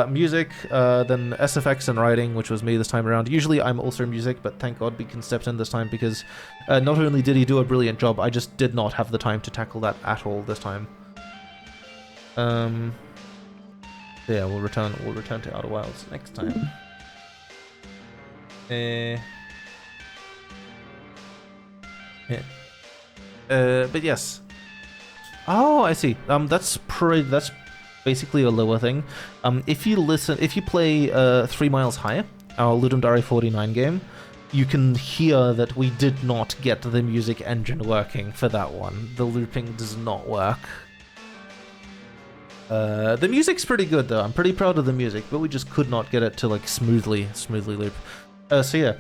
music, then SFX and writing, which was me this time around. Usually I'm also music, but thank God Beacon stepped in this time because not only did he do a brilliant job, I just did not have the time to tackle that at all this time. So yeah, we'll return to Outer Wilds next time. Yeah. But yes. Oh, I see. That's basically a lower thing. If you play 3 Miles High, our Ludum 49 game, you can hear that we did not get the music engine working for that one. The looping does not work. The music's pretty good though. I'm pretty proud of the music, but we just could not get it to like smoothly loop. So yeah,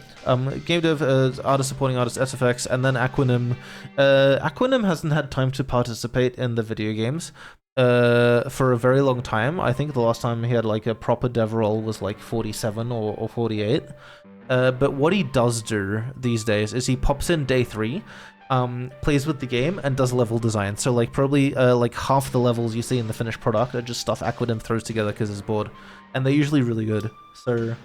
game dev, artist, supporting artist, SFX, and then Aquanim. Aquanim hasn't had time to participate in the video games for a very long time. I think the last time he had like a proper dev role was like 47 or 48. But what he does do these days is he pops in day 3, plays with the game, and does level design. So like probably like half the levels you see in the finished product are just stuff Aquanim throws together because he's bored, and they're usually really good. So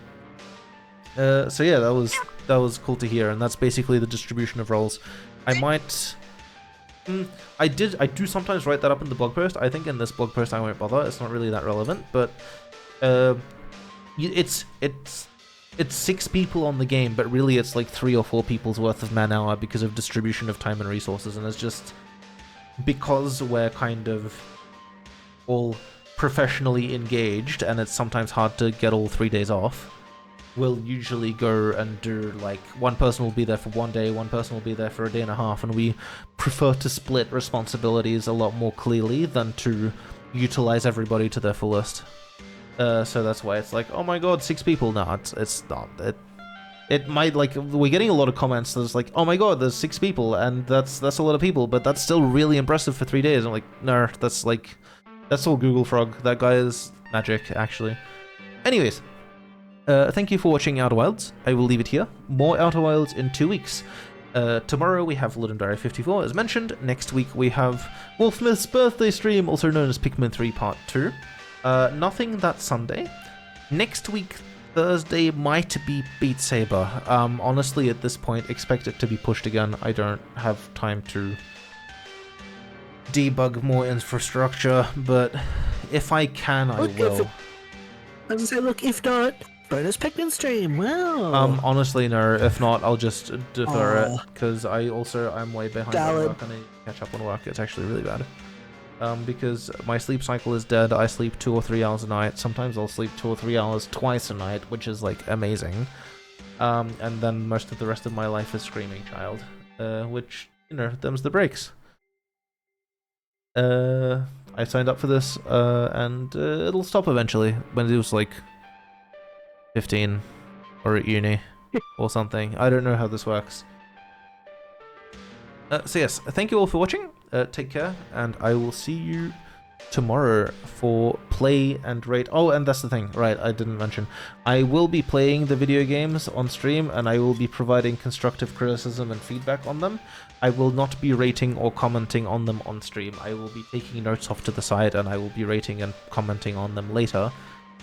yeah, that was cool to hear, and that's basically the distribution of roles. I might... I do sometimes write that up in the blog post. I think in this blog post I won't bother. It's not really that relevant, but it's 6 people on the game, but really it's like 3 or 4 people's worth of man-hour because of distribution of time and resources, and it's just because we're kind of all professionally engaged, and it's sometimes hard to get all 3 days off, will usually go and do, like, one person will be there for 1 day, one person will be there for a day and a half, and we prefer to split responsibilities a lot more clearly than to utilize everybody to their fullest. So that's why it's like, oh my god, 6 people. No, it's not. It might, like, we're getting a lot of comments that's like, oh my god, there's 6 people, and that's a lot of people, but that's still really impressive for 3 days. I'm like, no, that's all Google Frog. That guy is magic, actually. Anyways, thank you for watching Outer Wilds. I will leave it here. More Outer Wilds in 2 weeks. Tomorrow we have Blood & Diary 54, as mentioned. Next week we have Wolfsmith's birthday stream, also known as Pikmin 3 Part 2. Nothing that Sunday. Next week, Thursday, might be Beat Saber. Honestly, at this point, expect it to be pushed again. I don't have time to debug more infrastructure, but if I can, I will. I was gonna say, look, if not, bonus Pikmin stream. Wow. Honestly, no. If not, I'll just defer it, because I'm way behind on work and I need to catch up on work. It's actually really bad. Because my sleep cycle is dead. I sleep 2 or 3 hours a night. Sometimes I'll sleep 2 or 3 hours twice a night, which is, like, amazing. And then most of the rest of my life is Screaming Child, which, you know, them's the breaks. I signed up for this, and it'll stop eventually, when it was, like, 15, or at uni, or something. I don't know how this works. So yes, thank you all for watching. Take care, and I will see you tomorrow for play and rate. Oh, and that's the thing, right, I didn't mention. I will be playing the video games on stream, and I will be providing constructive criticism and feedback on them. I will not be rating or commenting on them on stream. I will be taking notes off to the side, and I will be rating and commenting on them later,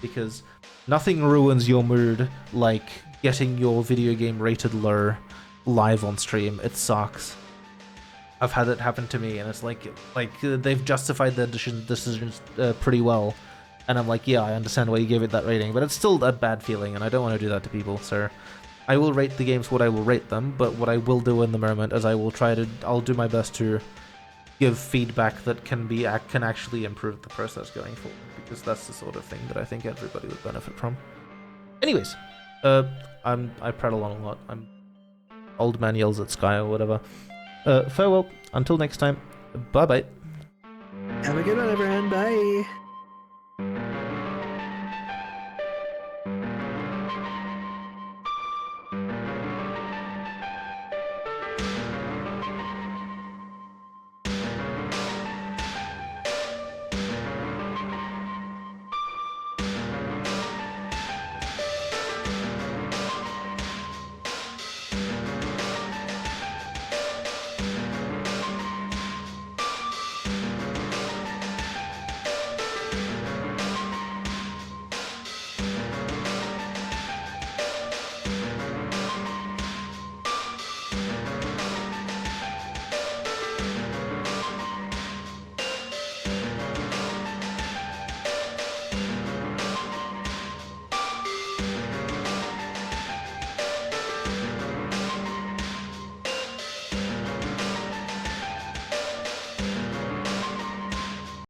because nothing ruins your mood like getting your video game rated low live on stream. It sucks. I've had it happen to me, and it's like they've justified their decisions pretty well, and I'm like, yeah, I understand why you gave it that rating, but it's still a bad feeling, and I don't want to do that to people. So I will rate the games what I will rate them, but what I will do in the moment is I'll do my best to give feedback that can actually improve the process going forward, because that's the sort of thing that I think everybody would benefit from. Anyways, I prattle on a lot. I'm old man yells at sky or whatever. Farewell, until next time, bye bye. Have a good one, everyone, bye.